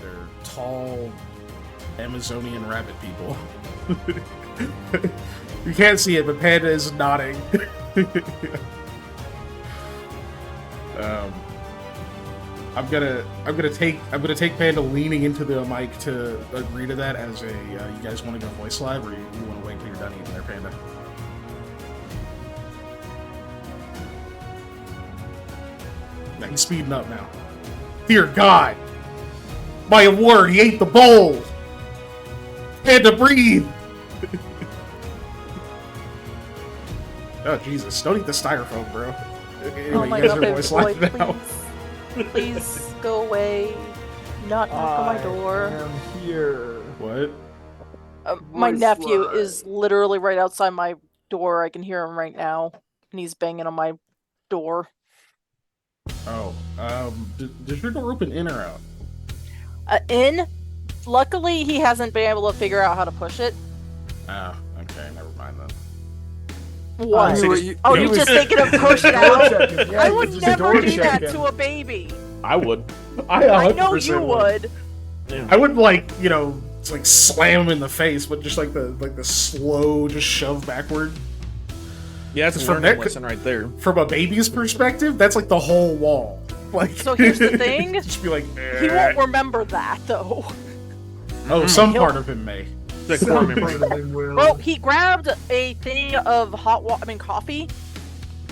They're tall Amazonian rabbit people. You can't see it, but Panda is nodding. I'm gonna take Panda leaning into the mic to agree to that as a you guys want to go voice live, or you want to wait until you're done eating there, Panda? Yeah, he's speeding up now. Dear God, my word, he ate the bowl. Panda, breathe. Oh Jesus! Don't eat the styrofoam, bro. Anyway, Oh my you guys God, are voice live boy, now. please go away. Knock on my door. I am here. What? My Voice nephew live. is literally right outside my door. I can hear him right now, and he's banging on my door. Oh, does your door open in or out? In. Luckily, he hasn't been able to figure out how to push it. Oh, okay, never mind then. What? You You're was just thinking of pushing door out? checking. Yeah, I he would was just never door do that checking. to a baby. I would. I know you would. I would like, it's like slam him in the face, but just like the slow, just shove backward. Yeah, that's a From learning that- lesson right there. From a baby's perspective, that's like the whole wall. Like, So here's the thing. just be like, He won't remember that though. oh, some He'll- part of him may. It's like core memory. Well, he grabbed a thing of coffee,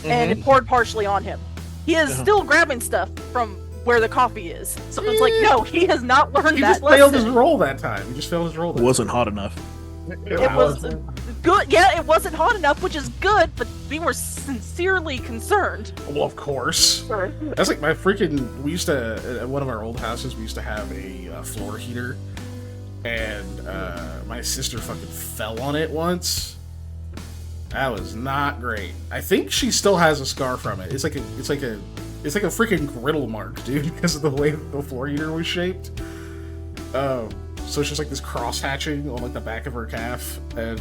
and it poured partially on him. He is still grabbing stuff from where the coffee is. So it's like, no, he has not learned He that just failed his lesson. roll that time. He just failed his roll. That It wasn't hot enough. It was good. Yeah, it wasn't hot enough, which is good, but we were sincerely concerned. time. Well, of course. That's like my freaking. We used to at one of our old houses. We used to have a floor heater, and my sister fucking fell on it once. That was not great. I think she still has a scar from it. It's like a freaking griddle mark, dude, because of the way the floor heater was shaped. So it's just like this cross hatching on like the back of her calf, and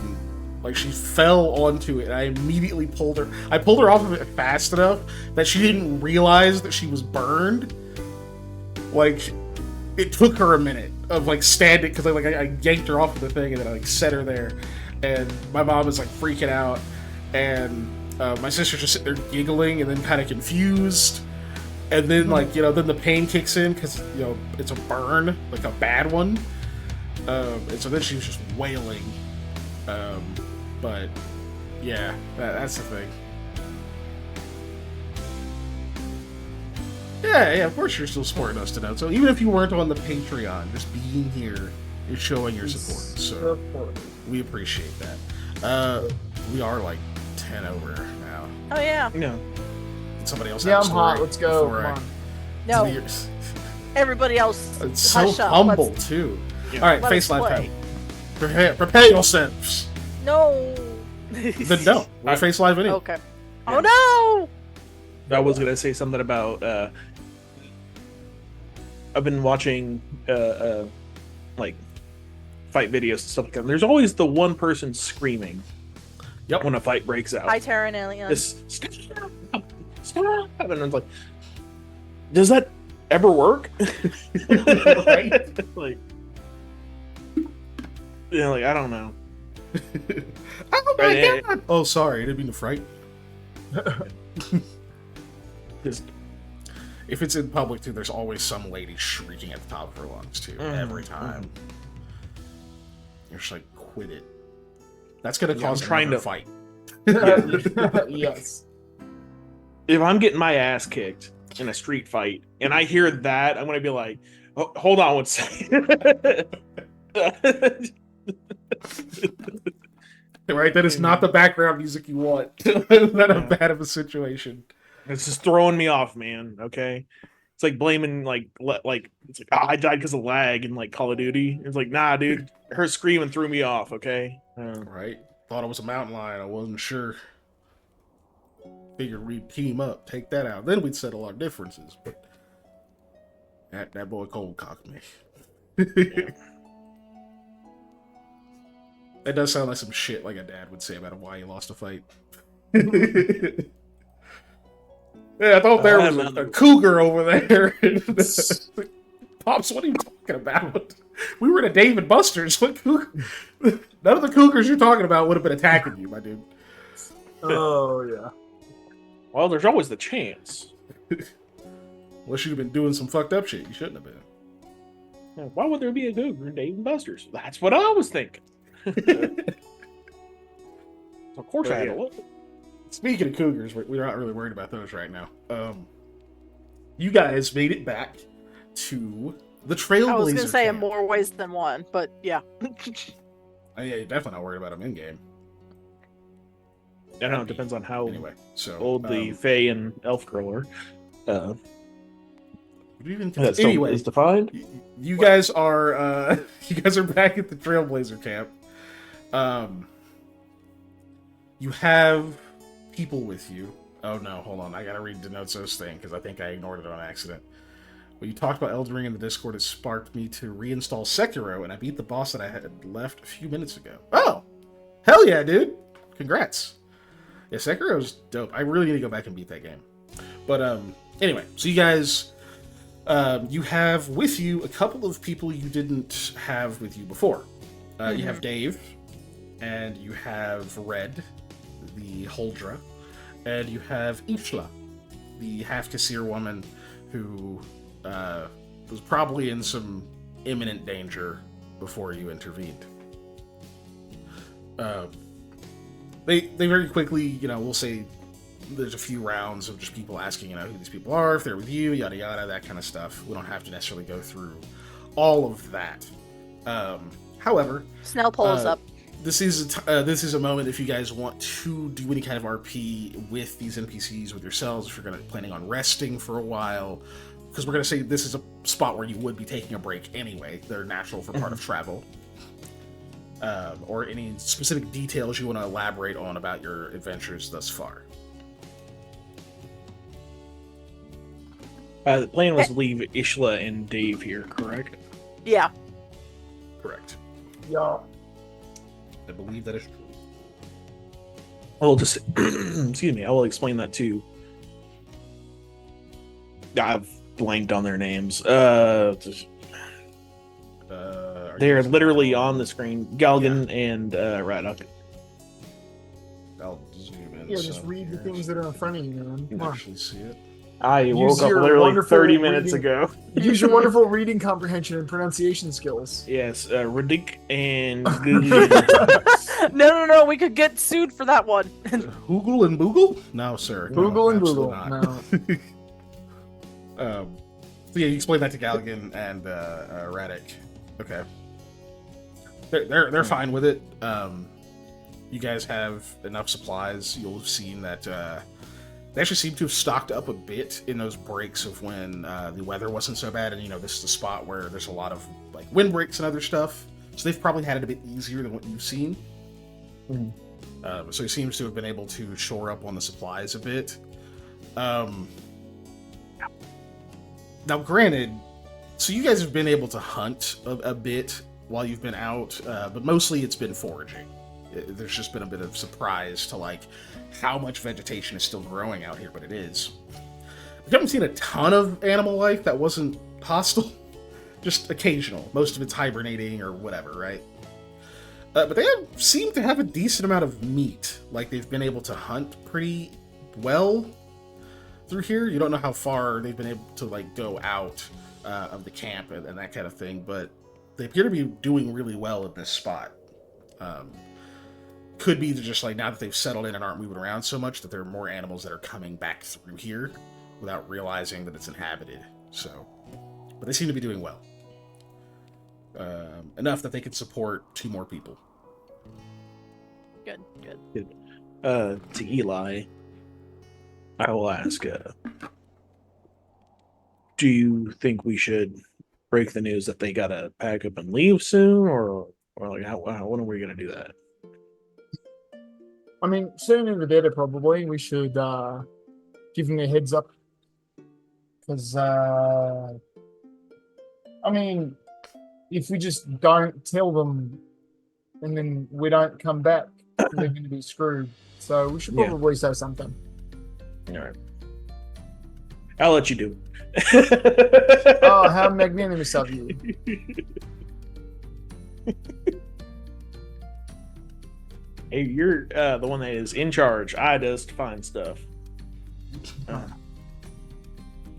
like she fell onto it. And I immediately pulled her. I pulled her off of it fast enough that she didn't realize that she was burned. Like it took her a minute of like standing because I yanked her off of the thing and then I like set her there, and my mom is like freaking out, and my sister's just sitting there giggling and then kind of confused. And then, then the pain kicks in because, it's a burn, like a bad one. And so then she was just wailing. But, yeah, that's the thing. Yeah, of course you're still supporting us tonight. So even if you weren't on the Patreon, just being here is showing your support. So we appreciate that. We are like 10 over now. Oh yeah. No. Somebody else. Yeah, have a I'm hot. story Let's go. before Come on. No, everybody else. It's so hush up. humble Let's- too. Yeah. All right, let face us live play. time. Prepare yourselves. No. Then no, we're face live anyway. Okay. Oh no! I was gonna say something about. I've been watching like fight videos and stuff like that. And there's always the one person screaming. Yep. When a fight breaks out. Hi, Terran Alien. This stop, and it's like, does that ever work? Right? Like, yeah, like I don't know. Oh my Right, god! Oh, sorry, I didn't mean to fright. Just If it's in public too, there's always some lady shrieking at the top of her lungs too. Every time. You're just like, quit it. That's gonna Yeah, cause I'm trying another to- fight. Yes. if I'm getting my ass kicked in a street fight and I hear that, I'm gonna be like, oh, hold on one second. Right? That is not the background music you want. Not a bad of a situation. It's just throwing me off, man. Okay, it's like blaming it's like I died because of lag in like Call of Duty. It's like nah, dude, her screaming threw me off. Okay, Right? Thought it was a mountain lion. I wasn't sure. Figured we'd team up, take that out. Then we'd settle our differences. But that boy cold cocked me. That does sound like some shit like a dad would say about why he lost a fight. Yeah, I thought there was a cougar over there. Pops, what are you talking about? We were at a Dave and Buster's. None of the cougars you're talking about would have been attacking you, my dude. Oh yeah. Well, there's always the chance. Unless you'd have been doing some fucked up shit. You shouldn't have been. Why would there be a cougar in Dave and Buster's? That's what I was thinking. Of course I had a look. Speaking of cougars, we're not really worried about those right now. You guys made it back to the Trailblazer. I was gonna say in camp. more ways than one, but yeah. Yeah, you're definitely not worried about them in game. I don't know, it depends on how Anyway, so old the Fae and Elf Girl are. That still Anyway, is defined. you guys are back at the Trailblazer camp. You have people with you. Oh no, hold on. I gotta read DeNozo's thing because I think I ignored it on accident. When you talked about Elden Ring in the Discord, it sparked me to reinstall Sekiro, and I beat the boss that I had left a few minutes ago. Oh! Hell yeah, dude! Congrats. Yeah, Sekiro's dope. I really need to go back and beat that game. But, anyway, so you guys, you have with you a couple of people you didn't have with you before. You have Dave, and you have Red, the Huldra, and you have Ishla, the half-Kasir woman who was probably in some imminent danger before you intervened. They very quickly, we'll say there's a few rounds of just people asking, who these people are, if they're with you, yada yada, that kind of stuff. We don't have to necessarily go through all of that. However, Snell pulls up. This is a moment if you guys want to do any kind of RP with these NPCs, with yourselves, if you're planning on resting for a while, because we're gonna say this is a spot where you would be taking a break anyway. They're natural for part of travel. Or any specific details you want to elaborate on about your adventures thus far. The plan was to leave Ishla and Dave here, correct? Yeah. Correct. Yeah. I believe that is true. I will just, excuse me, I will explain that too. I've blanked on their names. They're literally on the screen. Galgan and Radok. I'll zoom in. Yeah, just read the things that are in front of you, man. You can Come on. actually see it. I Use woke up your literally wonderful 30 minutes reading- ago. Use your wonderful reading comprehension and pronunciation skills. Yes, Radik and Google. No. We could get sued for that one. Hoogle and Boogle? No, sir. Google and absolutely Google. not. No. So yeah, you explain that to Galligan and Radek. Okay. They're fine with it. You guys have enough supplies. You'll have seen that they actually seem to have stocked up a bit in those breaks of when the weather wasn't so bad, and this is the spot where there's a lot of like windbreaks and other stuff. So they've probably had it a bit easier than what you've seen. So he seems to have been able to shore up on the supplies a bit. Now, granted, so you guys have been able to hunt a bit while you've been out, but mostly it's been foraging. There's just been a bit of surprise to like how much vegetation is still growing out here, but it is. We haven't seen a ton of animal life that wasn't hostile, just occasional. Most of it's hibernating or whatever, right? But they seem to have a decent amount of meat. Like they've been able to hunt pretty well through here. You don't know how far they've been able to like go out of the camp and that kind of thing, but they appear to be doing really well in this spot. Could be just like now that they've settled in and aren't moving around so much that there are more animals that are coming back through here without realizing that it's inhabited. So, but they seem to be doing well. Enough that they could support 2 more people. Good. To Eli, I will ask, do you think we should break the news that they gotta pack up and leave soon, or like when are we gonna do that? I mean, sooner the better, probably. We should give them a heads up. Because, if we just don't tell them and then we don't come back, they're going to be screwed. So we should probably say something. All right. I'll let you do. Oh, how magnanimous of you. Hey, you're the one that is in charge. I just find stuff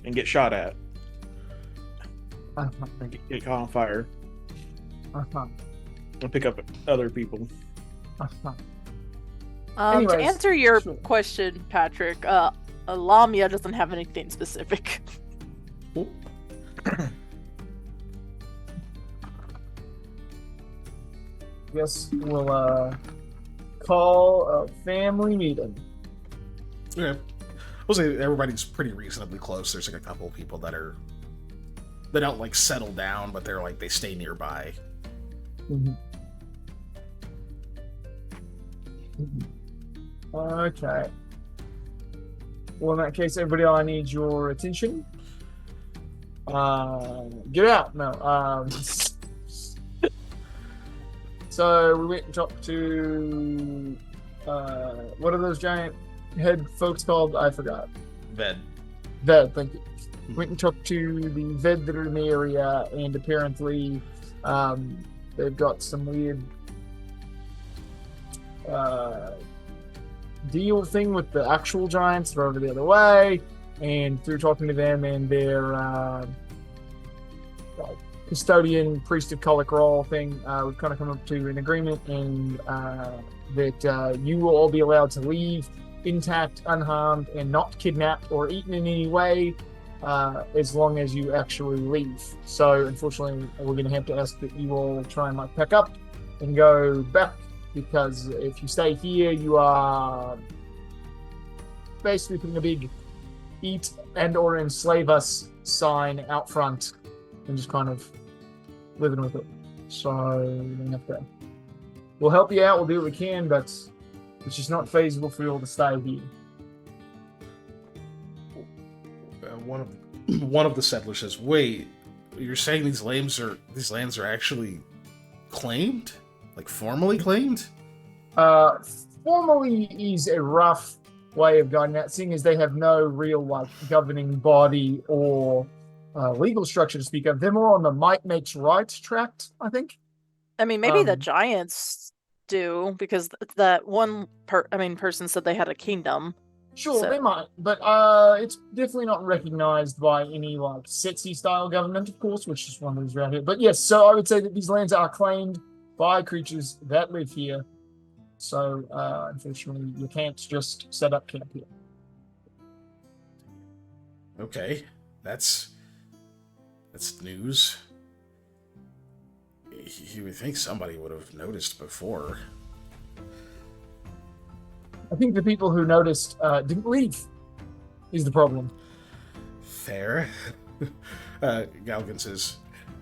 and get shot at Uh-huh. and get caught on fire Uh-huh. and pick up other people. Uh-huh. To Anyways, answer your sure. question, Patrick, Lamia doesn't have anything specific. Guess we'll call a family meeting. Yeah. We'll say everybody's pretty reasonably close. There's like a couple of people they don't like settle down, but they're like they stay nearby. Mhm. Mhm. Okay. Well, in that case, everybody, I need your attention. Get out. No. So we went and talked to what are those giant head folks called? I forgot. Ved. Ved, thank you. Went and talked to the Ved that are in the area, and apparently they've got some weird deal thing with the actual giants. They're over the other way, and through talking to them and their custodian priest of Colic thing, we've kind of come up to an agreement, and that you will all be allowed to leave intact, unharmed, and not kidnapped or eaten in any way, as long as you actually leave. So unfortunately, we're going to have to ask that you all try and like pack up and go back, because if you stay here, you are basically putting a big eat and or enslave us sign out front and just kind of living with it. So we have to, we'll help you out, we'll do what we can, but it's just not feasible for you all to stay here. One of the settlers says, "Wait, you're saying these lands are actually claimed, like formally claimed?" Formally is a rough way of going that, seeing as they have no real like governing body or legal structure to speak of. They're more on the might makes right tract, I think. I mean, maybe the giants do, because that one person said they had a kingdom. Sure, So- they might, but it's definitely not recognized by any like Setsi style government, of course, which is one of those around here. But yes, so I would say that these lands are claimed by creatures that live here. So unfortunately, you can't just set up camp here. Okay, that's news. You would think somebody would have noticed before. I think the people who noticed didn't leave is the problem. Fair. Galgan says,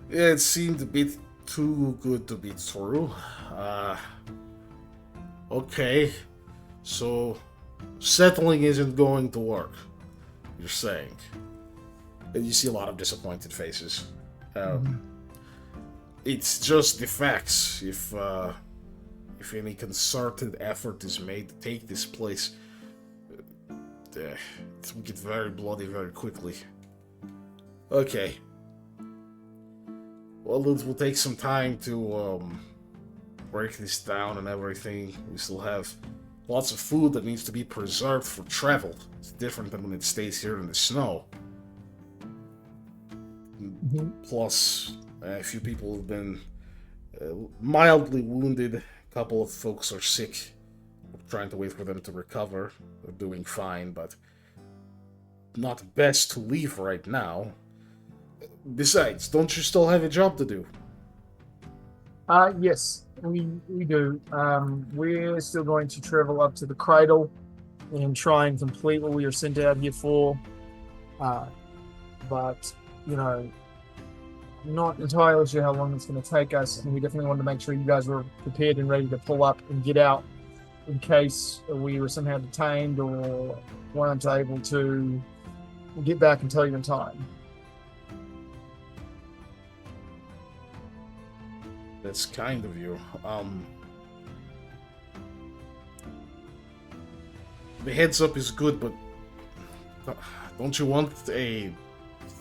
"It seemed a bit too good to be true. Okay, so settling isn't going to work, you're saying?" And you see a lot of disappointed faces. It's just the facts. If any concerted effort is made to take this place, it will get very bloody very quickly. Okay. Well, it will take some time to break this down and everything. We still have lots of food that needs to be preserved for travel. It's different than when it stays here in the snow. Plus, a few people have been mildly wounded. A couple of folks are sick. We're trying to wait for them to recover. They're doing fine, but not best to leave right now. Besides, don't you still have a job to do? Yes, we do. We're still going to travel up to the cradle and try and complete what we are sent out here for. But, you know, not entirely sure how long it's going to take us, and we definitely wanted to make sure you guys were prepared and ready to pull up and get out in case we were somehow detained or weren't able to get back and tell you in time. That's kind of you. The heads up is good, but Don't you want a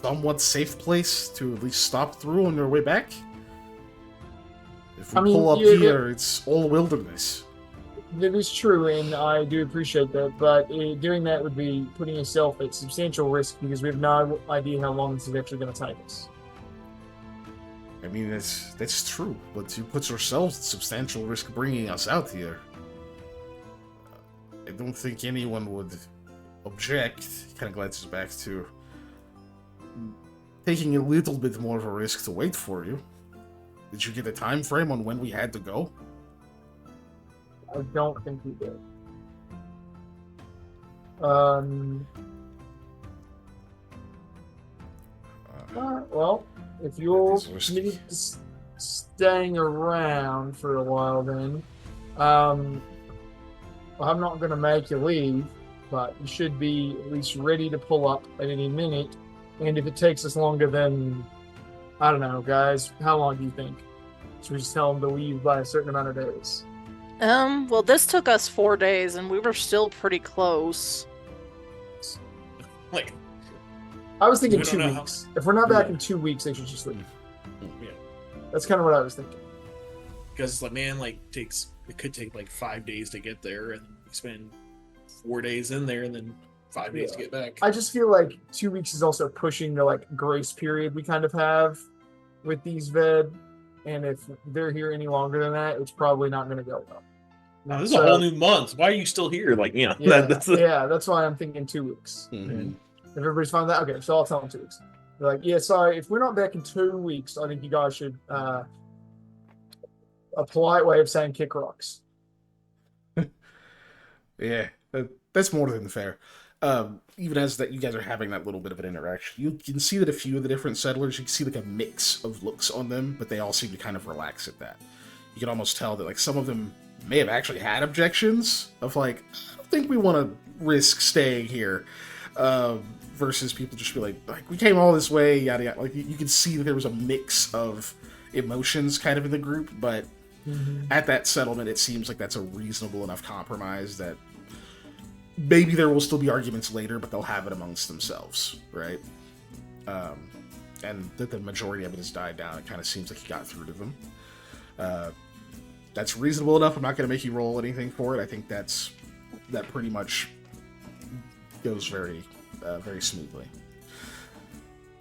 somewhat safe place to at least stop through on your way back? If we pull up here, it's all wilderness. That is true, and I do appreciate that, but doing that would be putting yourself at substantial risk because we have no idea how long this is actually going to take us. I mean, that's true, but you put yourselves at substantial risk bringing us out here. I don't think anyone would object. He kind of glances back to taking a little bit more of a risk to wait for you. Did you get a time frame on when we had to go? I don't think we did. Well, if you're committed to staying around for a while, then I'm not going to make you leave, but you should be at least ready to pull up at any minute. And if it takes us longer than, I don't know, guys, how long do you think? Should we just tell them to leave by a certain amount of days? Well, this took us 4 days, and we were still pretty close. Like, I was thinking 2 weeks. If we're not back in 2 weeks, they should just leave. Yeah. That's kind of what I was thinking. Because like, man, like it could take like 5 days to get there, and we spend 4 days in there, and then 5 days to get back. I just feel like 2 weeks is also pushing the like grace period we kind of have with these Ved, and if they're here any longer than that, it's probably not going to go well. Now, this is a whole new month. Why are you still here? Like, you know, that's why I'm thinking 2 weeks. Mm-hmm. If everybody's fine with that, okay, so I'll tell them 2 weeks. They're like, yeah, sorry, if we're not back in 2 weeks, I think you guys should, a polite way of saying kick rocks. Yeah, that's more than fair. Even as that you guys are having that little bit of an interaction, you can see that a few of the different settlers, you can see like a mix of looks on them, but they all seem to kind of relax at that. You can almost tell that like some of them may have actually had objections of like, I don't think we want to risk staying here, versus people just be like we came all this way, yada yada. Like you can see that there was a mix of emotions kind of in the group, but at that settlement, it seems like that's a reasonable enough compromise that maybe there will still be arguments later, but they'll have it amongst themselves, right? And that the majority of it has died down. It kind of seems like he got through to them. That's reasonable enough. I'm not going to make you roll anything for it. I think that pretty much goes very, very smoothly.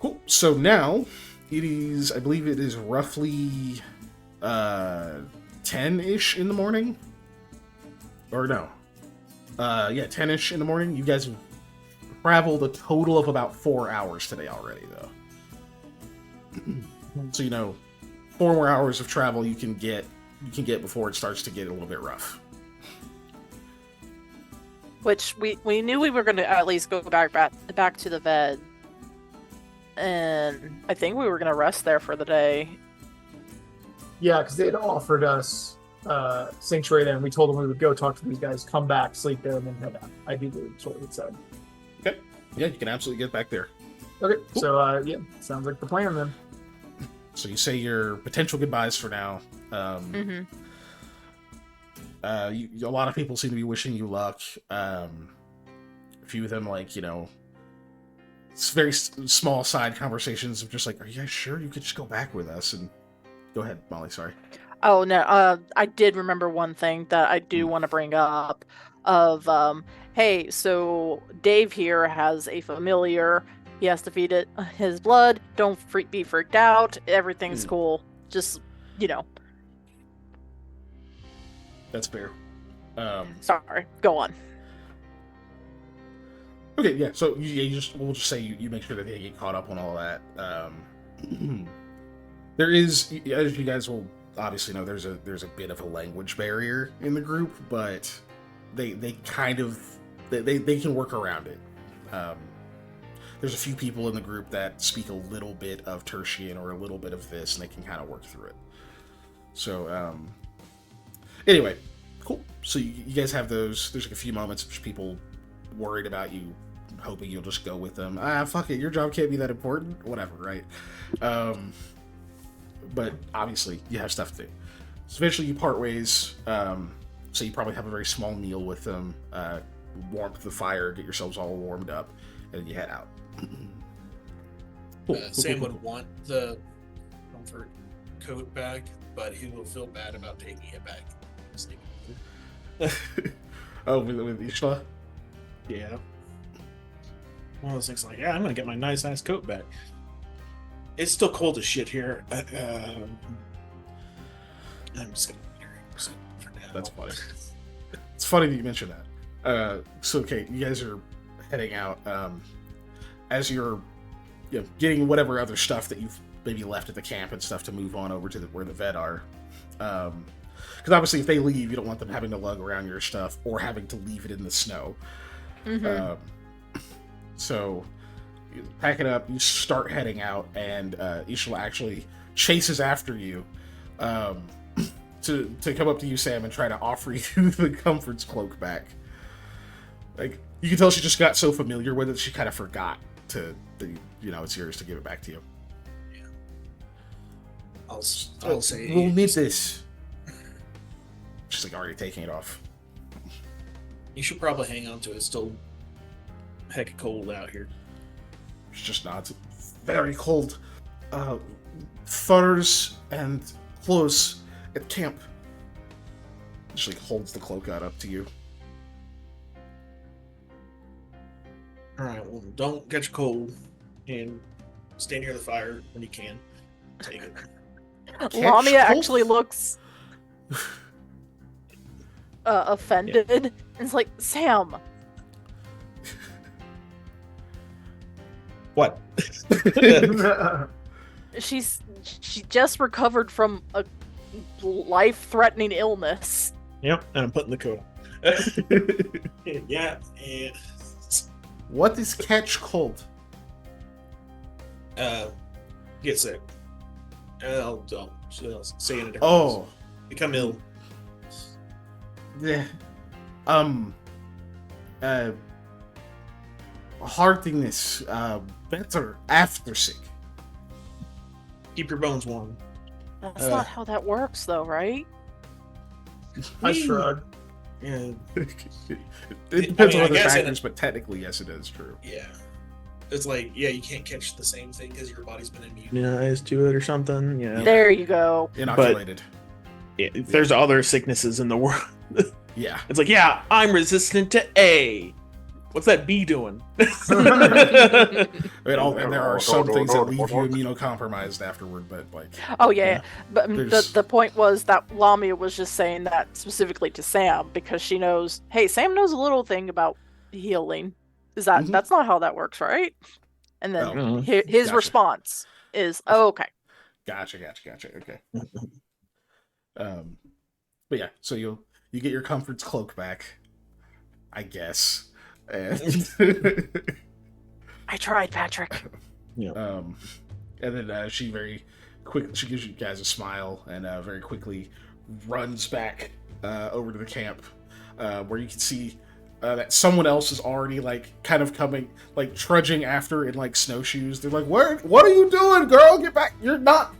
Cool. So now it is, I believe it is roughly 10-ish in the morning. Or no. 10-ish in the morning. You guys have traveled a total of about 4 hours today already, though. So, 4 more hours of travel you can get before it starts to get a little bit rough. Which we knew we were going to at least go back to the Ved. And I think we were going to rest there for the day. Yeah, because they had offered us Sanctuary there, and we told them we would go talk to these guys, come back, sleep there, and then head out. Ideally, that's what we said. Okay. Yeah, you can absolutely get back there. Okay, cool. So, sounds like the plan then. So you say your potential goodbyes for now. A lot of people seem to be wishing you luck. A few of them, it's very small side conversations of just like, are you guys sure you could just go back with us? And go ahead, Molly, sorry. Oh, no, I did remember one thing that I do want to bring up of, hey, so Dave here has a familiar. He has to feed it his blood. Don't be freaked out. Everything's cool. Just, That's fair. Sorry, go on. Okay, yeah. So we'll just say you make sure that they get caught up on all that. There is, as you guys will obviously know, there's a bit of a language barrier in the group, but they can work around it. There's a few people in the group that speak a little bit of Tertian or a little bit of this, and they can kind of work through it. So, anyway, cool. So you guys have those. There's like a few moments of people worried about you, hoping you'll just go with them. Fuck it, your job can't be that important. Whatever, right? But obviously, you have stuff to do. So eventually you part ways. So you probably have a very small meal with them, warm up the fire, get yourselves all warmed up. and you head out. Sam would want the comfort coat back, but he will feel bad about taking it back. Oh, with Ishla? Yeah. One of those things like, yeah, I'm gonna get my nice ass coat back. It's still cold as shit here. I'm just gonna for now. That's funny. It's funny that you mentioned that. So, okay, you guys are heading out. As you're getting whatever other stuff that you've maybe left at the camp and stuff to move on over to where the vet are. Because obviously if they leave, you don't want them having to lug around your stuff or having to leave it in the snow. So you pack it up, you start heading out, and Ishla actually chases after you to come up to you, Sam, and try to offer you the Comfort's cloak back. Like, you can tell she just got so familiar with it, she kind of forgot it's yours to give it back to you. Yeah. I'll say we'll need this. She's like already taking it off. You should probably hang on to it. It's still heck cold out here. She just nods. Very cold. Thudders and close at camp. She like holds the cloak out up to you. Alright, well, don't catch cold and stay near the fire when you can. Take it. Lamia actually looks offended. And it's like, Sam. What? She just recovered from a life-threatening illness. Yep, and I'm putting the coat on. Yeah, and What is catch cold? get sick. I'll say it in a different Oh. voice. Become ill. Yeah. Heartiness, better after sick. Keep your bones warm. That's not how that works, though, right? I shrug. Yeah. It depends I on other guess factors, but technically, yes, it is true. Yeah. It's like, yeah, you can't catch the same thing because your body's been immune. Immunized to it or something. Yeah. There you go. Inoculated. There's other sicknesses in the world. Yeah. It's like, yeah, I'm resistant to A. What's that B doing? And there are some things that leave you immunocompromised afterward, but like. Oh yeah. But There's- the point was that Lamia was just saying that specifically to Sam because she knows. Hey, Sam knows a little thing about healing. That's not how that works, right? And then Oh. his Gotcha. response is, "Oh, okay." Gotcha. Okay. But yeah, so you get your Comfort's cloak back, I guess. And I tried, Patrick. and then she very quick. She gives you guys a smile and very quickly runs back over to the camp, where you can see that someone else is already like kind of coming, like trudging after in like snowshoes. They're like, What are you doing, girl? Get back! You're not.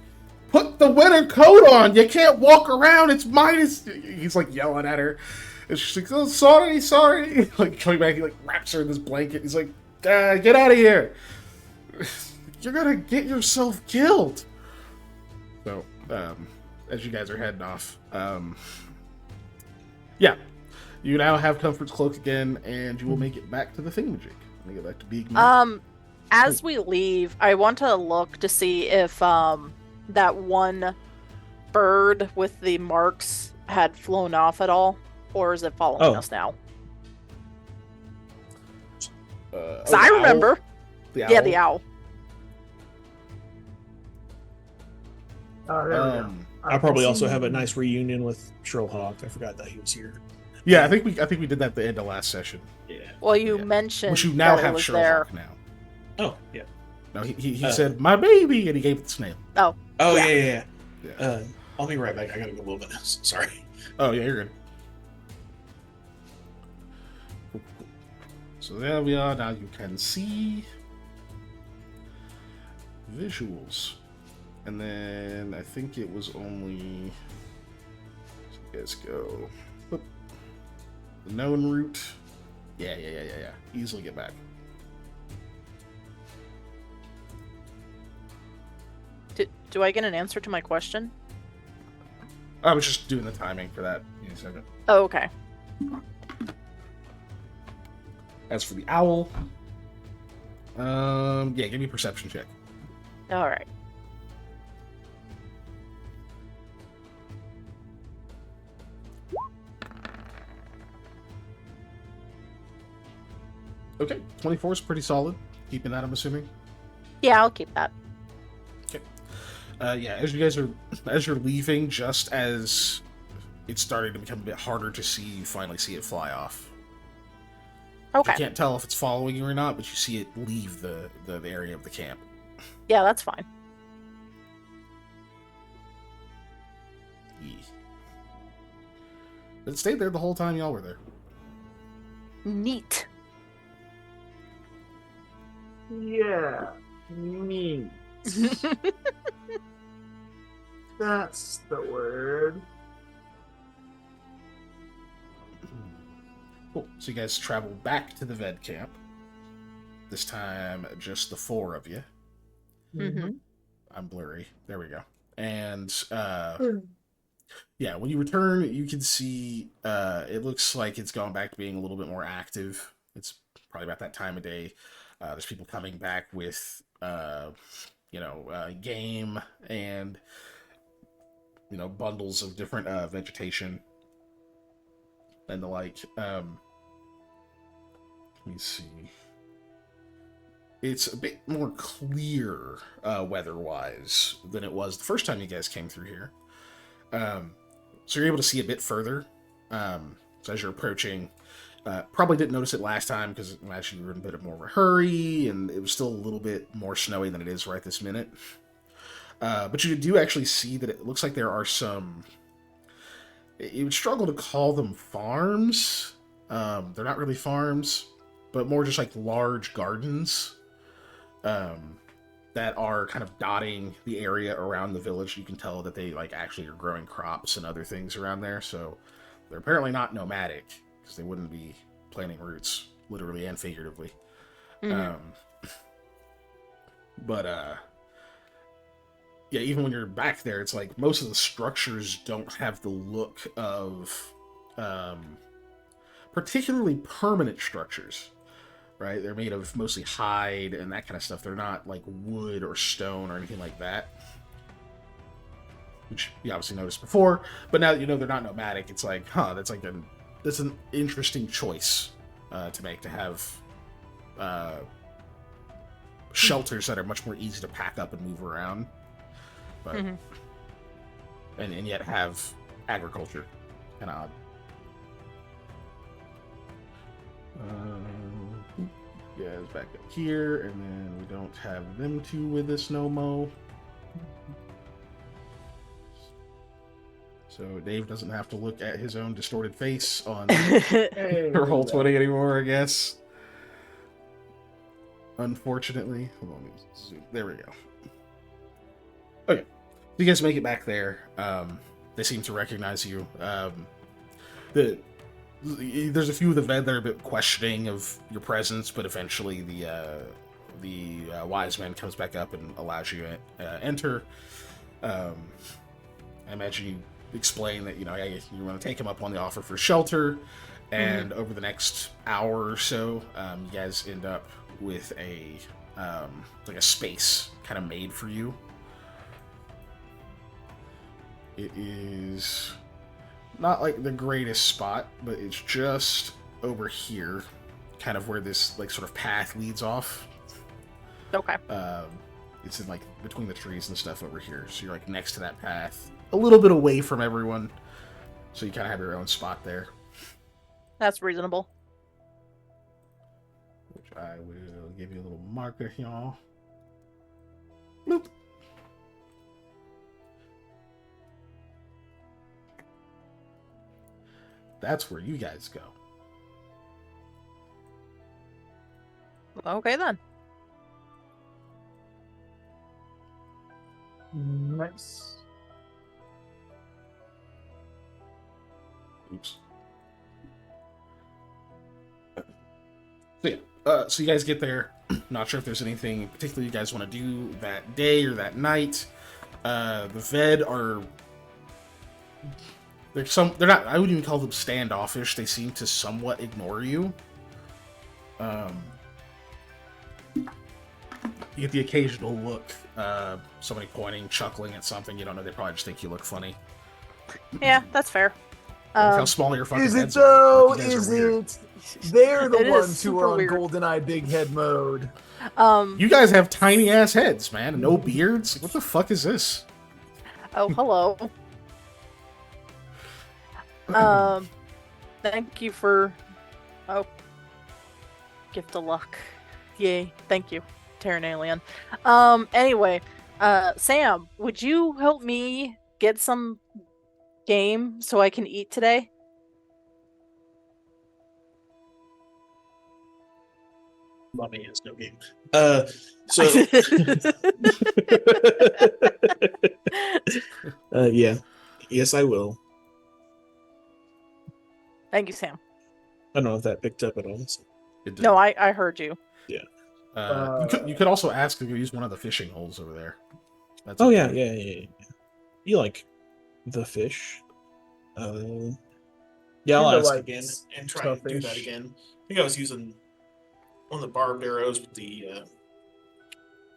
Put the winter coat on. You can't walk around. It's minus. He's like yelling at her. And she's like, oh, sorry. Like coming back, he like wraps her in this blanket. He's like, get out of here. You're gonna get yourself killed. So, as you guys are heading off, yeah, you now have Comfort's cloak again, and you will make it back to the thingamajig. Let me get back to Big Man. As we leave, I want to look to see if that one bird with the marks had flown off at all, or is it following us now? I remember. The owl. Yeah, the owl. Oh, there we go. I'll probably also have a nice reunion with Shrillhawk. I forgot that he was here. Yeah, I think we did that at the end of last session. Yeah. Well, you Yeah. mentioned Which you now that it have was there. Sherlock now. Oh, yeah. No, he said, my baby, and he gave it the snail. Oh, Yeah. yeah. Yeah. I'll be right back. I gotta go a little bit. Sorry. Oh, yeah, you're good. So there we are. Now you can see visuals. And then I think it was only... So let's go. Oop. The known route. Yeah. Easily get back. Do I get an answer to my question? I was just doing the timing for that. Give me a second. Oh, okay. As for the owl, yeah, give me a perception check. All right. Okay, 24 is pretty solid. Keeping that, I'm assuming. Yeah, I'll keep that. Yeah, as you're leaving, just as it's starting to become a bit harder to see, you finally see it fly off. Okay. You can't tell if it's following you or not, but you see it leave the area of the camp. Yeah, that's fine. Yeah. It stayed there the whole time y'all were there. Neat. Yeah. Neat. That's the word. Cool. So you guys travel back to the Ved camp. This time, just the four of you. Mm-hmm. I'm blurry. There we go. And yeah, when you return, you can see it looks like it's gone back to being a little bit more active. It's probably about that time of day. There's people coming back with game and bundles of different vegetation and the like. Let me see. It's a bit more clear weather-wise than it was the first time you guys came through here. So you're able to see a bit further. So as you're approaching, probably didn't notice it last time because actually you were in a bit more of a hurry, and it was still a little bit more snowy than it is right this minute. But you do actually see that it looks like there are some... You would struggle to call them farms. They're not really farms, but more just like large gardens that are kind of dotting the area around the village. You can tell that they actually are growing crops and other things around there. So they're apparently not nomadic because they wouldn't be planting roots, literally and figuratively. Mm-hmm. Yeah, even when you're back there, it's like most of the structures don't have the look of particularly permanent structures, right? They're made of mostly hide and that kind of stuff. They're not like wood or stone or anything like that, which you obviously noticed before. But now that you know they're not nomadic, it's like, that's an interesting choice to make, to have shelters that are much more easy to pack up and move around. But and yet have agriculture. Kind of odd. Yeah, it's back up here, and then we don't have them two with us no mo. So Dave doesn't have to look at his own distorted face on roll 20 anymore, I guess. Unfortunately. Hold on, there we go. Okay. You guys make it back there. They seem to recognize you. There's a few of the Ved that are a bit questioning of your presence, but eventually the wise man comes back up and allows you to enter. I imagine you explain that you want to take him up on the offer for shelter, and over the next hour or so, you guys end up with a space kind of made for you. It is not like the greatest spot, but it's just over here, kind of where this sort of path leads off. Okay. It's in between the trees and stuff over here, so you're next to that path, a little bit away from everyone, so you kind of have your own spot there. That's reasonable. Which I will give you a little marker here. Boop. That's where you guys go. Okay, then. Nice. Oops. So yeah, so you guys get there. Not sure if there's anything particular you guys want to do that day or that night. The Ved are they're not, I wouldn't even call them standoffish. They seem to somewhat ignore you. You get the occasional look, somebody pointing, chuckling at something. You don't know. They probably just think you look funny. Yeah, that's fair. How small your fucking Is it heads though? are. Like, you guys are Is weird. it? They're the It is ones who super are on weird. GoldenEye big head mode. You guys have tiny ass heads, man, and no beards. What the fuck is this? Oh, hello. Thank you for. Oh, gift of luck. Yay! Thank you, Terran Alien. Anyway, Sam, would you help me get some game so I can eat today? Mommy has no game. Yeah. Yes, I will. Thank you, Sam. I don't know if that picked up at all. So. It did. No, I heard you. You could also ask to go use one of the fishing holes over there. That's Oh, okay. yeah. You like the fish? Yeah, I'll Kinda ask like again and try and do that starfish. again. I think I was using one of the barbed arrows with the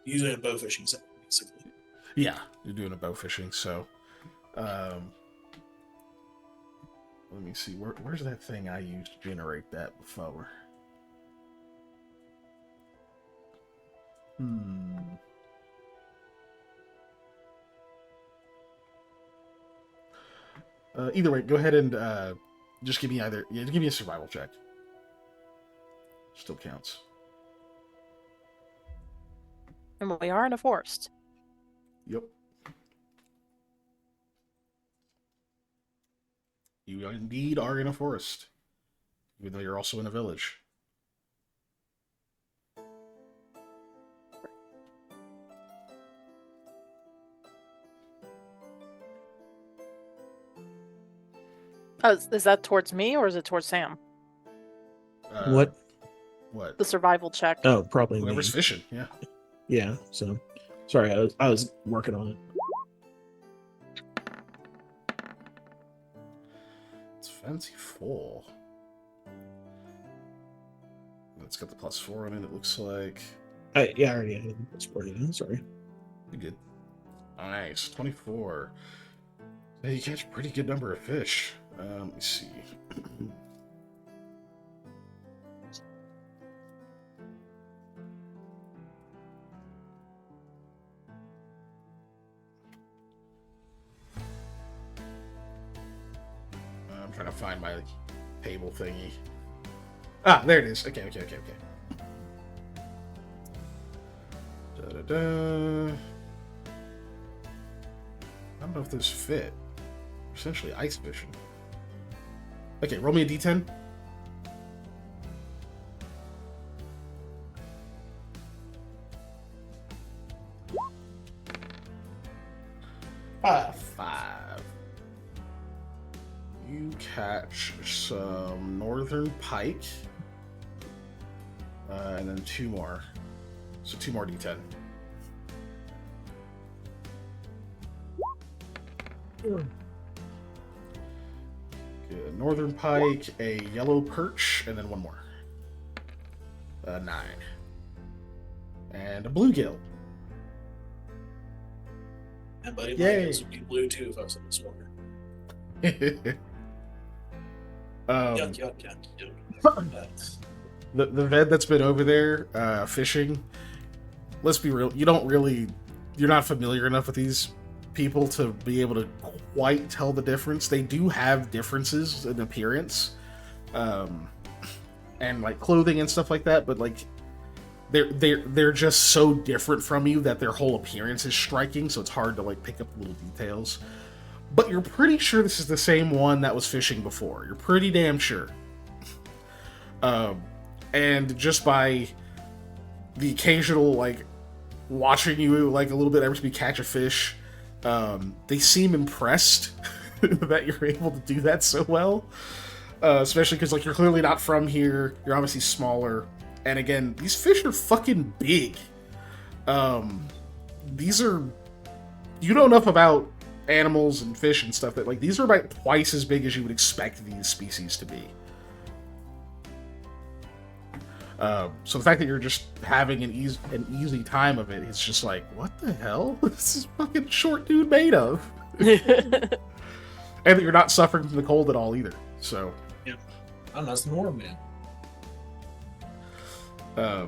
using a bow fishing set, basically. Yeah, you're doing a bow fishing, so let me see, where's that thing I used to generate that before? Either way, go ahead and just give me give me a survival check. Still counts. And we are in a forest. Yep. You indeed are in a forest, even though you're also in a village. Oh, is that towards me or is it towards Sam? What? What? The survival check. Oh, probably me. Whoever's fishing, yeah. Yeah. So, sorry, I was working on it. It's fancy 4. It's got the +4 on it, it looks like. I already had it sported in. Sorry. Pretty good. Nice. 24. Hey, you catch a pretty good number of fish. Let me see. I'm trying to find my table thingy. Ah, there it is. Okay. Da-da-da. I don't know if those fit. Essentially ice fishing. Okay, roll me a d10. Five. You catch some northern pike. And then 2 more. So 2 more d10. Good. Northern pike, a yellow perch, and then 1 more. 9. And a bluegill. And buddy, Yay. my nose would be blue too if I was in this water. Yuck. The vet that's been over there fishing, let's be real, you're not familiar enough with these people to be able to quite tell the difference. They do have differences in appearance, and like clothing and stuff like that, but like they're just so different from you that their whole appearance is striking, so it's hard to like pick up little details. But you're pretty sure this is the same one that was fishing before. You're pretty damn sure. And just by the occasional like watching you like a little bit every time you catch a fish, they seem impressed that you're able to do that so well. Especially because like you're clearly not from here. You're obviously smaller, and again, these fish are fucking big. These are you know enough about animals and fish and stuff that like these are about twice as big as you would expect these species to be. So the fact that you're just having an easy time of it, it's just like, what the hell? This is fucking short dude made of. And that you're not suffering from the cold at all either. So I'm not warm, man. yeah,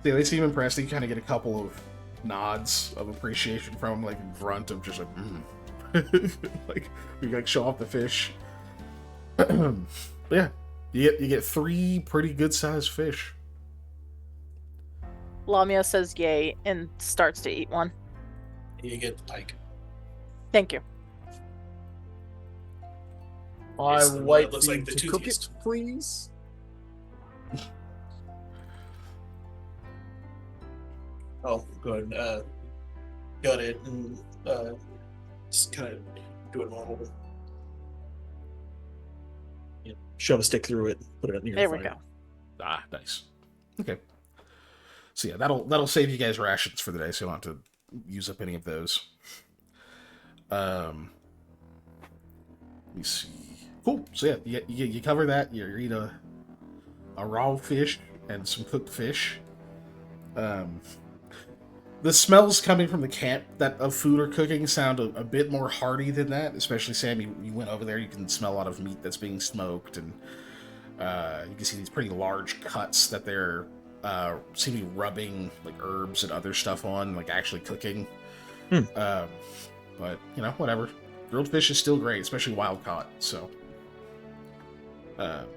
they seem impressed. You kind of get a couple of nods of appreciation from them, like a grunt of just like, like we like show off the fish. Yeah, you get 3 pretty good sized fish. Lamia says yay and starts to eat one. You get the pike. Thank you. I It's would the one like that looks for you like the to cook it, toothiest. please. Oh, go ahead. Gut it and just kind of do it normal. Shove a stick through it, put it in your There we fire. go. Ah, nice. Okay. So yeah, that'll save you guys rations for the day, so you don't have to use up any of those. Let me see. Cool. So yeah, you cover that. You eat a raw fish and some cooked fish. The smells coming from the camp that of food or cooking sound a bit more hearty than that. Especially Sam, you went over there. You can smell a lot of meat that's being smoked, and you can see these pretty large cuts that they're seem to be rubbing like herbs and other stuff on, like actually cooking. But you know, whatever. Grilled fish is still great, especially wild caught. So,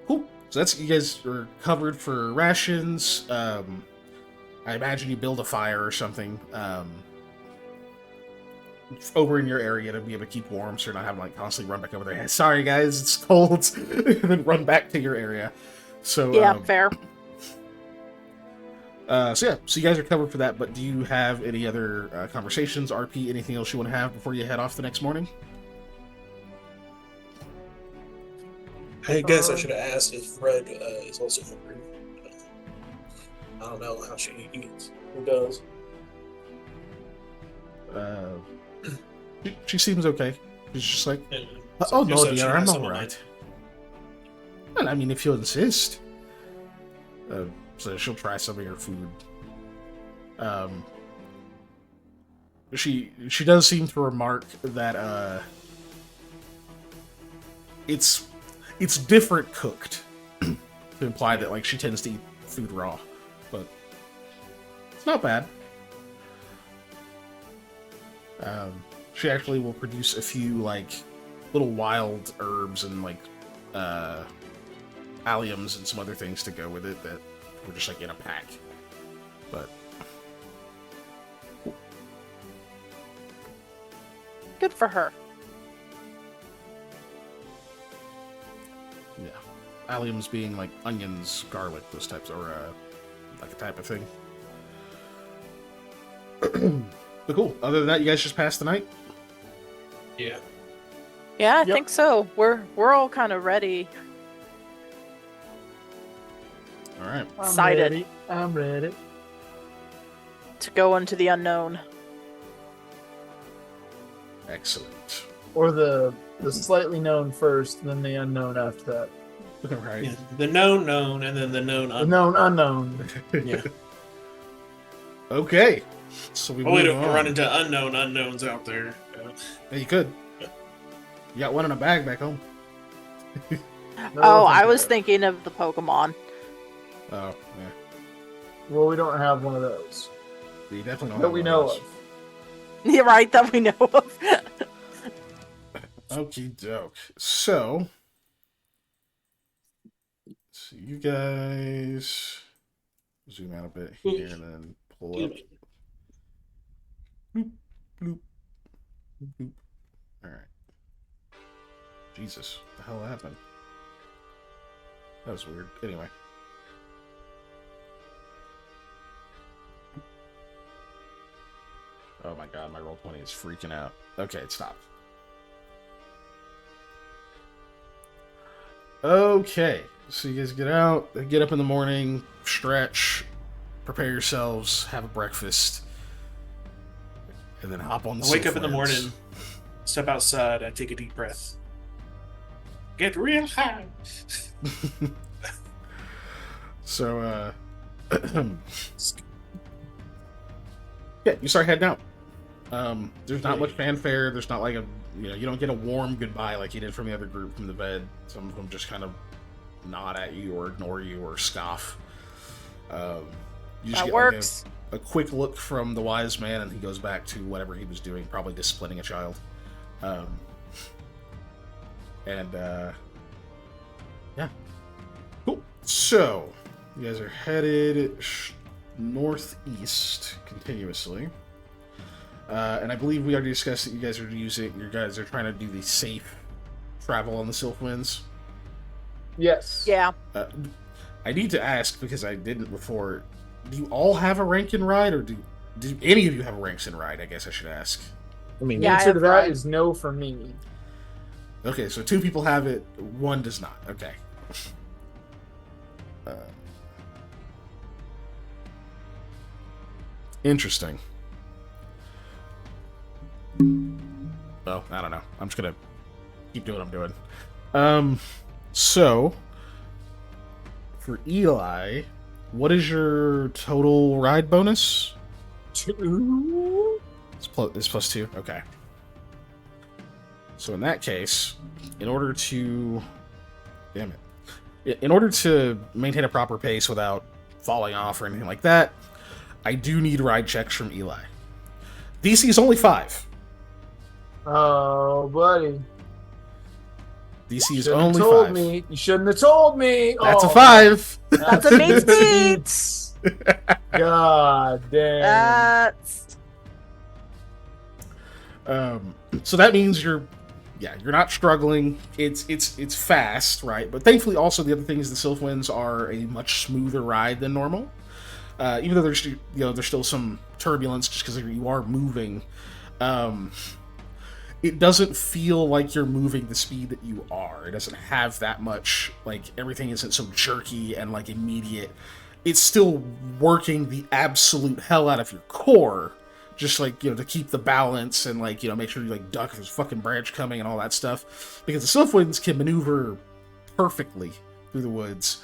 cool. So that's you guys are covered for rations. I imagine you build a fire or something over in your area to be able to keep warm, so you're not having to like constantly run back over there. Hey, sorry guys, it's cold, and then run back to your area. So Yeah, fair. So you guys are covered for that. But do you have any other conversations, RP, anything else you want to have before you head off the next morning? I guess I should have asked if Fred is also hungry. I don't know how she eats. Who does? She seems okay. She's just like, Yeah. oh So no, she dear, has I'm someone all right. Well, I mean, if you insist. So she'll try some of your food. She does seem to remark that it's different cooked, to imply that like she tends to eat food raw, but it's not bad. She actually will produce a few like little wild herbs and like alliums and some other things to go with it that were just like in a pack. But Good for her. yeah, alliums being like onions, garlic, those types, or like a type of thing. But cool. Other than that, you guys just passed the night. Yeah. Yeah, I Yep. think so. We're all kind of ready. All right. Excited. I'm ready. To go into the unknown. Excellent. Or the slightly known first, then the unknown after that. All right. Yeah. The known, and then the known The unknown. known unknown. Yeah. Okay. So we Only move to on. run into unknowns out there. Yeah, you could. You got one in a bag back home. No, Oh, I think was so. thinking of the Pokemon. Oh, yeah. Well, we don't have one of those You definitely don't that have we one know those. of. Yeah, right, that we know of. Okie doke. So, you guys zoom out a bit here and then pull up. Bloop, bloop, bloop. All right. Jesus, what the hell happened? That was weird. Anyway. Oh my god, my roll 20 is freaking out. Okay, it stopped. Okay, so you guys get out, get up in the morning, stretch, prepare yourselves, have a breakfast, and then hop on the I wake up in the Sylph morning, Winds. step outside, I take a deep breath. Get real high. So, yeah, you start heading out. There's not much fanfare. There's not like you don't get a warm goodbye like you did from the other group from the bed. Some of them just kind of nod at you or ignore you or scoff. You just That get works. like a quick look from the wise man, and he goes back to whatever he was doing, probably disciplining a child. Yeah, cool. So you guys are headed northeast continuously. And I believe we already discussed that you guys are trying to do the safe travel on the Sylph Winds. Yes. Yeah. I need to ask, because I didn't before, do you all have a Rankin ride, or do any of you have a Rankin ride, I guess I should ask? I mean, Yeah, I the answer have to that pride. is no for me. Okay, so 2 people have it, 1 does not. Okay. Interesting. Well, I don't know. I'm just gonna keep doing what I'm doing. So for Eli, what is your total ride bonus? 2. It's plus 2. Okay. So in that case, in order to maintain a proper pace without falling off or anything like that, I do need ride checks from Eli. DC is only 5. Oh, buddy. DC is Shouldn't only have told 5. me. You shouldn't have told me. That's Oh, a 5. That's a meat beats. God damn. That's So that means you're not struggling. It's fast, right? But thankfully, also the other thing is the Sylph Winds are a much smoother ride than normal. Even though there's still some turbulence just because you are moving. It doesn't feel like you're moving the speed that you are. It doesn't have that much, like, everything isn't so jerky and, like, immediate. It's still working the absolute hell out of your core, just, like, to keep the balance and, like, make sure you, like, duck if there's a fucking branch coming and all that stuff. Because the Sylph Winds can maneuver perfectly through the woods.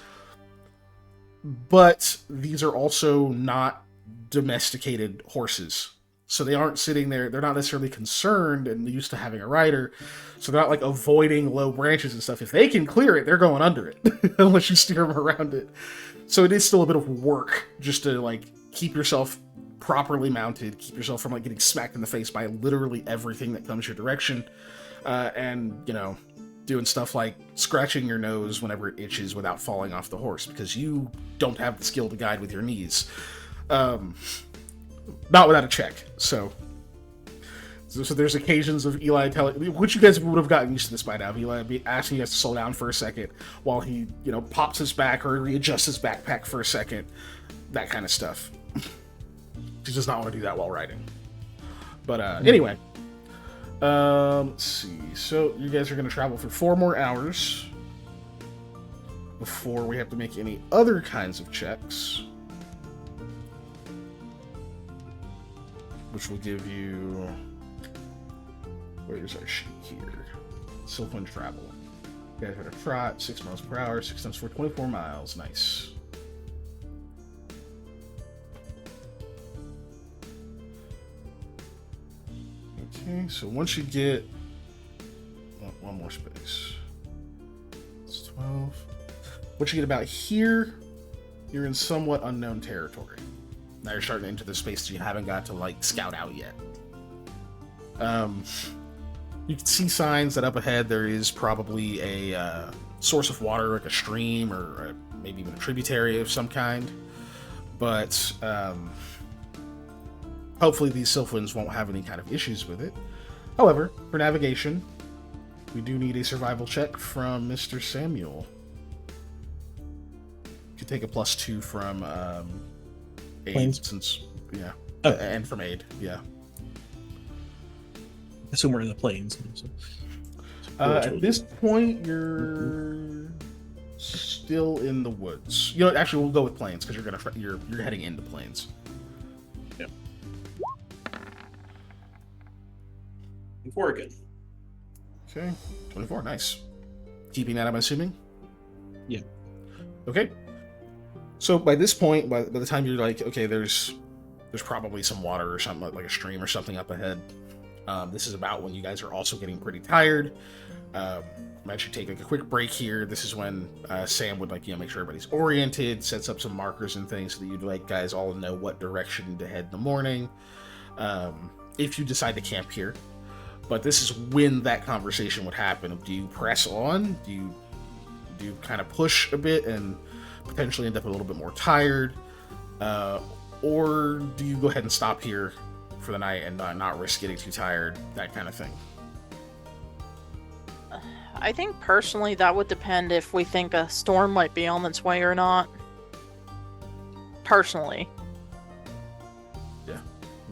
But these are also not domesticated horses. So they aren't sitting there, they're not necessarily concerned and used to having a rider. So they're not like avoiding low branches and stuff. If they can clear it, they're going under it, unless you steer them around it. So it is still a bit of work just to like keep yourself properly mounted, keep yourself from like getting smacked in the face by literally everything that comes your direction. And, doing stuff like scratching your nose whenever it itches without falling off the horse, because you don't have the skill to guide with your knees. Not without a check. So there's occasions of Eli telling, which you guys would have gotten used to this by now. Eli be asking you guys to slow down for a second while he, pops his back or readjusts his backpack for a second. That kind of stuff. He does not want to do that while riding. But anyway, let's see. So you guys are going to travel for 4 more hours before we have to make any other kinds of checks, which will give you, where's our sheet here? Sylph Wind travel. You guys are at a trot, 6 miles per hour, 6 times 4, 24 miles. Nice. Okay, so once you get one more space, it's 12. Once you get about here, you're in somewhat unknown territory. Now you're starting to enter the space that you haven't got to like scout out yet. You can see signs that up ahead there is probably a source of water, like a stream or maybe even a tributary of some kind. But hopefully these Sylph Winds won't have any kind of issues with it. However, for navigation, we do need a survival check from Mr. Samuel. You could take a +2 from aid, Planes? since Oh. and from aid, yeah. I assume we're in the plains. So. At this point, you're still in the woods. Actually, we'll go with plains because you're heading into plains. Yep. 24 again. Okay, 24, nice. Keeping that, I'm assuming? Yeah. Okay. So by this point, by the time you're like, okay, there's probably some water or something, like a stream or something up ahead. This is about when you guys are also getting pretty tired. I'm actually take like a quick break here. This is when Sam would make sure everybody's oriented, sets up some markers and things so that you'd guys all know what direction to head in the morning. If you decide to camp here. But this is when that conversation would happen. Do you press on? Do you kind of push a bit and potentially end up a little bit more tired? Or do you go ahead and stop here for the night and not risk getting too tired? That kind of thing. I think personally that would depend if we think a storm might be on its way or not. Personally. Yeah,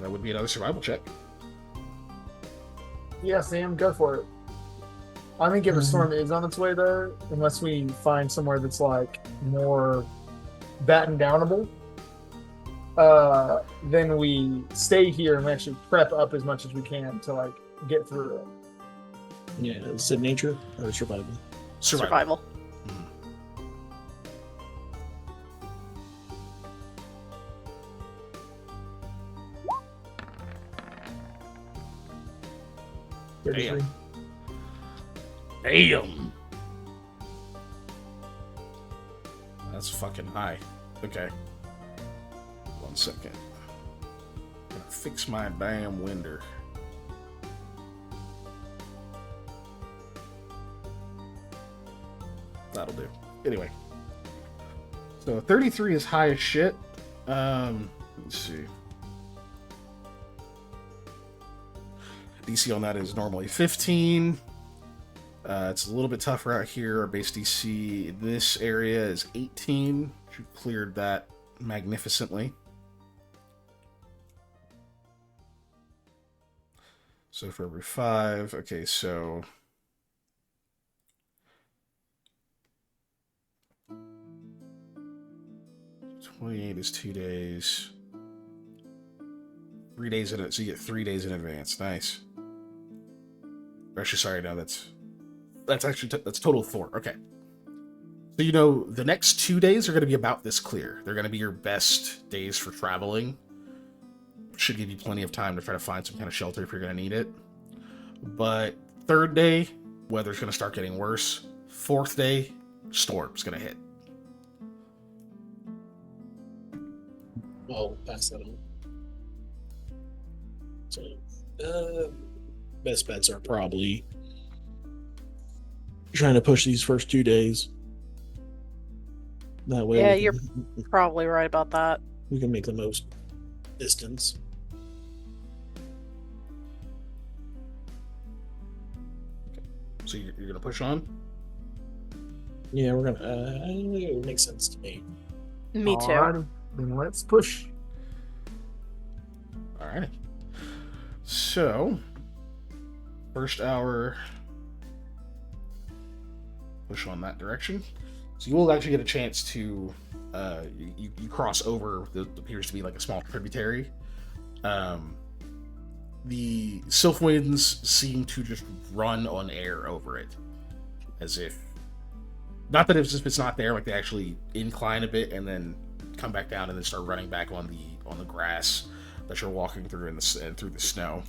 that would be another survival check. Yeah, Sam, go for it. I think if a storm is on its way, though, unless we find somewhere that's more batten downable, then we stay here and we actually prep up as much as we can to get through it. Yeah, is it nature or survival? Survival. Damn. Damn. That's fucking high. Okay. 1 second. Gotta fix my damn winder. That'll do. Anyway. So 33 is high as shit. Let's see. DC on that is normally 15. It's a little bit tougher out here. Our base DC in this area is 18. You cleared that magnificently. So for every 5, okay, so 28 is 2 days. 3 days in it, so you get 3 days in advance. Nice. Actually, sorry, no, that's actually that's total 4. Okay. So the next 2 days are going to be about this clear. They're going to be your best days for traveling. Should give you plenty of time to try to find some kind of shelter if you're going to need it. But 3rd day, weather's going to start getting worse. 4th day, storm's going to hit. I'll pass that on. So, best bets are probably trying to push these first 2 days. That way, Yeah, you're probably right about that. we can make the most distance. So you're going to push on? Yeah, we're gonna. It makes sense to me. Me too. Alrighty, then let's push. Alright. So, first hour, push on that direction. So you will actually get a chance to, you cross over what appears to be like a small tributary. The Sylph winds seem to just run on air over it. As if, not that if it's not there, like they actually incline a bit and then come back down and then start running back on the grass that you're walking through and through the snow.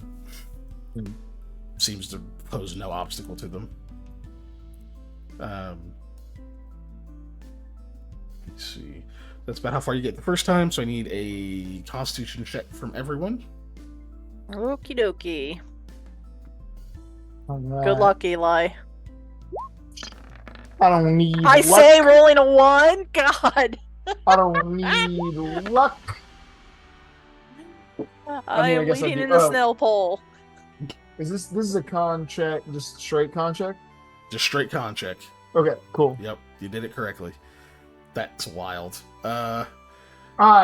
Seems to pose no obstacle to them. Let's see. That's about how far you get the first time, so I need a Constitution check from everyone. Okie dokie. Alright. Good luck, Eli. I don't need I luck. say rolling a 1? God. I don't need luck. I am guess I leading do- in the oh. snail pole. This is a con check, just straight con check? Just straight con check. Okay, cool. Yep, you did it correctly. That's wild. I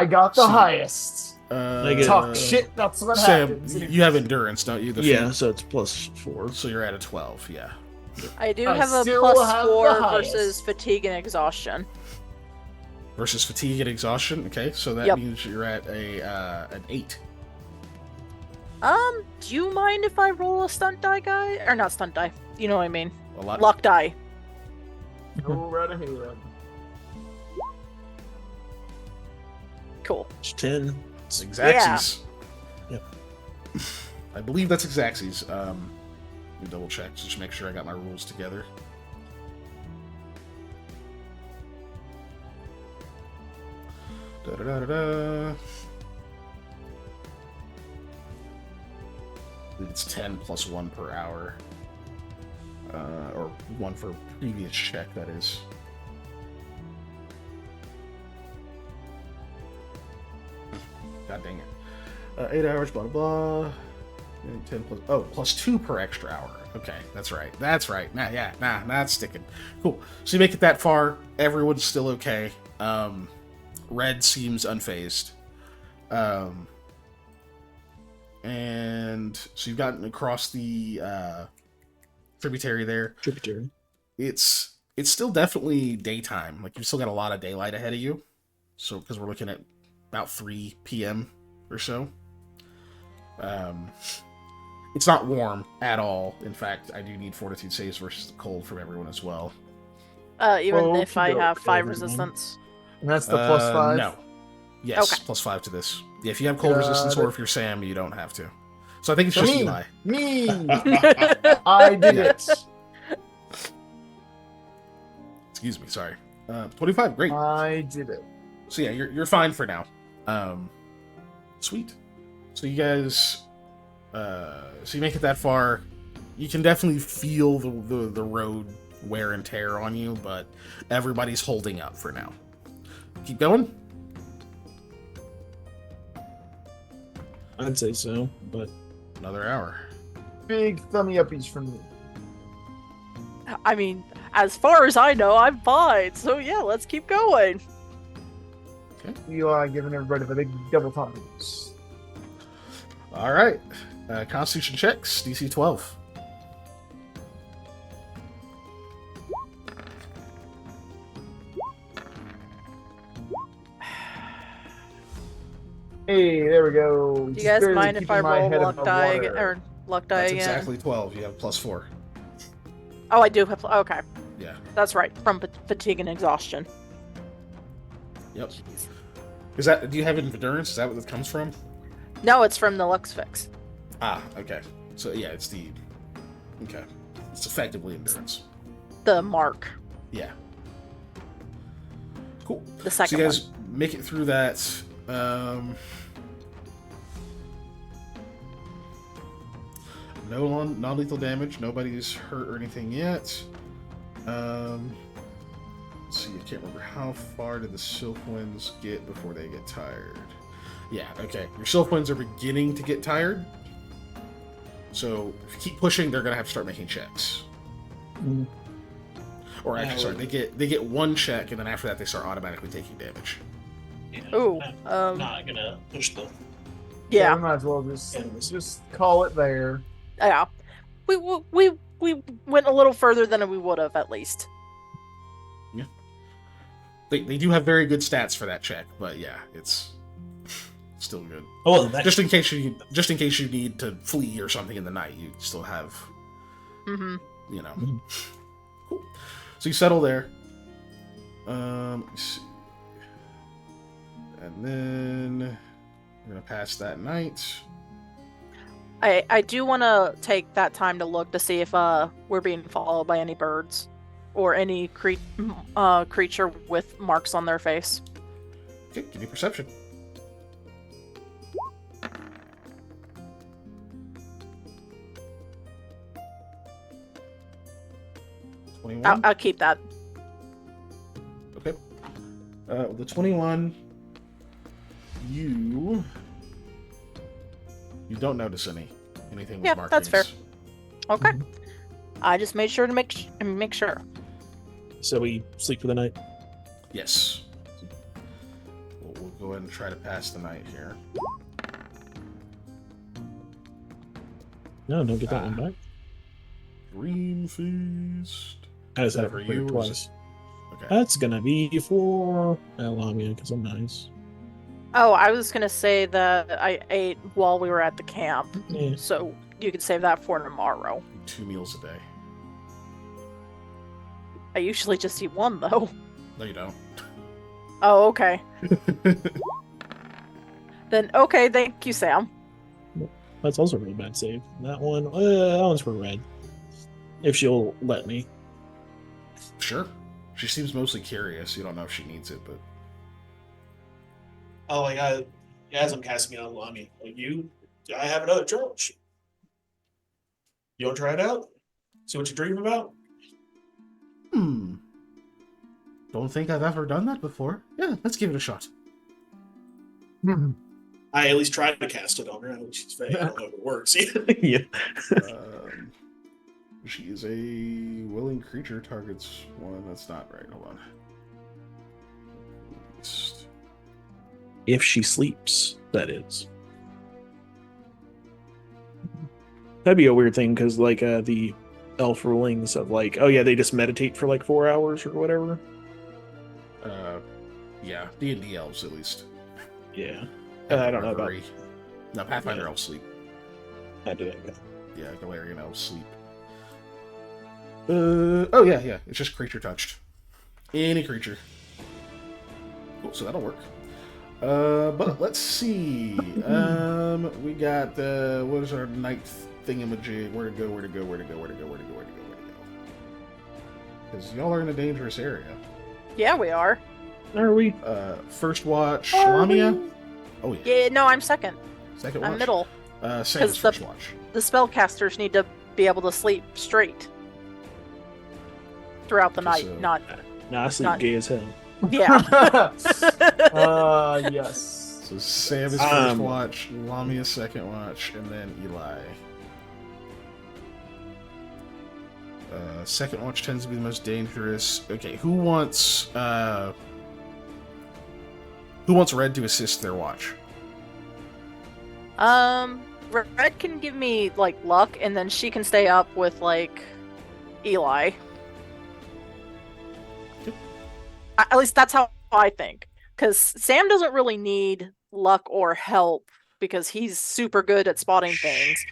got the So- highest. Negative. Talk shit, that's what Sam, happens. you have endurance, don't you? Yeah, so it's +4. So you're at a 12, yeah. I do I have a still plus have 4 the highest. versus fatigue and exhaustion. Versus fatigue and exhaustion. Okay, so that Yep. means you're at an 8. Do you mind if I roll a stunt die, guy? Or not stunt die? You know what I mean. A lot. Luck die. Go right ahead. Cool. It's 10. Exacxies. Yep. I believe that's Exacxies. Let me double check just to make sure I got my rules together. Da da da da da. I believe it's 10 plus 1 per hour. Or 1 for previous check, that is. God dang it. 8 hours, blah, blah, blah. 10 plus... Oh, plus 2 per extra hour. Okay, that's right. That's right. Nah, that's sticking. Cool. So you make it that far. Everyone's still okay. Red seems unfazed. And so you've gotten across the tributary there. Tributary. It's still definitely daytime. Like, you've still got a lot of daylight ahead of you. So, because we're looking at about 3 p.m. or so. It's not warm at all. In fact, I do need fortitude saves versus the cold from everyone as well. Even if I Okey-doke, have 5 everyone. resistance. And that's the plus 5? No. Yes, Okay. plus 5 to this. Yeah, if you have cold Got resistance or it. if you're Sam, you don't have to. So I think it's So just me. Eli. Me! I did it. Excuse me, sorry. 25, great. I did it. So yeah, you're fine for now. Sweet. So you guys, so you make it that far. You can definitely feel the road wear and tear on you, but everybody's holding up for now. Keep going. I'd say so, but Another hour. Big thummy uppies from me. I mean, as far as I know, I'm fine. So yeah, let's keep going. Eli giving everybody the big double thumbs. All right. Constitution checks. DC 12. Hey, there we go. Do you guys mind if I roll luck die or luck die That's again? exactly 12. You have plus 4. Oh, I do have. Okay, Yeah. that's right. From fatigue and exhaustion. Yep. Is that? Do you have endurance? Is that what it comes from? No, it's from the Lux Fix. Ah, okay. So yeah, it's the. Okay. It's effectively endurance. The mark. Yeah. Cool. The So second you guys make it through that. No non-lethal damage. Nobody's hurt or anything yet. Let's see. I can't remember how far did the Sylph Winds get before they get tired. Yeah. Okay. Your Sylph Winds are beginning to get tired. So if you keep pushing, they're gonna have to start making checks. Mm. Or actually, sorry, they get one check, and then after that, they start automatically taking damage. yeah, Ooh, I'm not gonna push the. Yeah, we might as well just call it there. yeah. We went a little further than we would have at least. They do have very good stats for that check, but yeah, it's still good. Oh, well, that, Just in case you need to flee or something in the night, you still have, Mm-hmm. you know. Mhm. Cool. So you settle there. Let me see. And then we're gonna pass that night. I do want to take that time to look to see if we're being followed by any birds or any creature with marks on their face. Okay, give me perception. I'll keep that. Okay. The 21, you don't notice anything with Yeah, markings. that's fair. Okay. Mhm. I just made sure to make sure. so we sleep for the night. Yes. We'll go ahead and try to pass the night here. No, don't get that one back. Dream Feast. I just had it For for you, twice. Okay. That's gonna be for Alomia because I'm nice. Oh, I was gonna say that I ate while we were at the camp, Yeah. so you could save that for tomorrow. 2 meals a day. I usually just eat one though. No, you don't. Oh, okay. Then okay, thank you, Sam. That's also a really bad save. That one's for Red. If she'll let me. Sure. She seems mostly curious. You don't know if she needs it, but Oh, like as I'm casting it on Lami, like I have another challenge. You want to try it out? See what you dream about? don't think I've ever done that before. Yeah, let's give it a shot. I at least tried to cast it on her. I know she's fake. I don't know if it works. Yeah. She is a willing creature. Targets one. That's not right. Hold on. If she sleeps, that is. That'd be a weird thing because, like, the elf rulings of like, oh yeah, they just meditate for like 4 hours or whatever. Yeah, D&D elves at least. Yeah, I don't know about. Reverie. No, Pathfinder elves sleep. I do that. Yeah, Galarian elves sleep. Oh yeah. It's just creature touched. Any creature. Cool, so that'll work. But let's see. We got what is our night thingamajig? Where to go? Because y'all are in a dangerous area. Yeah, we are. Are we? First watch, Are Lamia. we? Oh yeah. Yeah, no, I'm second. Second watch. I'm middle. Sam's first watch. The spellcasters need to be able to sleep straight throughout the night, So- not Nah, I sleep Not- gay as hell. yeah. Yes. So Sam is first watch, Lamia second watch, and then Eli. Second watch tends to be the most dangerous. Okay, who wants Red to assist their watch? Red can give me like luck, and then she can stay up with like Eli. At least that's how I think. Because Sam doesn't really need luck or help because he's super good at spotting things.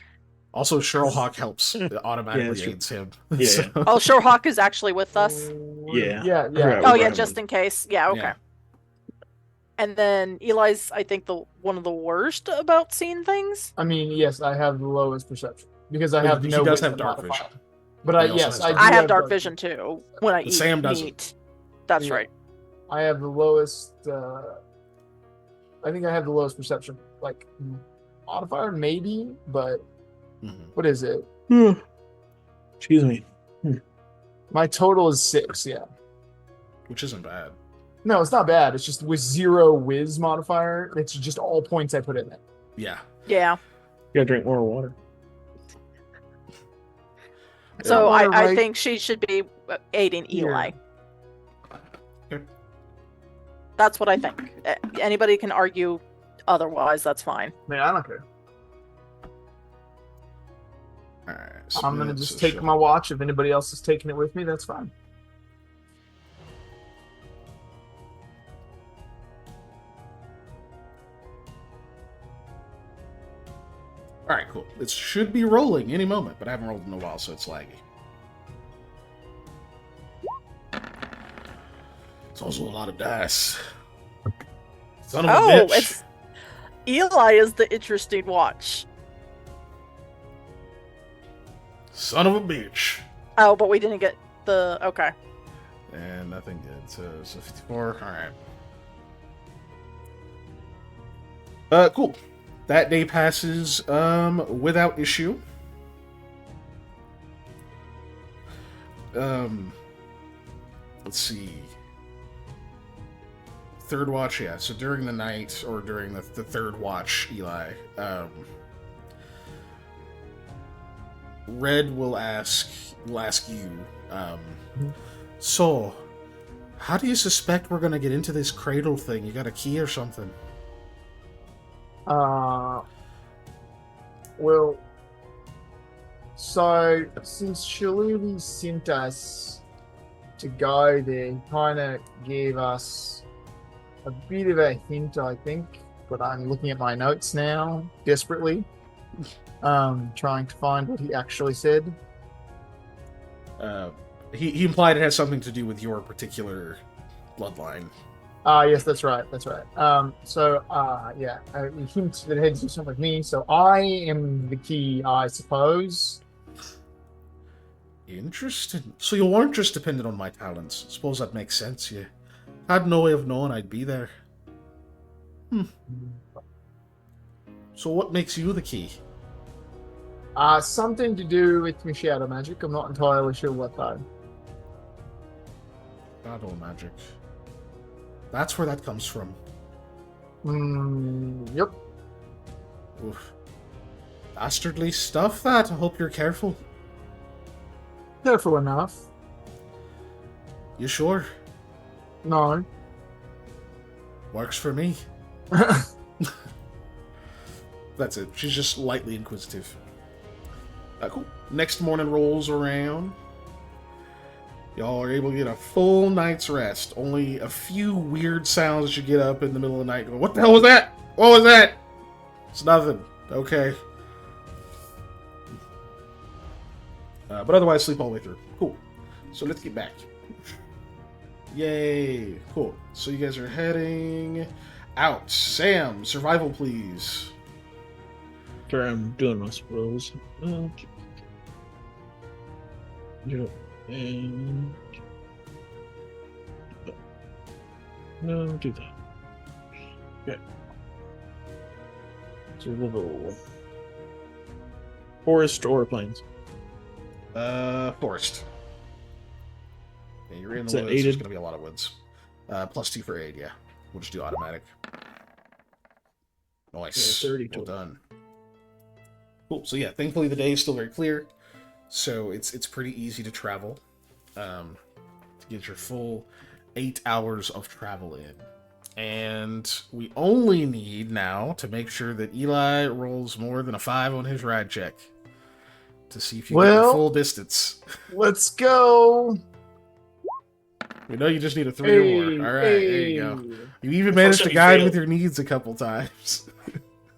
Also, Cheryl Hawk helps. It Yeah, automatically that's true. aids him. Yeah. So- Oh, Shorehawk is actually with us. Yeah. Yeah. Right. Oh yeah, Right. just in case. Yeah, okay. Yeah. And then Eli's, I think, one of the worst about seeing things. I mean, yes, I have the lowest perception because I He have no. does wisdom have dark modifier. vision. But He also has I dark do I have dark vision too when I But eat Sam doesn't. meat. That's Yeah. right. I have the lowest. I think I have the lowest perception, like modifier, maybe. But Mhm. what is it? Excuse me. My total is 6. Yeah. Which isn't bad. No, it's not bad. It's just with 0 whiz modifier. It's just all points I put in it. Yeah. Yeah. You gotta drink more water. So Yeah. I Right. think she should be aiding Eli. Okay. That's what I think. Anybody can argue otherwise. That's fine. Man, I don't care. All right. I'm gonna just take my watch. If anybody else is taking it with me, that's fine. All right, cool. It should be rolling any moment, but I haven't rolled in a while, so it's laggy. It's also a lot of dice. Son of a Oh, bitch. it's Eli is the interesting watch. Son of a bitch. Oh, but we didn't get the okay. And nothing good. So 54. All right. Cool. That day passes without issue. Let's see. Third watch, yeah. So during the night, or during the third watch, Eli, Red will ask you, so, how do you suspect we're gonna get into this cradle thing? You got a key or something? Well, so since Shaludi sent us to go there, he kind of gave us a bit of a hint, I think. but I'm looking at my notes now, desperately, trying to find what he actually said. He implied it has something to do with your particular bloodline. Yes, that's right. That's right. Yeah, a hint that it had to do something with me. So I am the key, I suppose. Interesting. So you weren't just dependent on my talents. Suppose that makes sense. You had no way of knowing I'd be there. So what makes you the key? Something to do with my shadow magic. I'm not entirely sure what though. Shadow magic. That's where that comes from. Yep. Oof. Dastardly stuff, that. I hope you're careful. Careful enough. You sure? No. Works for me. That's it. She's just lightly inquisitive. Cool. Next morning rolls around. Y'all are able to get a full night's rest. Only a few weird sounds as you get up in the middle of the night going, what the hell was that? What was that? It's nothing. Okay. But otherwise, sleep all the way through. Cool. So let's get back. Yay. Cool. So you guys are heading out. Sam, survival, please. Sure, I'm doing my spells. Yeah. And no, do that. Okay. Survival. Forest or plains? Forest. Yeah, you're in Is the that woods. There's aided? going to be a lot of woods. +2 for aid, yeah. We'll just do automatic. Nice. Yeah, 30 well total. done. Cool. So yeah, thankfully the day is still very clear. So it's pretty easy to travel. To get your full 8 hours of travel in. And we only need now to make sure that Eli rolls more than a 5 on his ride check. To see if you get the full distance. Let's go. We know you just need a 3 or more. All right, there you go. You even managed to time you guide failed. with your needs a couple times.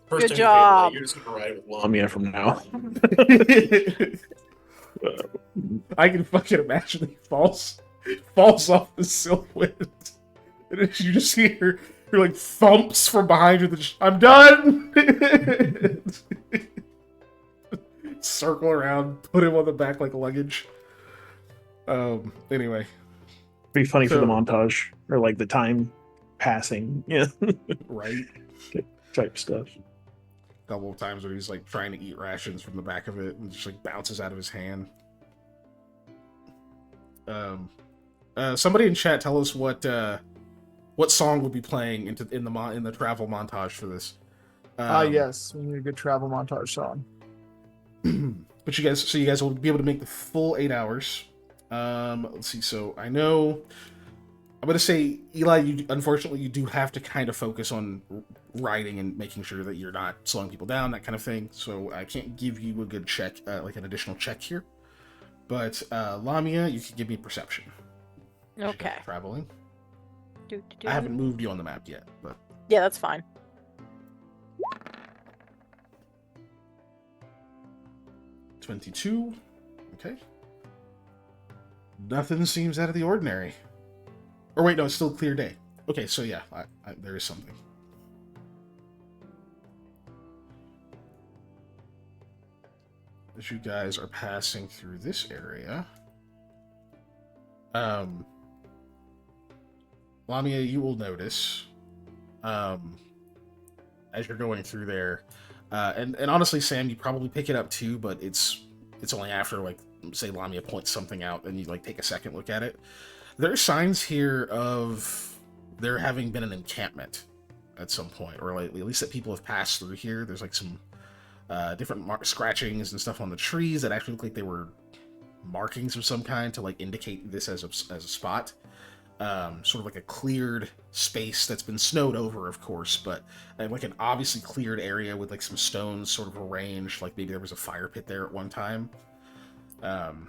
Good time you job. fail, you're just gonna ride with Lum. Lamia from now. I can fucking imagine he falls off the silhouette. And then you just hear like thumps from behind you. I'm done! Circle around, put him on the back like luggage. Anyway. Be funny for the So- montage or like the time passing, yeah, Right? type stuff. Couple of times where he's like trying to eat rations from the back of it and just like bounces out of his hand. Somebody in chat tell us what song would be playing in the travel montage for this. Yes, we need a good travel montage song. But you guys will be able to make the full 8 hours. Let's see. So I know I'm gonna say, Eli, unfortunately you do have to kind of focus on riding and making sure that you're not slowing people down, that kind of thing. So I can't give you a good check, like an additional check here. But Lamia, you can give me perception. Okay. Traveling. Do. I haven't moved you on the map yet, but Yeah, that's fine. 22. Okay. Nothing seems out of the ordinary. Or wait, no, it's still a clear day. Okay, so yeah, there is something. As you guys are passing through this area, Lamia, you will notice, as you're going through there, and honestly, Sam, you probably pick it up too, but it's only after, like, say Lamia points something out and you like take a second look at it. There are signs here of there having been an encampment at some point, or like, at least that people have passed through here. There's like some different scratchings and stuff on the trees that actually look like they were markings of some kind to like indicate this as a spot. Sort of like a cleared space that's been snowed over, of course, but like an obviously cleared area with like some stones sort of arranged, like maybe there was a fire pit there at one time. And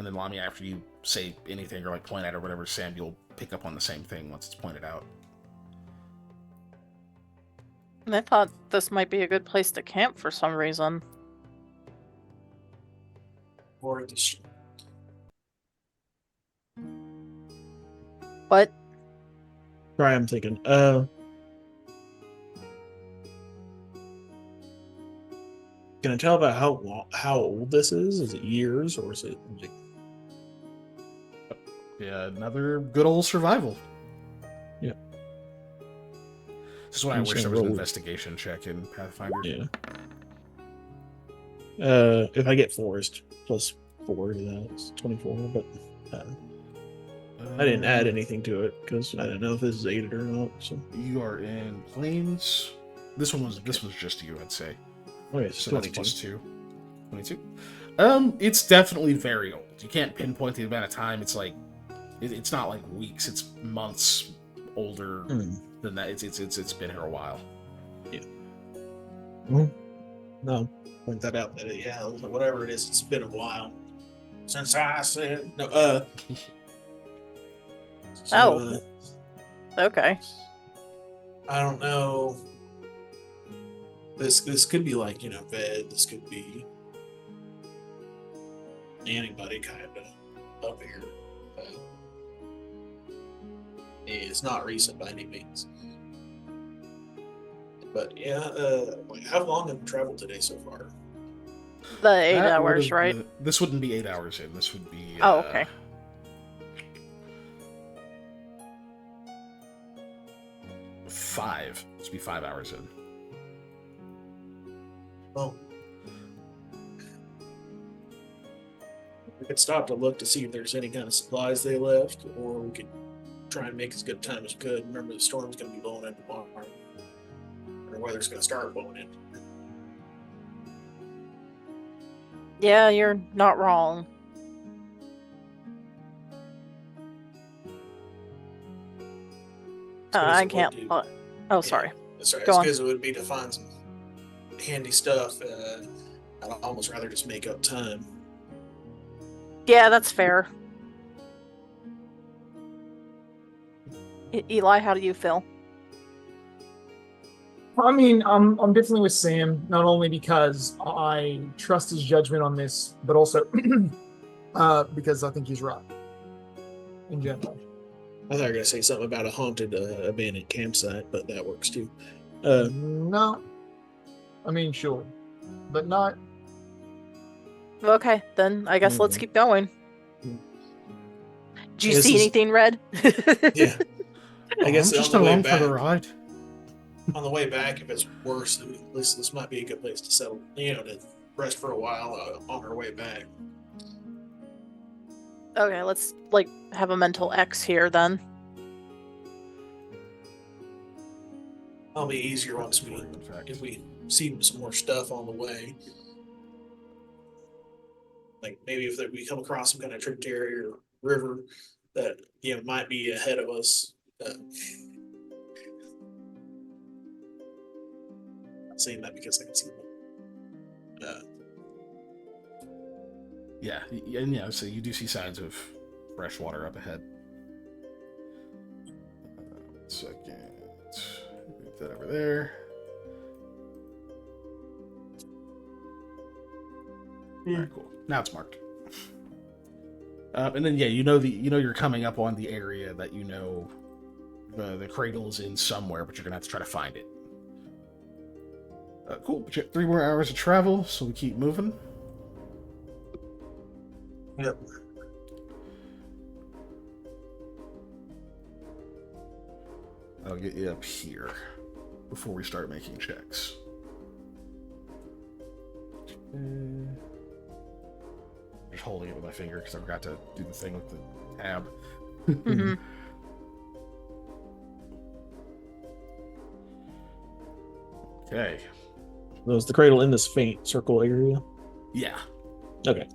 then Lamia, after you say anything or like point at it or whatever, Sam, you'll pick up on the same thing once it's pointed out. I thought this might be a good place to camp for some reason. Or just But Sorry, I'm thinking. Can I tell about how old this is? Is it years or is it like? Yeah, another good old survival. Yeah. This is why I I'm wish just there gonna was an roll. investigation check in Pathfinder. Yeah. If I get forest plus 4 to that, it's 24. But I didn't add anything to it because I didn't know if this is aided or not. So You are in Plains. This was just you, I'd say. okay, So so that's 22. plus 2. 22. It's definitely very old. You can't pinpoint the amount of time. It's like it's not like weeks. It's months older than that. It's been here a while. No, point that out. That yeah, whatever it is, it's been a while since I said no. Oh. Okay. I don't know. This could be like Ved. This could be anybody kind of up here. It's not recent by any means. But yeah, like how long have you traveled today so far? The 8 That hours, would've right? been- this wouldn't be 8 hours in. This would be. Oh, okay. 5. This would be 5 hours in. Well, we could stop to look to see if there's any kind of supplies they left, or we could try and make as good time as we could. Remember, the storm's going to be blowing in tomorrow, or the weather's going to start blowing in. Yeah, you're not wrong. I can't. Oh, sorry. That's right. Go As on. good as it would be to find some handy stuff, I'd almost rather just make up time. Yeah, that's fair. Eli, how do you feel? I mean, I'm definitely with Sam, not only because I trust his judgment on this, but also because I think he's right in general. I thought you were going to say something about a haunted abandoned campsite, but that works too. No, I mean, sure, but not. Okay, then I guess let's keep going. Do you This see is- anything, Red? Yeah. I guess I'm just on the way along for back, the ride. on the way back, if it's worse, at least this might be a good place to settle. To rest for a while on our way back. Okay, let's have a mental X here then. It'll be easier once if we see some more stuff on the way. Like maybe if we come across some kind of tributary or river that might be ahead of us. I'm saying that because I can see them. Yeah, and yeah, so you do see signs of fresh water up ahead. 1 second. Move that over there. Alright, cool. Now it's marked. And then yeah, you're coming up on the area that the cradle is in somewhere, but you're gonna have to try to find it. Cool. But you have 3 more hours of travel, so we keep moving. Yep. I'll get you up here before we start making checks. Just holding it with my finger because I forgot to do the thing with the tab. Mm-hmm. Okay. was the cradle in this faint circle area? Yeah. Okay.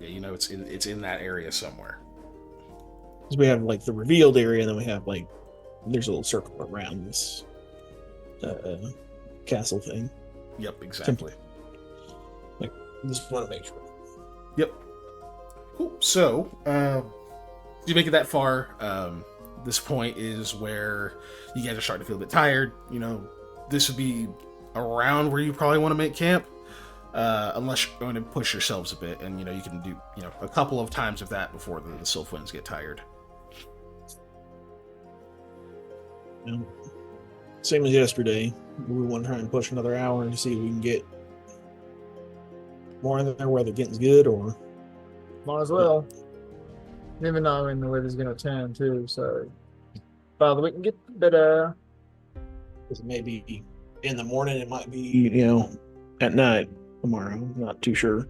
Yeah, it's in that area somewhere. Because we have like the revealed area, and then we have there's a little circle around this castle thing. Yep, exactly. Simply. Just want to make sure. Yep. Cool. So, you make it that far. This point is where you guys are starting to feel a bit tired. this would be around where you probably want to make camp, unless you're going to push yourselves a bit, and you can do a couple of times of that before the Sylph Winds get tired. Yeah. Same as yesterday. We want to try and push another hour to see if we can get more in there, whether getting's good or. Might as well. Never know when the weather's going to turn, too, so. Father, we can get better. Because maybe in the morning, it might be, at night tomorrow. I'm not too sure.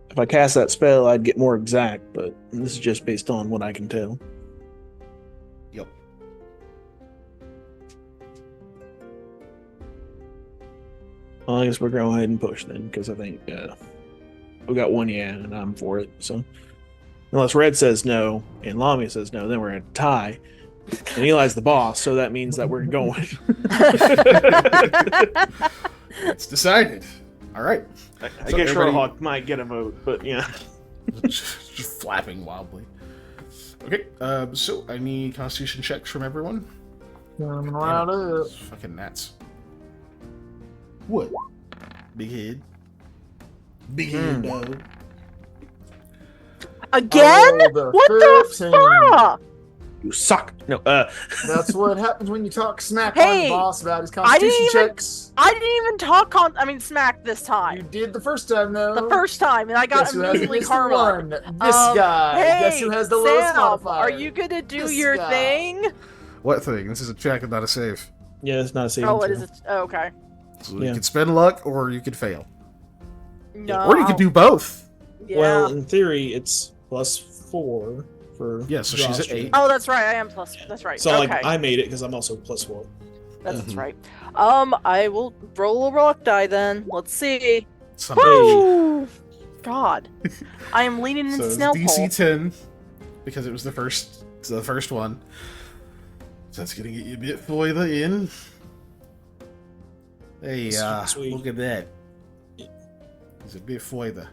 If I cast that spell, I'd get more exact, but this is just based on what I can tell. Yep. Well, I guess we're going ahead and push then, because I think we got one yeah, and I'm for it. So unless Red says no and Lamia says no, then we're at a tie. And Eli's the boss, so that means that we're going. It's decided. All right. I So guess everybody- Sherlock might get a vote, but yeah. Just flapping wildly. Okay, so I need Constitution checks from everyone. Coming right up. Fucking gnats. What? Big head. Big head, dog. Again? Oh, the What the 15. fuck? You suck. No, That's what happens when you talk smack Hey, on the boss about his I didn't constitution even- checks. I didn't even talk smack this You time. did the first time, though. The first time, and I got Guess who has immediately Mr. karma. One? This guy. Hey, Guess who has the lowest Sam, modifier? are you gonna do This your guy. thing? What thing? This is a check and not a save. yeah, it's not a saving Oh, what throw. is it? Oh, okay. So Yeah. you could spend luck or you could fail. No. Or you could do both. Yeah. Well, in theory, it's +4 for. Yeah, so she's at Josh. 8. Oh, that's right. I am plus. That's right. So okay. like I made it because I'm also +4. That's Mhm. right. I will roll a rock die then. Let's see. Someday. Woo! God, I am leaning in So it's snail DC pole. 10 because it was the first one. So that's gonna get you a bit further in. Hey, Sweet. look at that. It's a bit further.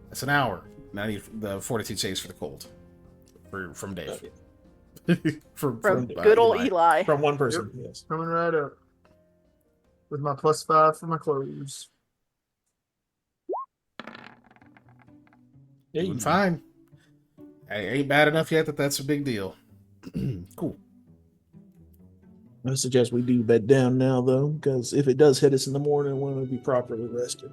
That's an hour. Now I need the fortitude saves for the cold. From Dave. from From good old Eli. From one person. Yes. Coming right up. With my +5 for my clothes. Yeah, Doing fine. Hey, ain't bad enough yet that's a big deal. Cool. I suggest we do bed down now, though, because if it does hit us in the morning, we want to be properly rested.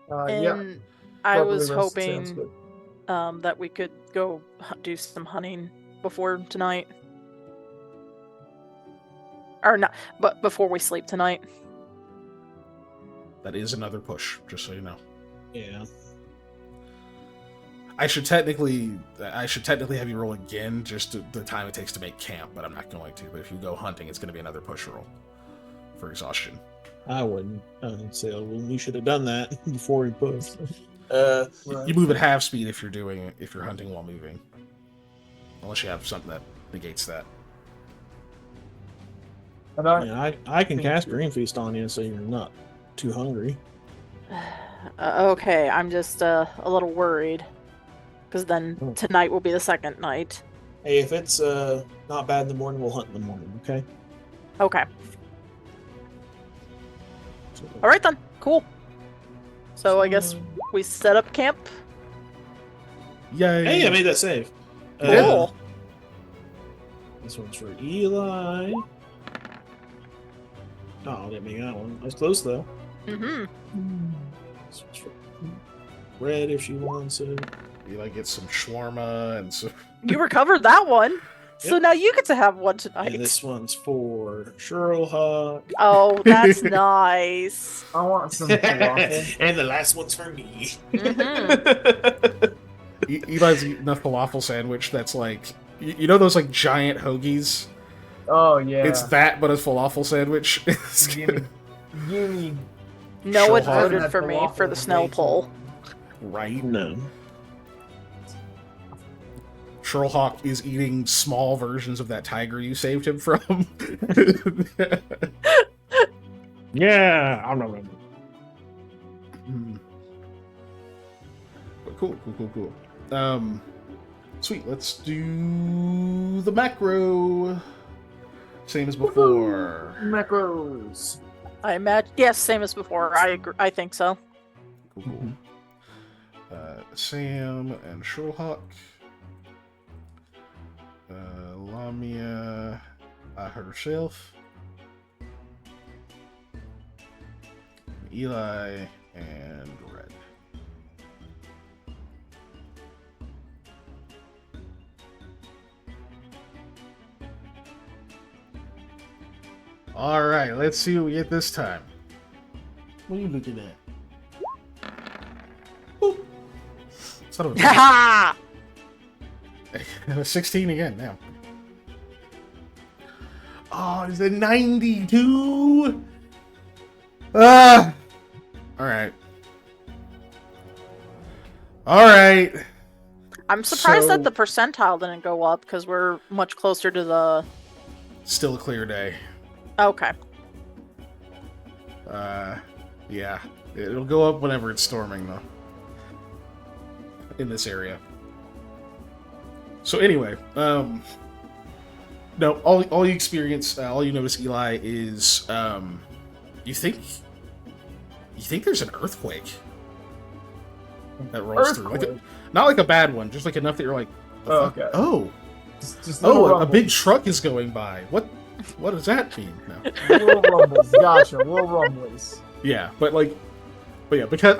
Yeah. And I was properly rested sounds hoping good. that we could go do some hunting before tonight. Or not, but before we sleep tonight. That is another push, just so you know. Yeah. I should technically have you roll again, just the time it takes to make camp, but I'm not going to. But if you go hunting, it's going to be another push roll for exhaustion. I wouldn't. Say, well, we should have done that before we pushed. Right. You move at half speed if you're hunting while moving, unless you have something that negates that. And I can cast Green Feast on you, so you're not too hungry. Okay, I'm just a little worried. Because then Oh. tonight will be the second night. Hey, if it's not bad in the morning, we'll hunt in the morning. Okay. Okay. Alright then. Cool. So I guess we set up camp. Yay! Hey, I made that save. Cool. This one's for Eli. Oh, I didn't make that one. I was close though. Mm-hmm. This one's for Red if she wants it. Eli gets some shawarma and so. You recovered that one. So Yep. now you get to have one tonight. And this one's for Sherlock. Oh, that's nice. I want some falafel. And the last one's for me. Mhm. Eli's eating a falafel sandwich that's like, you know those like giant hoagies? Oh, yeah. It's that, but a falafel sandwich. It's Gimme. Gimme. No one Sure. voted That for me for falafel the is snail way too pole. right. No. Sherlock is eating small versions of that tiger you saved him from. Yeah, I'm not remember. But cool. Sweet. Let's do the macro. Same as before. Macros. I imagine. Yes, same as before. I agree. I think so. Cool, cool. Sam and Shulhawk. Lamia herself. Eli and Red. All right, let's see what we get this time. What are you looking at? Boop. Son of a Ha 16 again now. Oh, it's a 92. Ah. All right. All right. I'm surprised So- that the percentile didn't go up because we're much closer to the. Still a clear day. Okay. Yeah. It'll go up whenever it's storming, though. In this area. So anyway, no, all you experience, all you notice, Eli, is you think there's an earthquake that rolls through, like not like a bad one, just like enough that you're like, the fuck? Okay. Oh, Just little a rumbles. big truck is going by. What does that mean? No. Little rumbles. Gotcha. Little rumbles. Yeah, but yeah, because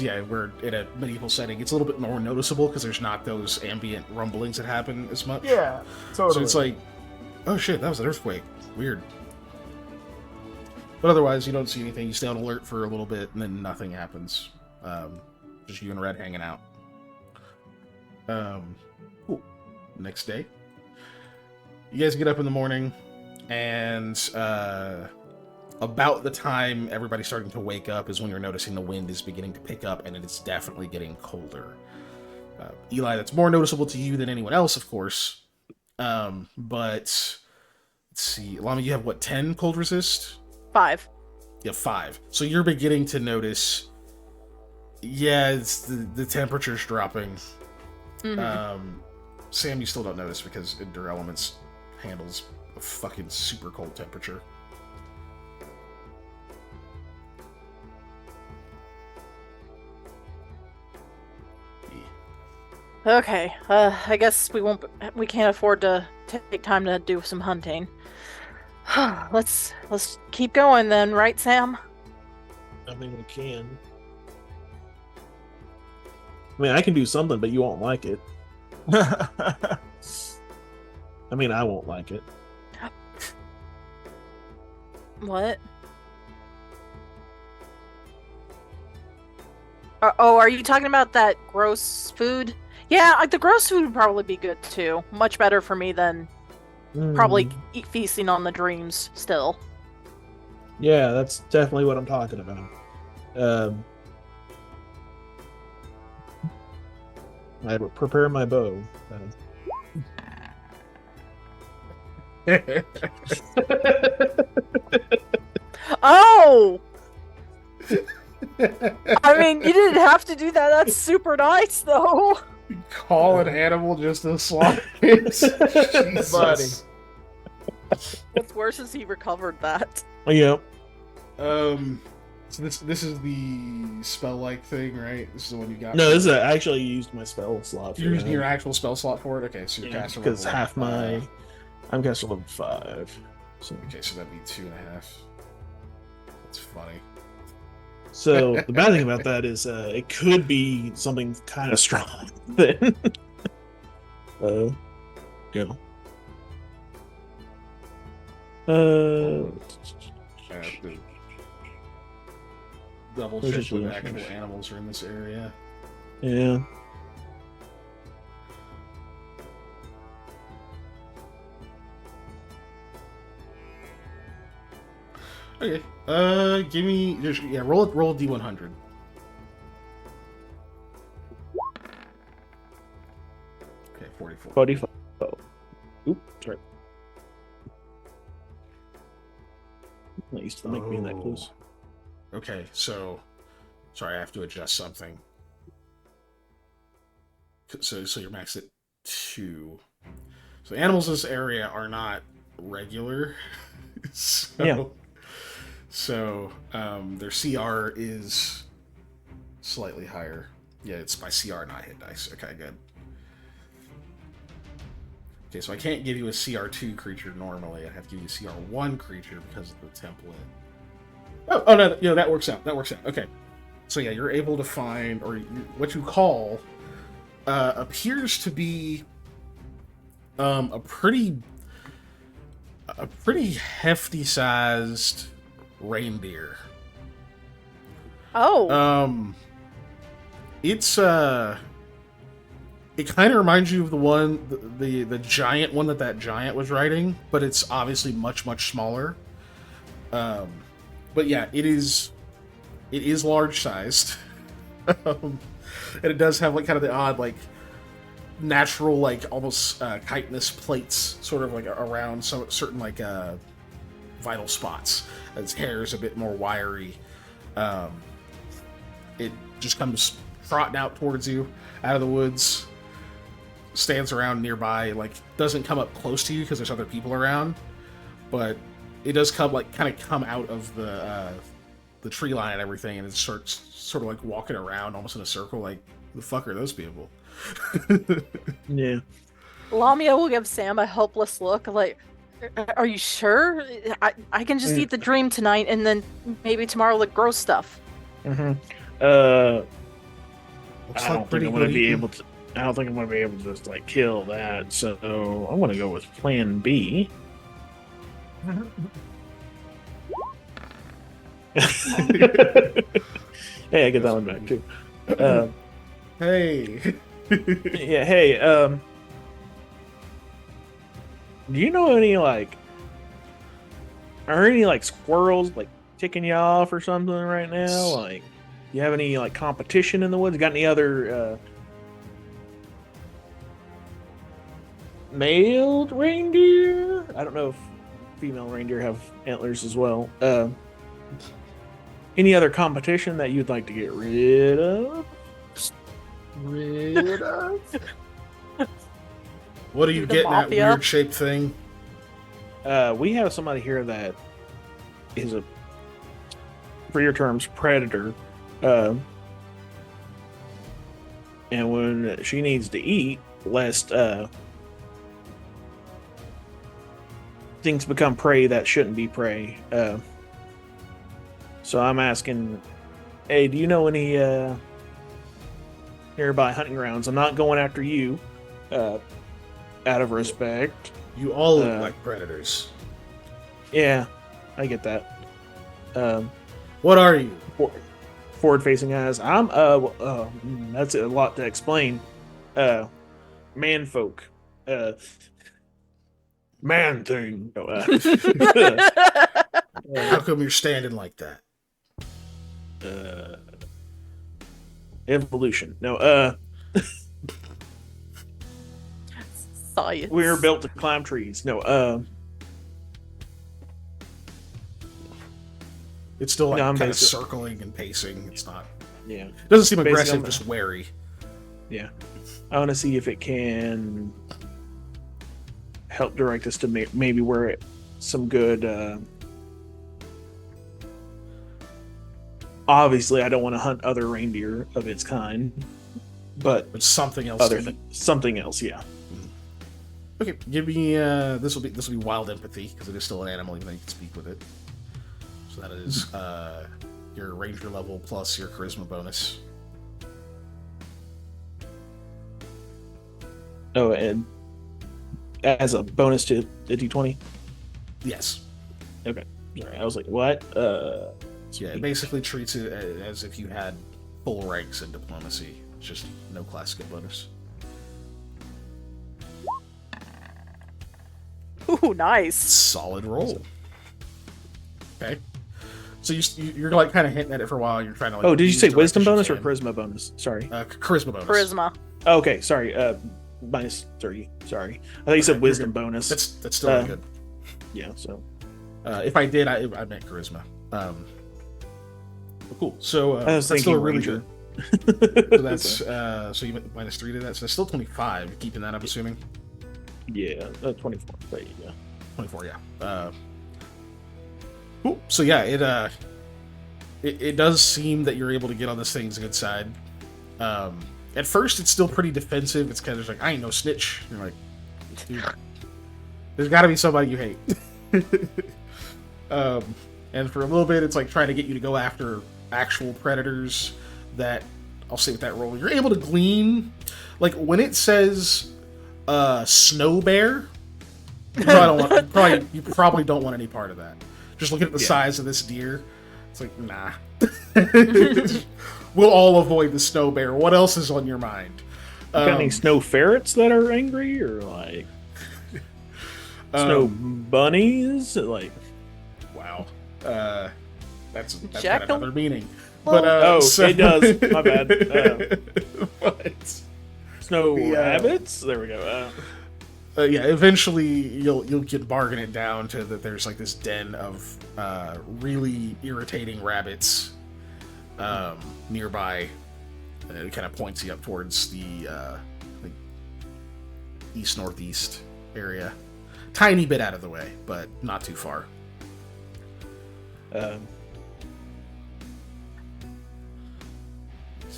we're in a medieval setting, it's a little bit more noticeable because there's not those ambient rumblings that happen as much. Yeah. Totally. So it's like, oh shit, that was an earthquake. Weird. But otherwise, you don't see anything. You stay on alert for a little bit, and then nothing happens. Just you and Red hanging out. Cool. Next day, you guys get up in the morning, and about the time everybody's starting to wake up is when you're noticing the wind is beginning to pick up, and it's definitely getting colder. Eli, that's more noticeable to you than anyone else, of course. But let's see, Lama, you have what, 10 cold resist? 5. You have 5. So you're beginning to notice, it's the temperature's dropping. Mhm. Sam, you still don't notice because Endure Elements handles a fucking super cold temperature. Okay. I guess we can't afford to take time to do some hunting. let's keep going then, right, Sam? I mean, we can. I mean, I can do something, but you won't like it. I mean, I won't like it. What? Are you talking about that gross food? Yeah, like the gross food would probably be good too. Much better for me than probably feasting on the dreams still. Yeah, that's definitely what I'm talking about. I would prepare my bow. Oh! I mean, you didn't have to do that. That's super nice, though. Call an animal just to slaughter it. Jesus. Buddy. What's worse is he recovered that. Yeah. So this is the spell-like thing, right? This is the one you got. No, this is I actually used my spell slot. You're using your actual spell slot for it? Okay, so your caster level. because half my I'm caster level 5. So Okay, so that'd be 2.5. That's funny. So the bad thing about that is it could be something kind of strong. Then, yeah. I have to double There's check actually what no actual finish. animals are in this area. Yeah. Okay. Give me roll D100. Okay, 44. 45. Oh. Oop, sorry. Not used to the mic being that close. Okay, so sorry, I have to adjust something. So you're maxed at 2. So animals in this area are not regular. So, Yeah. So their CR is slightly higher. Yeah, it's by CR, not hit dice. Okay, good. Okay, so I can't give you a CR2 creature normally. I have to give you a CR1 creature because of the template. Oh no, that works out. That works out. Okay. So yeah, you're able to find, or what you call, appears to be a pretty hefty sized reindeer. Oh. It's it kind of reminds you of the one, the giant one that giant was riding, but it's obviously much smaller. But yeah, it is large sized, and it does have like kind of the odd like natural like almost chitinous plates sort of like around some certain like vital spots. Its hair is a bit more wiry. It just comes trotting out towards you out of the woods, stands around nearby, like doesn't come up close to you because there's other people around, but it does come like kind of come out of the tree line and everything, and it starts sort of like walking around almost in a circle, like the fuck are those people? Yeah. Lamia will give Sam a helpless look, like, are you sure? I can just eat the dream tonight, and then maybe tomorrow look gross stuff. Mm-hmm. I don't think I'm gonna be able to. I don't think I'm gonna be able to just like kill that. So I'm gonna go with Plan B. Hey, I get that one back too. Hey. Yeah. Hey. Do you know any like? Are any like squirrels like ticking you off or something right now? Like, do you have any like competition in the woods? Got any other male reindeer? I don't know if female reindeer have antlers as well. Any other competition that you'd like to get rid of? Rid of? What do you The get in that mafia? weird shaped thing? We have somebody here that is a, for your terms, predator. And when she needs to eat, lest things become prey that shouldn't be prey. So I'm asking, hey, do you know any nearby hunting grounds? I'm not going after you, out of respect. You all look like predators. Yeah, I get that. What are you? Forward-facing eyes. I'm that's a lot to explain. Man folk. Man thing. How come you're standing like that? Evolution. No, Science. we're built to climb trees. No, It's still like No, I'm kind of basically- circling and pacing. It's not. yeah. It doesn't seem Basically, aggressive, I'm- just wary. Yeah. I want to see if it can help direct us to maybe where some good. Obviously, I don't want to hunt other reindeer of its kind, but But something else. something else. Yeah. Okay, give me. This will be wild empathy because it is still an animal, even though you can speak with it. So that is your ranger level plus your charisma bonus. Oh, and as a bonus to the D20. Yes. Okay. Sorry, I was like, what? Yeah, it basically treats it as if you had full ranks in diplomacy. It's just no class skill bonus. Ooh, nice. Solid roll. Okay. So you're like kind of hinting at it for a while. You're trying to like. Oh, did you use say direct wisdom as you bonus or can. charisma bonus? Sorry. Charisma bonus. Charisma. Oh, okay, sorry. Minus 30. Sorry. I thought you said you're wisdom good. bonus. That's still really good. Yeah. So. If I did, I meant charisma. But cool. So I was that's still thinking really ranger. good. So that's so you went minus 3 to that. So that's still 25. You're keeping that, I'm assuming. Yeah, 24. There you go. 24, yeah. Cool. So yeah, it does seem that you're able to get on this thing's good side. At first, it's still pretty defensive. It's kind of just like, I ain't no snitch. You're like, dude, there's got to be somebody you hate. And for a little bit, it's like trying to get you to go after actual predators that, I'll say with that roll, you're able to glean. Like, when it says snow bear, you probably don't want any part of that. Just looking at the size of this deer, it's like, nah. We'll all avoid the snow bear. What else is on your mind? Got any snow ferrets that are angry, or like snow bunnies? Like, wow, that's Jack got another meaning. Well, But it does. My bad. But, Snow rabbits. There we go. yeah, eventually you'll get bargain it down to that. There's like this den of really irritating rabbits nearby. And it kind of points you up towards the like east northeast area, tiny bit out of the way, but not too far.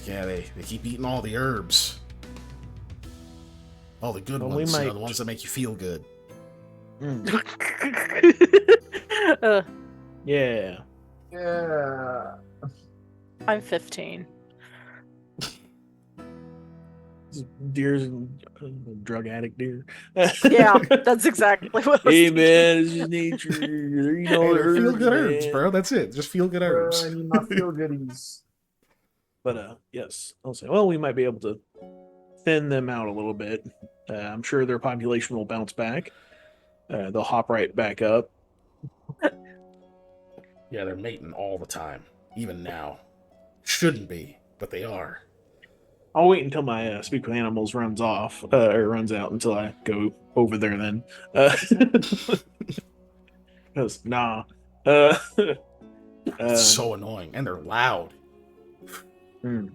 Yeah, they keep eating all the herbs. All the good Well, ones, we might- the ones that make you feel good. Yeah. Yeah. I'm 15. Deer's drug addict deer. Yeah, that's exactly what I was Hey thinking. man, it's just nature. You know, Hey, they're feel good man. herbs, bro. That's it. Just feel good herbs. I need my feel goodies. But yes, I'll say. Well, we might be able to thin them out a little bit. I'm sure their population will bounce back. They'll hop right back up. Yeah, they're mating all the time, even now. Shouldn't be, but they are. I'll wait until my speak with animals runs off or runs out until I go over there. Then, because nah, It's so annoying, and they're loud. hmm.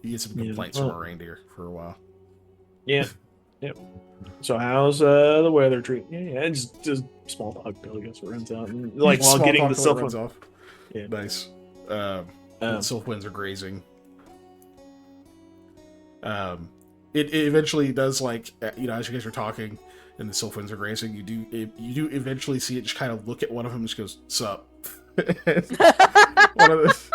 You get some Yeah, complaints well- from a reindeer for a while. Yeah. Yep. So how's the weather treat? Yeah, just small talk till I guess it runs out. And, like while Small getting talk the till it cell runs phone. off. Yeah. Nice. Um, Sylph winds are grazing. It eventually does, like, you know, as you guys are talking and the Sylph winds are grazing, you do eventually see it just kind of look at one of them and just goes, "Sup." One of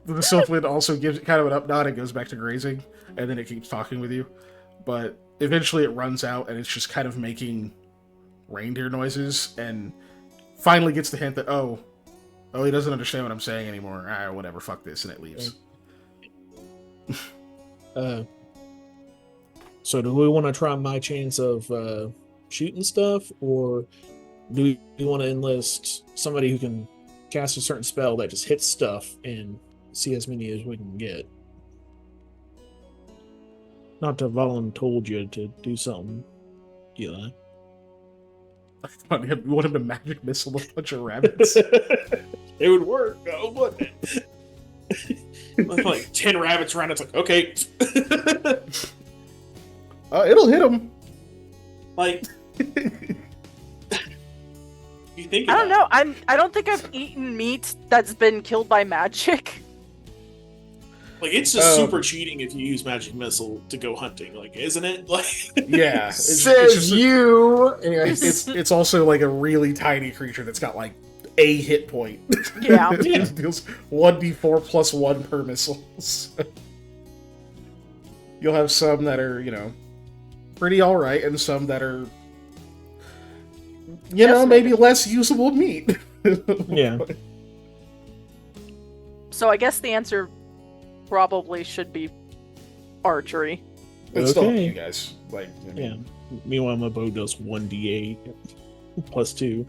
the Sylph wind also gives it kind of an up nod and goes back to grazing, and then it keeps talking with you. But eventually it runs out and it's just kind of making reindeer noises, and finally gets the hint that oh, he doesn't understand what I'm saying anymore. Whatever, fuck this, and it leaves. So do we want to try my chance of shooting stuff, or do we want to enlist somebody who can cast a certain spell that just hits stuff and see as many as we can get? Not to told you to do something, Eli. You want him to magic missile a bunch of rabbits? It would work, though, wouldn't it? Like 10 rabbits around, it's like, okay. It'll hit him. Like, you think I don't about know. I don't think I've eaten meat that's been killed by magic. Like, it's just super cheating if you use magic missile to go hunting, like, isn't it? Like, Yeah, Says just you. Anyways. it's also like a really tiny creature that's got like a hit point. Yeah. It deals 1d4 plus 1 per missile. So you'll have some that are, you know, pretty alright, and some that are, you know, maybe less usable meat. yeah. So I guess the answer probably should be archery. It's still up to Okay. you guys. Like, I mean, Yeah. Meanwhile, my bow does 1d8 plus 2.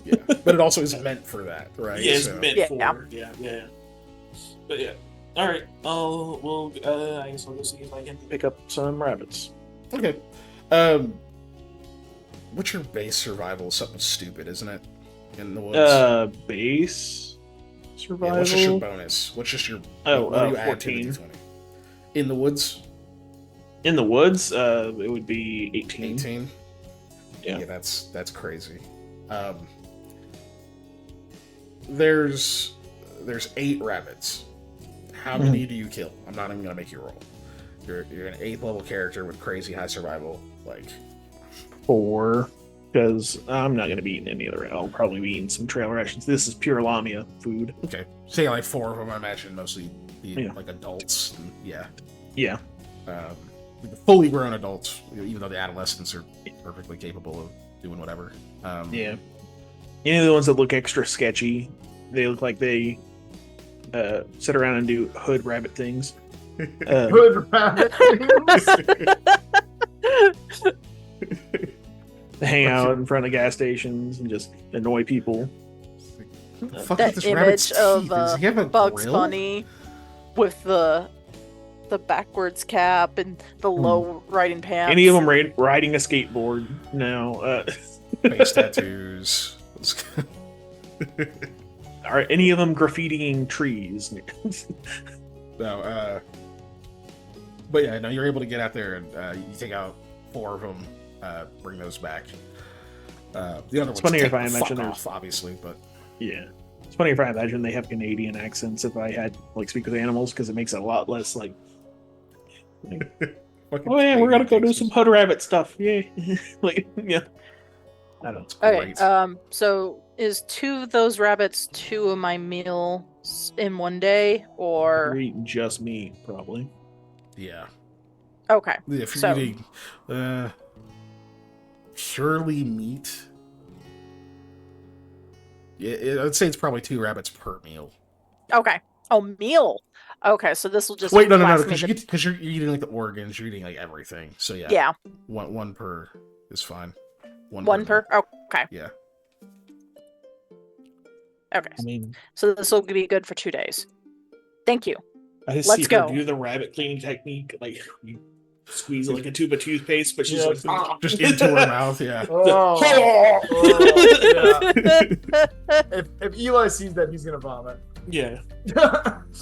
yeah. But it also is meant for that, right? Yeah, it's So- meant Yeah. for. Yeah. But yeah. All right. I guess I'll go see if I can pick up some rabbits. Okay. What's your base survival? Something stupid, isn't it? In the woods. Base survival. Yeah, what's just your bonus? What's just your what do you add to the 14. D20? In the woods? In the woods, it would be 18. 18. Yeah, that's crazy. There's 8 rabbits. How many do you kill? I'm not even gonna make you roll. You're an 8th level character with crazy high survival. Like 4, because I'm not going to be eating any other. I'll probably be eating some trail rations. This is pure Lamia food. okay, say like 4 of them. I imagine mostly like adults. And, yeah. Yeah. Fully grown adults, even though the adolescents are perfectly capable of doing whatever. Yeah. Any of the ones that look extra sketchy, they look like they sit around and do hood rabbit things. Hood rabbit. Hang out in front of gas stations and just annoy people. Fuck That with this rabbit's image of teeth. Does he have a Bugs grill? Bunny with the backwards cap and the low riding pants. Any of them riding a skateboard now. Face tattoos. Are any of them graffitiing trees? No, but yeah, no, you're able to get out there and you take out 4 of them, bring those back. The other ones funny take if I the imagine fuck there's- off, obviously, but Yeah. It's funny if I imagine they have Canadian accents if I had speak with animals, because it makes it a lot less fucking oh yeah, we're gonna go do gangsters. some hood rabbit stuff. Yeah. Yeah. I don't It's Okay, great. so is 2 of those rabbits 2 of my meals in one day, You're or eating just meat, probably. Yeah. okay? If you're So- eating purely meat, yeah, I'd say it's probably 2 rabbits per meal. Okay. Oh, meal. Okay, so this will just Wait, no, last me because you're eating like the organs, you're eating like everything. So yeah, yeah, one per is fine. one meal. per. Oh, okay, Yeah. okay. I mean, So this will be good for 2 days. Thank you. I just Let's see her go. do the rabbit cleaning technique, like you squease it like a tube of toothpaste, but she's Yeah. like, "Ah." Just into her mouth. Yeah. Oh, yeah. If Eli sees that, he's gonna vomit. Yeah.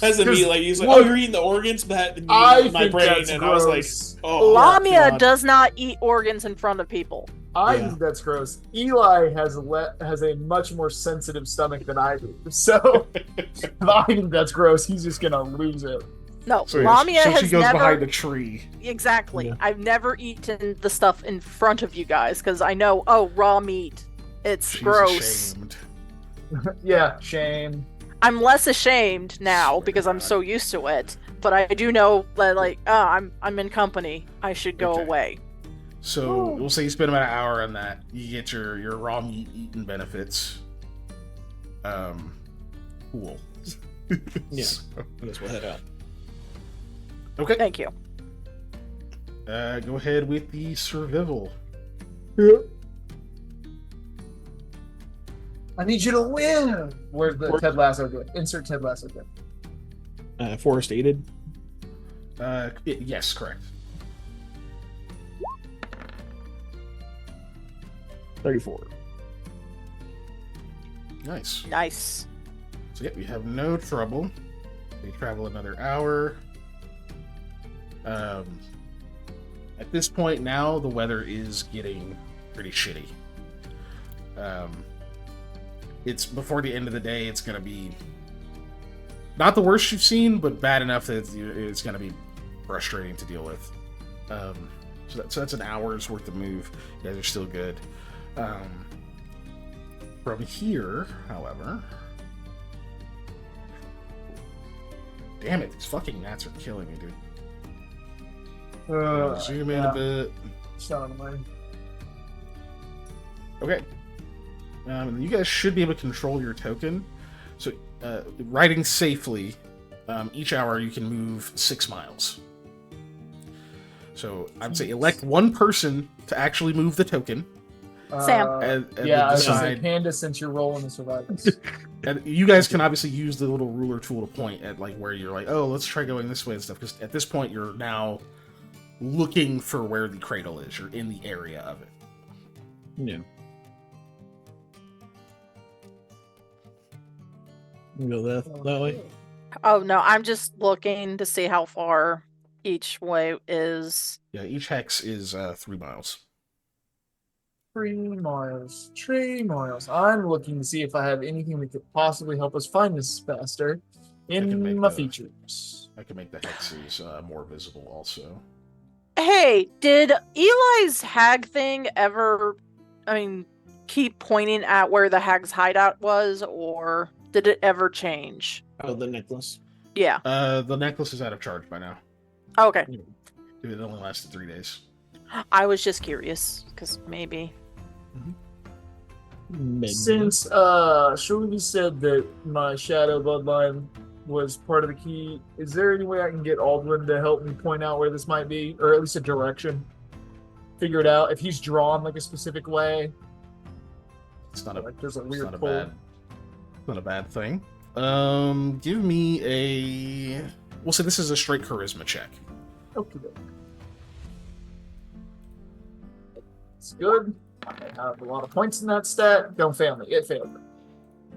As a me, like he's like, Look, "Oh, you're eating the organs," but in I my think brain, that's and gross. I was like, "Oh, Lamia God. does not eat organs in front of people. I Yeah. think that's gross. Eli has a much more sensitive stomach than I do, so if I think that's gross, he's just gonna lose it. No, So, yeah, Lamia so has she goes never behind the tree. exactly. Yeah. I've never eaten the stuff in front of you guys because I know. Oh, raw meat. It's She's gross. ashamed. Yeah, shame. I'm less ashamed now Swear because to I'm God. so used to it. But I do know that, like, I'm in company. I should go Okay. away. So we'll say you spend about an hour on that. You get your raw meat eating benefits. Cool. Yeah. So, I guess we'll head out." okay. Thank you. Go ahead with the survival. I need you to win. Where's the Where- Ted Lasso good? Insert Ted Lasso good. Forest aided. Yes, correct. 34. Nice. Nice. So yep, you have no trouble. You travel another hour. At this point now, the weather is getting pretty shitty. It's before the end of the day. It's gonna be not the worst you've seen, but bad enough that it's gonna be frustrating to deal with. So that's an hour's worth of move. You guys are still good. From here, however. Damn it, these fucking gnats are killing me, dude. Zoom in a bit. Son of mine. Okay. You guys should be able to control your token. So, riding safely, each hour you can move 6 miles. So, I'd say elect one person to actually move the token. Sam. And Yeah, I then was gonna say, decide. Panda, since you're rolling the survivors. And you guys can obviously use the little ruler tool to point at like where you're like, oh, let's try going this way and stuff. Because at this point, you're now looking for where the cradle is. You're in the area of it. Yeah. You go that way. Oh no, I'm just looking to see how far each way is. Yeah, each hex is 3 miles. 3 miles. I'm looking to see if I have anything that could possibly help us find this bastard can make in my the- features. I can make the hexes more visible also. Hey, did Eli's hag thing ever, keep pointing at where the hag's hideout was, or did it ever change? Oh, the necklace. Yeah. The necklace is out of charge by now. Okay. It only lasted 3 days. I was just curious, because maybe. Since Shruti said that my shadow bloodline was part of the key, is there any way I can get Aldrin to help me point out where this might be, or at least a direction? Figure it out. If he's drawn like a specific way, It's not a like there's a it's weird not a pull. bad thing. Give me a. We'll say this is a straight charisma check. Okay. It's good. I have a lot of points in that stat. Don't fail me. It failed me.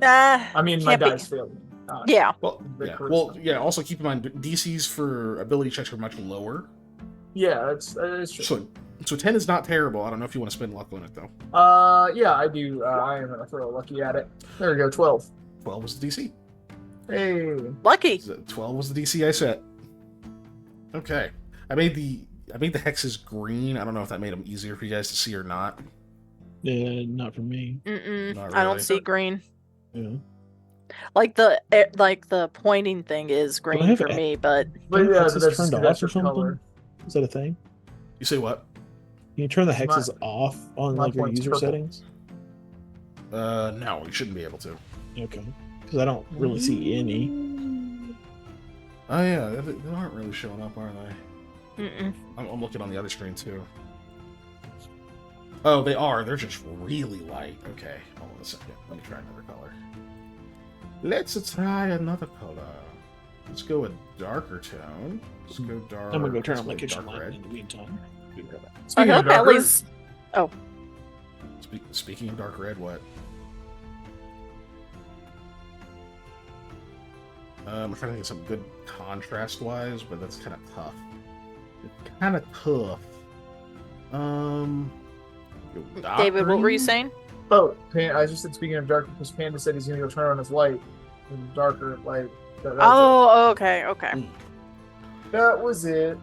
I mean, my Can't be. dice failed me. Yeah. Well, The yeah. charisma. Well, yeah. Also, keep in mind DCs for ability checks are much lower. Yeah, it's true. So 10 is not terrible. I don't know if you want to spend luck on it though. Yeah, I do. I am gonna throw a lucky at it. There we go. 12. 12 was the DC. Hey. Lucky. 12 was the DC I set. Okay. I made the hexes green. I don't know if that made them easier for you guys to see or not. Not for me. Not I don't really. see green. Yeah. Like the pointing thing is I green have for a- me, but But yeah, Hexes that's turned off that's or your something? color. Is that a thing? You say what? Can you turn the My- hexes off on my like your point's user purple. settings? No, you shouldn't be able to. Okay. Because I don't really see any. Oh yeah, they aren't really showing up, are they? mm-mm. I'm looking on the other screen too. Oh, they are. They're just really light. Okay, hold on a second. Let me try another color. Let's try another color. Let's go with darker tone. Let's go dark. I'm gonna go turn let's on my go kitchen dark light red. in the meantime. I Speaking of hope at darker, least. Speaking of dark red, what? I'm trying to think of something good contrast-wise, but that's kind of tough. Kind of tough. Go dark David, what were you green? saying? Oh, I just said speaking of darker because Panda said he's gonna go turn on his light and darker light. That was Oh, okay. it. That was it.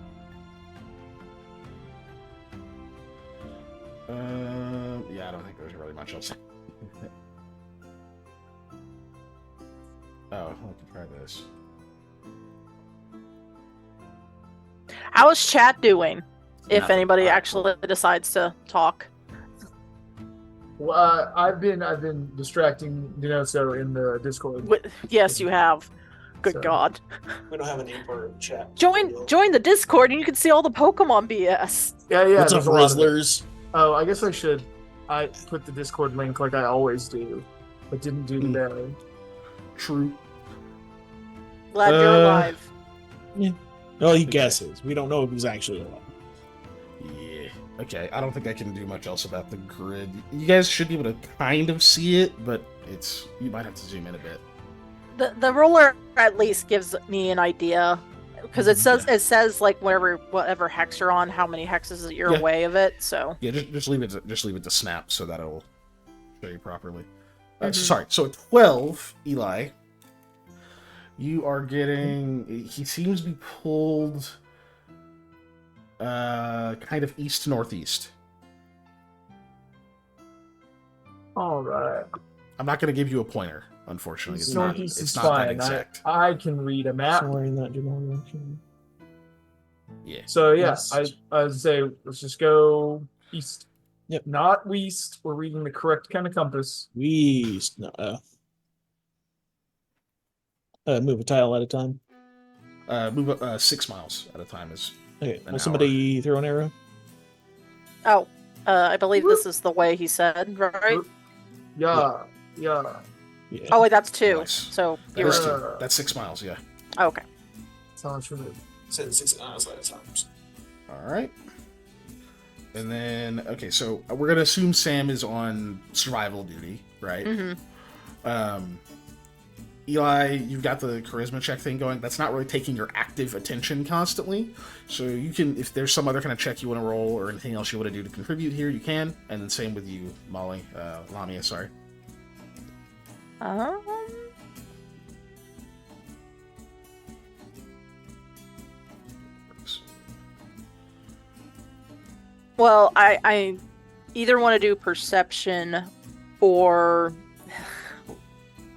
Yeah, I don't think there's really much else. Oh, I can try this. How's chat doing? If Nothing. anybody Alright, actually decides to talk. Well, I've been distracting Dinoso in the Discord. Yes, you have. Good So- God. We don't have a name for chat. Join the Discoord and you can see all the Pokemon BS. Yeah. What's up, there's a lot of it. Rizzlers? Oh, I guess I should. I put the Discord link like I always do, but didn't do today. True. Glad you're alive. Well, he guesses. We don't know if he's actually alive. Yeah. Okay, I don't think I can do much else about the grid. You guys should be able to kind of see it, but you might have to zoom in a bit. The ruler at least gives me an idea. Because it says like whatever hex you're on, how many hexes you're Yeah. away of it, so Yeah, just leave it to snap so that'll show you properly. Mhm. Sorry. So at 12, Eli, you are getting. He seems to be pulled, kind of east to northeast. All right. I'm not going to give you a pointer, unfortunately. It's not. Northeast is It's not that fine. exact. I can read a map. Somewhere in that general direction. Yeah. So yeah, Yes. I would say let's just go east. Yep. Not west. We're reading the correct kind of compass. Move a tile at a time. Move 6 miles at a time is. Okay. An Will somebody throw an arrow? I believe this is the way he said, right? Yeah. Yeah. Oh wait, that's 2. Nice. So That you're is right. 2. That's 6 miles. Yeah. okay. Sounds familiar. Said 6 hours at a time. All right. And then, okay, so we're gonna assume Sam is on survival duty, right? Mm-hmm. Eli, you've got the charisma check thing going. That's not really taking your active attention constantly. So you can, if there's some other kind of check you want to roll or anything else you want to do to contribute here, you can. And then same with you, Molly, Lamia, sorry. Well, I either want to do perception or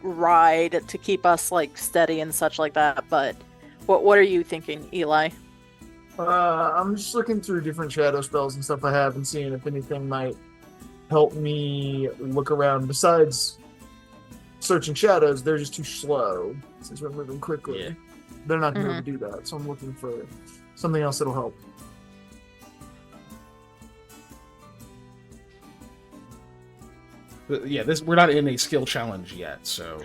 ride to keep us like steady and such like that. But what are you thinking, Eli? I'm just looking through different shadow spells and stuff I have and seeing if anything might help me look around. Besides searching shadows, they're just too slow since we're moving quickly. Yeah. They're not going to be able to do that, so I'm looking for something else that'll help. But yeah, we're not in a skill challenge yet, so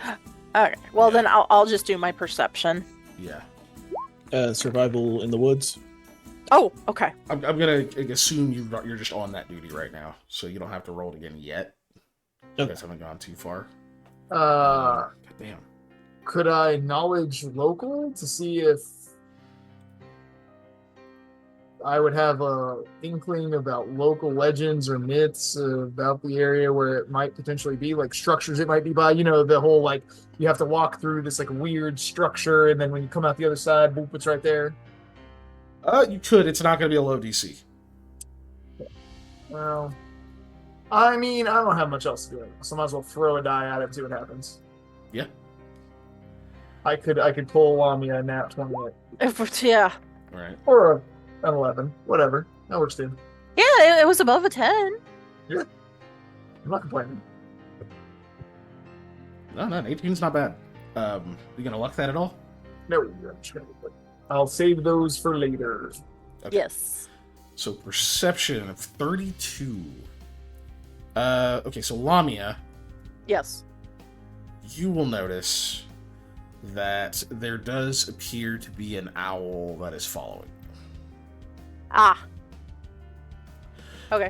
Okay. Well, Yeah. then I'll just do my perception. yeah. Survival in the woods. Oh, okay. I'm gonna assume you're just on that duty right now, so you don't have to roll it again yet. You Okay. guys haven't gone too far. Uh, Damn. could I knowledge local to see if I would have a inkling about local legends or myths about the area where it might potentially be, like structures it might be by, the whole like you have to walk through this like weird structure and then when you come out the other side, boop, it's right there. You could. It's not gonna be a low DC. Well, I mean, I don't have much else to do, so I might as well throw a die at it and see what happens. Yeah. I could pull Lamia a nat 20 Yeah. All right. or an 11, whatever. That works too. Yeah, it was above a 10. I'm not complaining. No, 18's not bad. You gonna luck that at all? No, I'm just gonna. I'll save those for later. Okay. Yes. So perception of 32. Okay, so Lamia, Yes. you will notice that there does appear to be an owl that is following. Ah. Okay.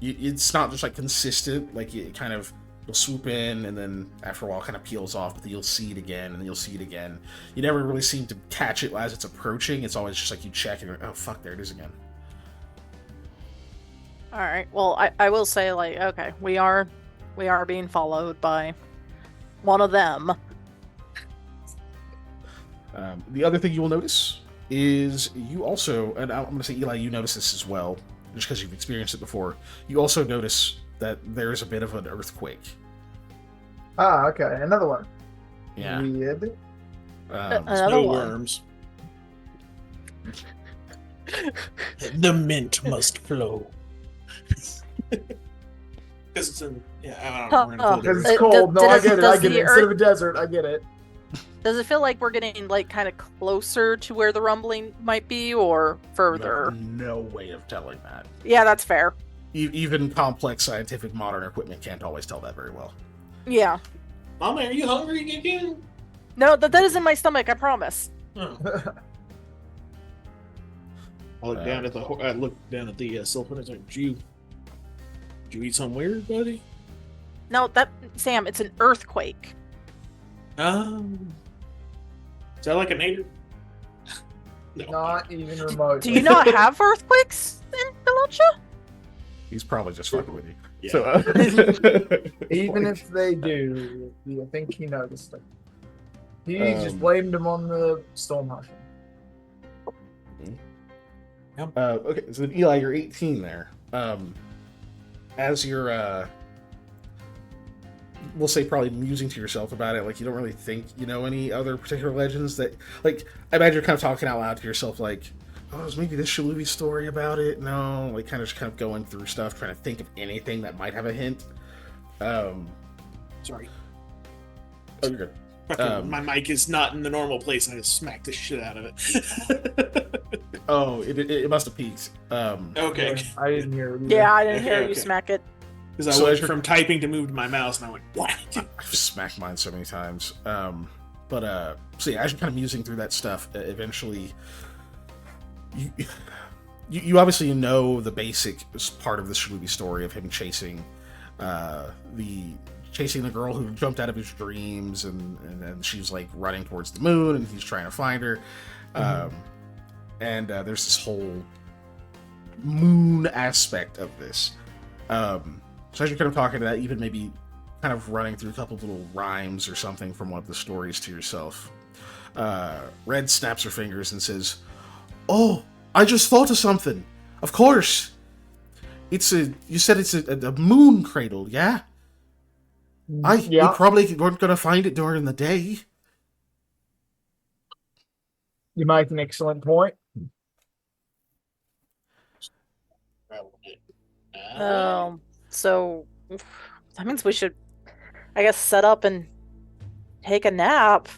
It's not just like consistent, like it kind of you'll swoop in and then after a while kind of peels off, but then you'll see it again and then you'll see it again. You never really seem to catch it as it's approaching. It's always just like you check and you're like, oh fuck, there it is again. All right. Well, I will say, like, okay, we are being followed by one of them. The other thing you will notice is you also, and I'm going to say, Eli, you notice this as well, just because you've experienced it before. You also notice that there's a bit of an earthquake. Ah, okay, another one. Yeah. Weird. Another No one. worms. The mint must flow. Because it's in, I don't know. We're in cold Because areas. it's cold. No, I Does- get it. does I get the it. Instead earth- of a desert, I get it. Does it feel like we're getting like kind of closer to where the rumbling might be, or further? No way of telling that. Yeah, that's fair. Even complex scientific modern equipment can't always tell that very well. Yeah. Mama, are you hungry again? No, that is in my stomach. I promise. Oh. I look down at the silver. It's like, did you eat something weird, buddy? No, Sam, it's an earthquake. Is that like a native? No. Not even remote. Do you not have earthquakes in Delocha? He's probably just fucking with you. Yeah. So, Even if they do, do you think he noticed it? He just Um, blamed him on the storm mushroom. okay, so then Eli, you're 18 there. As you're, we'll say probably musing to yourself about it, like you don't really think you know any other particular legends that, like, I imagine you're kind of talking out loud to yourself, like, oh, is maybe this Shaluvi story about it? No, like kind of going through stuff, trying to think of anything that might have a hint. Sorry. Oh, you're good. Fucking, my mic is not in the normal place, and I just smacked the shit out of it. Oh, it must have peaked. Okay. I didn't hear it. either. Yeah, I didn't hear Okay, you okay. smack it. Because I So went as you're- from typing to move to my mouse, and I went, what? I've smacked mine so many times. So yeah, as you're kind of musing through that stuff, eventually, you obviously know the basic part of the Shalubi story of him chasing the chasing the girl who jumped out of his dreams, and she's like running towards the moon, and he's trying to find her. And there's this whole moon aspect of this. So as you're kind of talking to that, even maybe kind of running through a couple of little rhymes or something from one of the stories to yourself, Red snaps her fingers and says, "Oh, I just thought of something. Of course. You said it's a moon cradle, yeah? You probably weren't going to find it during the day." You make an excellent point. So that means we should, I guess, set up and take a nap.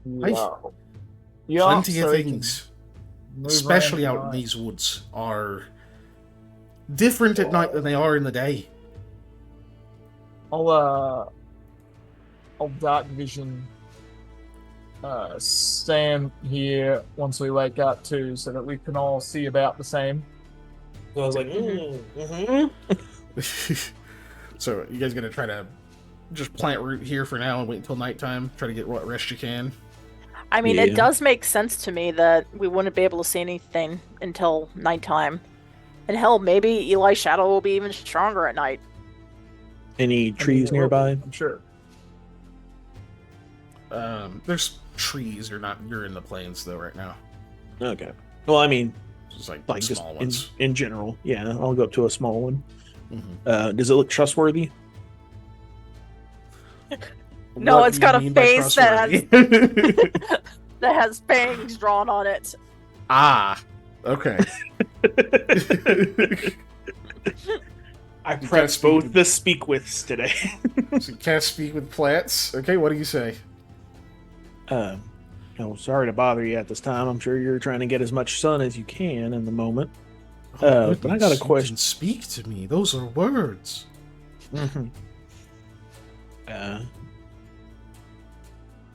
Plenty of things, especially out in these woods, are different at night than they are in the day. I'll dark vision Sam here once we wake up too, so that we can all see about the same. So I was like, So you guys gonna try to just plant root here for now and wait until nighttime? Try to get what rest you can? I mean, it does make sense to me that we wouldn't be able to see anything until nighttime. And hell, maybe Eli's shadow will be even stronger at night. Any trees nearby? I'm sure. There's trees. You're in the plains though right now. Okay. Well, I mean, Just like just small ones. in general. Yeah, I'll go up to a small one. Mhm. Does it look trustworthy? No, What it's do got you a mean by face that trustworthy? that has fangs drawn on it. Ah, okay. I can't prepped speak both with- the speak withs today. So you can't speak with plants. Okay, what do you say? No, sorry to bother you at this time. I'm sure you're trying to get as much sun as you can in the moment. Oh, but I got a goodness, you question. can speak to me. Those are words. Mm-hmm.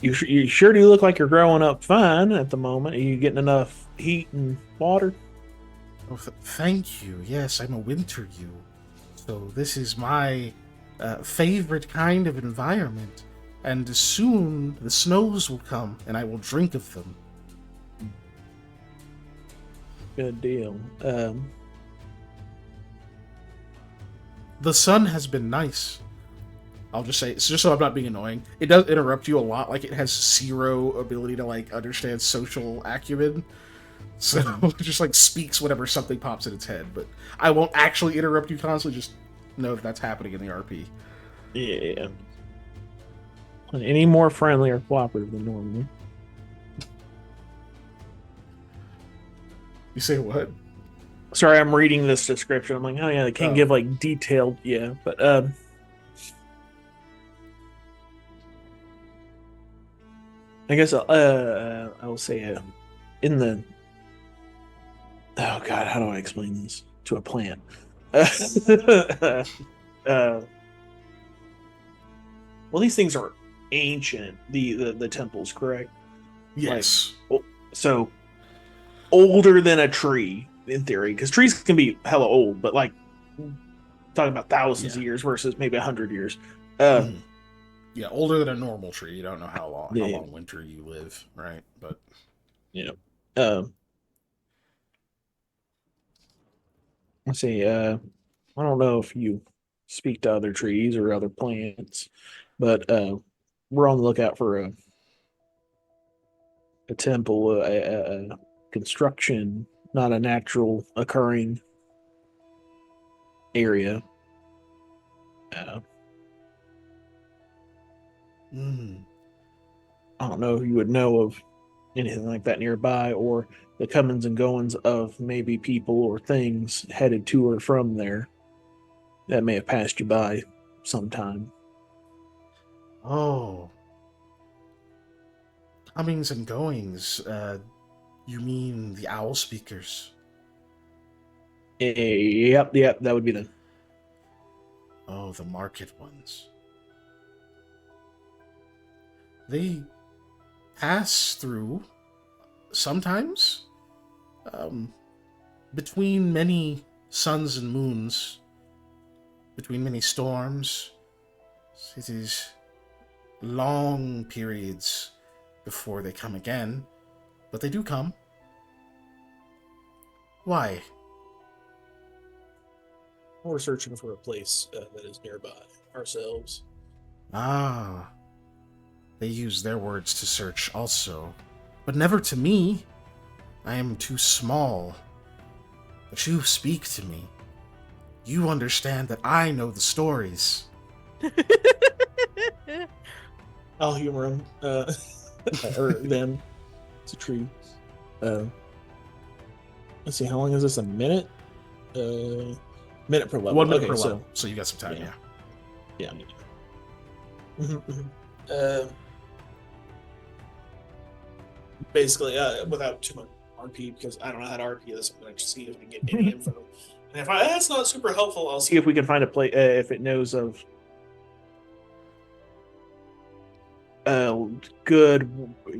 You sure do look like you're growing up fine at the moment. Are you getting enough heat and water? Oh, thank you. Yes, I'm a winter yew. So this is my favorite kind of environment. And soon the snows will come, and I will drink of them. Good deal. The sun has been nice. I'll just say, it's just so I'm not being annoying. It does interrupt you a lot. Like, it has zero ability to, like, understand social acumen. So it just, like, speaks whenever something pops in its head. But I won't actually interrupt you constantly. Just know that that's happening in the RP. Yeah. Any more friendly or cooperative than normal? You say what? Sorry, I'm reading this description. I'm like, oh yeah, they can't give like detailed, but I guess I will say in the oh god, how do I explain this to a plant? Well, these things are ancient. The temples, correct? Yes. So older than a tree in theory, because trees can be hella old, but like talking about thousands of years versus maybe 100 years. Yeah, older than a normal tree. You don't know how long winter you live, right? But let's see. I don't know if you speak to other trees or other plants, but we're on the lookout for a temple, a construction, not a natural occurring area. I don't know if you would know of anything like that nearby, or the comings and goings of maybe people or things headed to or from there that may have passed you by sometime. Oh. Comings and goings. You mean the owl speakers? Yep, that would be the... Oh, the market ones. They pass through sometimes between many suns and moons, between many storms. It is long periods before they come again, but they do come. Why? We're searching for a place that is nearby ourselves. Ah, they use their words to search also, but never to me. I am too small. But you speak to me. You understand that I know the stories. I'll humor him. Or them. It's a tree. Let's see, how long is this? A minute? Minute per level. 1 minute Okay, per level, so you got some time, yeah. Yeah. Basically, without too much RP, because I don't know how to RP this, I'm going to see if I can get any info. And if that's not super helpful, I'll See if we can find a place if it knows of good.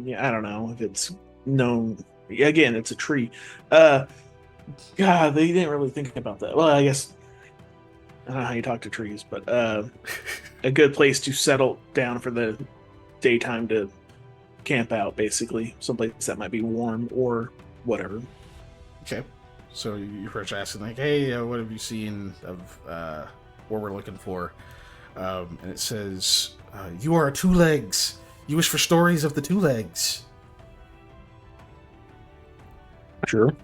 Yeah, I don't know if it's known. Again, it's a tree. God, they didn't really think about that. Well, I guess I don't know how you talk to trees, but a good place to settle down for the daytime to camp out, basically. Someplace that might be warm or whatever. Okay. So you first asking, like, hey, what have you seen of what we're looking for? And it says, you are a two legs. You wish for stories of the two legs. Sure.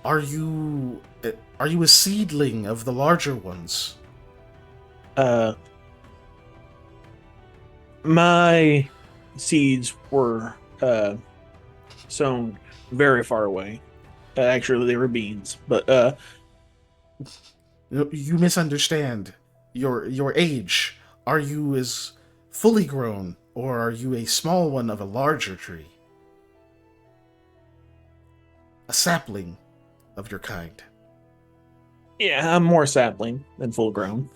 Are you a seedling of the larger ones? My seeds were sown very far away. Actually, they were beans, but You misunderstand your age. Are you as fully grown, or are you a small one of a larger tree? A sapling of your kind. yeah, I'm more sapling than full grown.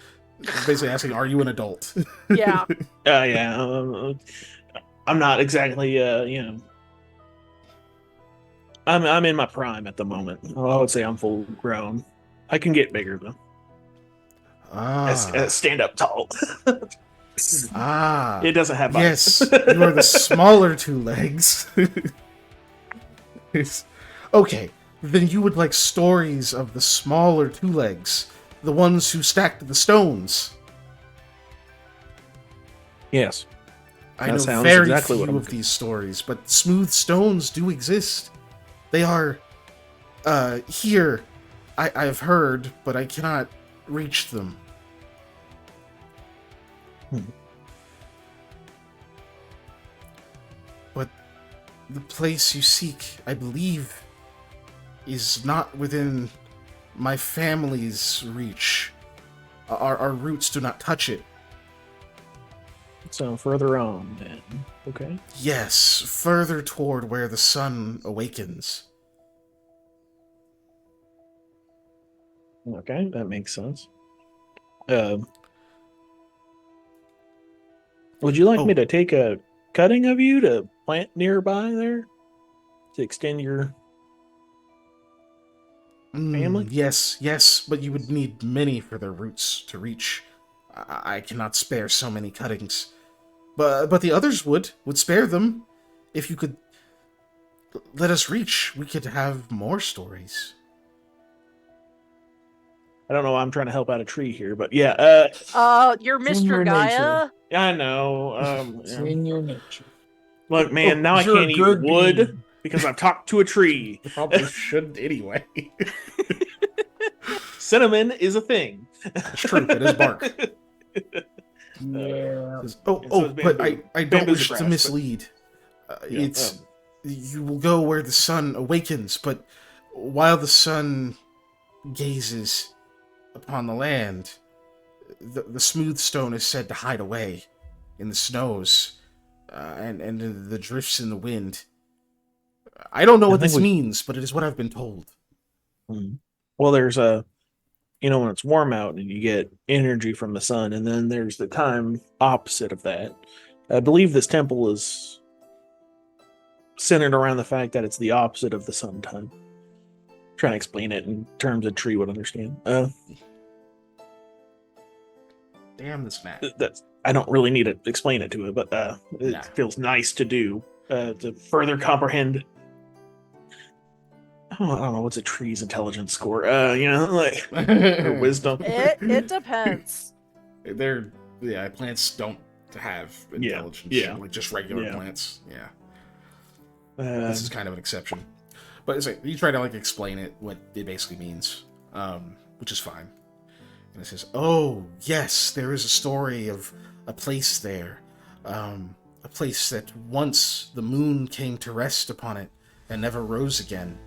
Basically asking, are you an adult? Yeah. Yeah, I'm not exactly I'm in my prime at the moment. I would say I'm full grown. I can get bigger though. Stand up tall. It doesn't have yes, eyes. you are the smaller two legs. Okay, then you would like stories of the smaller two legs, the ones who stacked the stones. Yes. I That know sounds very exactly what few I'm of looking- these stories, but smooth stones do exist. They are here. I've heard, but I cannot reach them. But the place you seek, I believe, is not within my family's reach. Our roots do not touch it. So further on then. Okay. Yes, further toward where the sun awakens. Okay, that makes sense. Would you like me to take a cutting of you to plant nearby there to extend your family? Yes, but you would need many for their roots to reach. I cannot spare so many cuttings. But the others would spare them. If you could let us reach, we could have more stories. I don't know why I'm trying to help out a tree here, but yeah. You're It's in your Mr. Gaia. nature. I know. It's in your nature. Look, man, now I you're a can't eat good wood being. because I've talked to a tree. Probably should anyway. Cinnamon is a thing. It's true, it is bark. Yeah. And so Oh, is but bamboo. I don't Bamboo's wish grass, to but- mislead. Yeah, It's you will go where the sun awakens, but while the sun gazes upon the land, the smooth stone is said to hide away in the snows and in the drifts in the wind. I don't know I what think this means, but it is what I've been told. Well, there's when it's warm out and you get energy from the sun, and then there's the time opposite of that. I believe this temple is centered around the fact that it's the opposite of the sun time. Trying to explain it in terms a tree would understand. Damn this map. I don't really need to explain it to it, but it Nah. feels nice to do to further comprehend. I don't know what's a tree's intelligence score. Like or wisdom. It depends. Plants don't have Yeah, intelligence. yeah. Like just regular Yeah. plants. Yeah. This This is kind of an exception. But it's like you try to like explain it what it basically means, which is fine. And it says, "Oh yes, there is a story of a place there, a place that once the moon came to rest upon it and never rose again."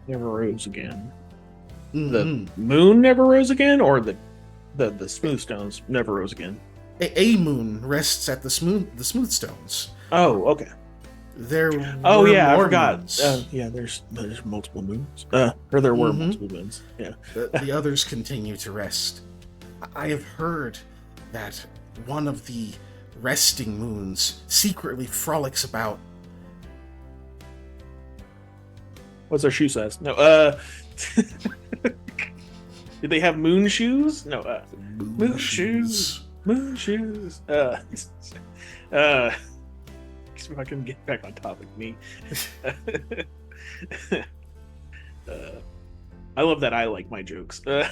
Never rose again. Mhm. The moon never rose again, or the smooth stones never rose again. A moon rests at the smooth stones. Oh, okay. There. Oh were yeah, I more forgot. moons. Yeah, there's multiple moons. Or there were Mhm. multiple moons. Yeah. The others continue to rest. I have heard that one of the resting moons secretly frolics about. What's their shoe size? No. Did they have moon shoes? No. Moon shoes. Moon shoes. If I can get back on topic, me. I love that I like my jokes. I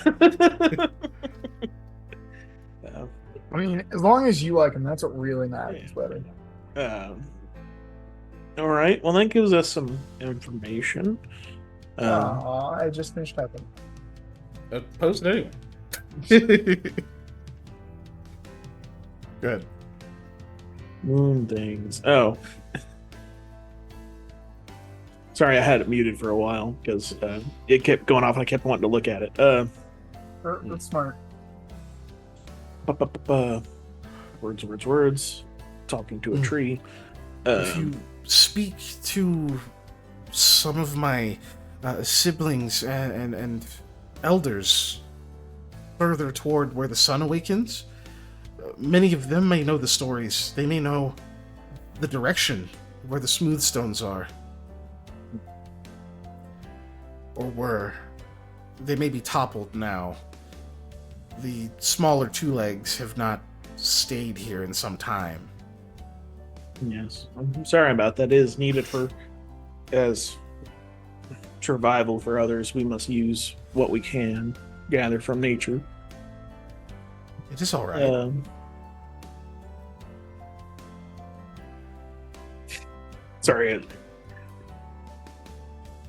mean, as long as you like them, that's what really matters, buddy. All right. Well, that gives us some information. I just finished typing. Post it anyway. Good. Moon things. Oh. Sorry, I had it muted for a while because it kept going off and I kept wanting to look at it. That's smart. Words. Talking to a tree. If you speak to some of my siblings and elders further toward where the sun awakens, many of them may know the stories. They may know the direction where the smooth stones are. Or where they may be toppled now. The smaller two legs have not stayed here in some time. Yes, I'm sorry about that. It is needed for as survival for others. We must use what we can gather from nature. It is all right. Sorry,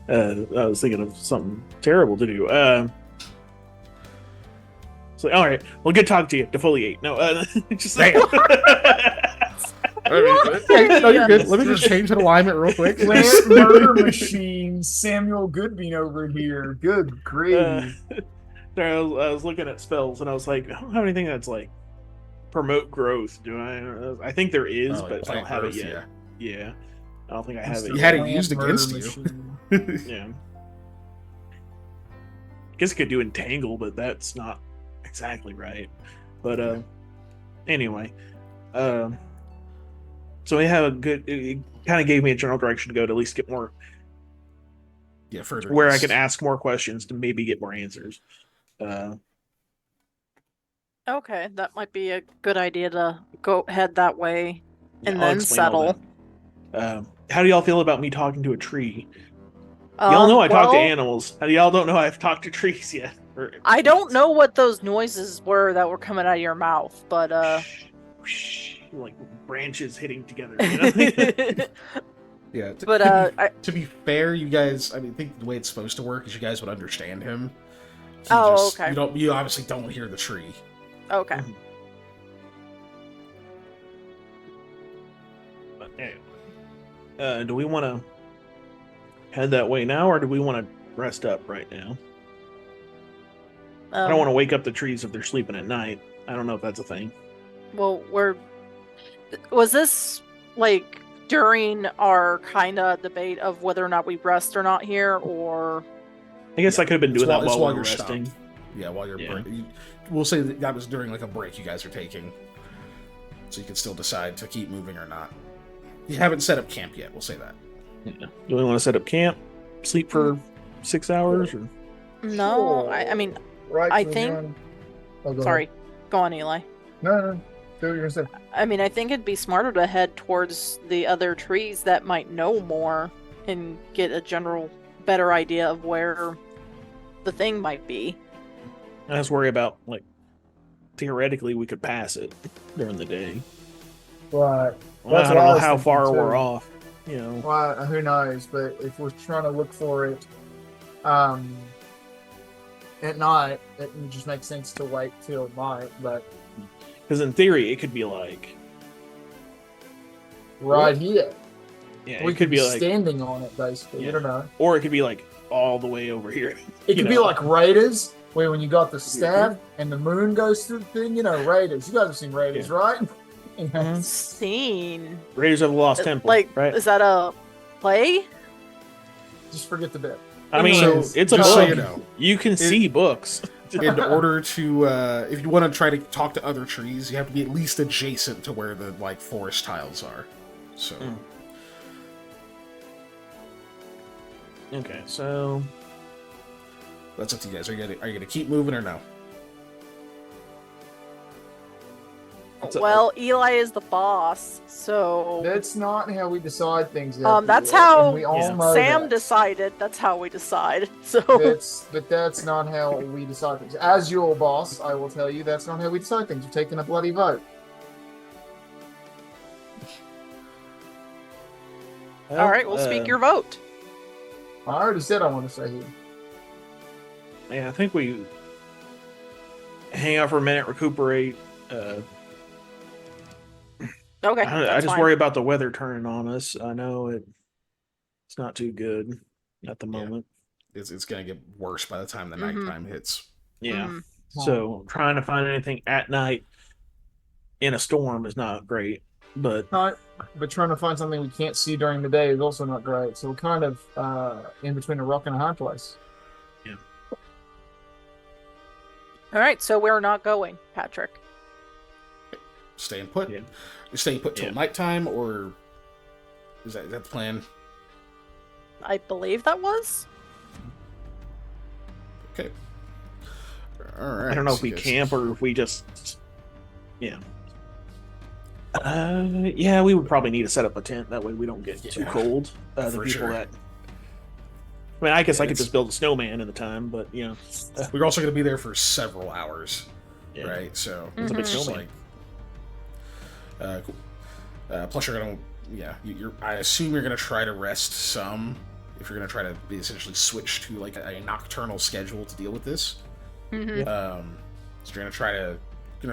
I was thinking of something terrible to do. So, all right, well, good talk to you. Defoliate. No, just Damn. No, you're good. Let me just change the alignment real quick. Plant murder machine, Samuel Goodbean over here. Good grief. I was looking at spells and I was like, I don't have anything that's like promote growth. Do I? I think there is, but I don't have it yet. Yeah, I don't think I have it. You had it Plant used murder against you. machine. Yeah. Guess I could do entangle, but that's not exactly right. But anyway, so we have a good. It kind of gave me a general direction to go to at least get more. Yeah, further Where I east. can ask more questions to maybe get more answers. Okay, that might be a good idea to go head that way and I'll then explain all settle. that. How do y'all feel about me talking to a tree? Y'all know I talk to animals. How do y'all don't know I've talked to trees yet? I don't know what those noises were that were coming out of your mouth, but like branches hitting together. You know? Yeah, but to be fair, you guys, I think the way it's supposed to work is you guys would understand him. Okay. You obviously don't hear the tree. Okay. But anyway, do we want to head that way now, or do we want to rest up right now? I don't want to wake up the trees if they're sleeping at night. I don't know if that's a thing. Well, was this like during our kind of debate of whether or not we rest or not here, or? I guess I could have been doing that It's while we were you're resting. stopped. Yeah, while you're Yeah. we'll say that was during like a break you guys are taking, so you can still decide to keep moving or not. You haven't set up camp yet. We'll say that. Yeah. Do we want to set up camp, sleep for 6 hours, or No, I mean, Right. I so think- then- Oh, go sorry. Go on, Eli. ahead. No. Do what you're gonna say. I mean, I think it'd be smarter to head towards the other trees that might know more and get a general better idea of where the thing might be. I just worry about like theoretically we could pass it during the day. Right. Well, That's I what don't I know was how thinking, far too. we're off. You know, Well, who knows? But if we're trying to look for it, at night, it would just makes sense to wait till night. But because in theory it could be like right here, yeah, we it could be like standing on it. Basically, Yeah. you don't know. or it could be like all the way over here. It You could be know. like Raiders, where when you got the stab and the moon goes through the thing, you know, Raiders. You guys have seen Raiders, right? Mhm. Scene. Raiders of the Lost Temple, Like, right? is that a play? Just forget the bit. I mean, So, it's a just book. so you know, You can see books. in order to, if you want to try to talk to other trees, you have to be at least adjacent to where the like forest tiles are. So, Mm. Okay, so that's up to you guys. Are you gonna keep moving or no? It's a- Well, Eli is the boss, so That's not how we decide things. that's Elliot, how and we all Yeah. know Sam that. decided. That's how we decide. So But that's not how we decide things. As your boss, I will tell you that's not how we decide things. You're taking a bloody vote. all right, we'll speak your vote. I already said I want to say here. Yeah, I think we hang out for a minute, recuperate. Okay, I that's just fine. worry about the weather turning on us. I know it's not too good at the Yeah. moment. It's gonna get worse by the time the Mhm. nighttime hits. Yeah. Mhm. So trying to find anything at night in a storm is not great. But No, but trying to find something we can't see during the day is also not great. So we're kind of in between a rock and a hard place. All right, so we're not going, Patrick. Staying put. Yeah. You're staying put till Yeah. nighttime, or is that the plan? I believe that was. Okay. All right. I don't know if so we you guys- camp or if we just yeah. Yeah, we would probably need to set up a tent. That way we don't get too Yeah. cold. The For people sure. that I mean, I guess Yeah, I could it's- just build a snowman in the time, but you know, We're also going to be there for several hours, yeah. right? So It's a big Mhm. just snowman. cool. Plus, you're gonna, you're. I assume you're gonna try to rest some. If you're gonna try to essentially switch to like a nocturnal schedule to deal with this, Mhm. so you're gonna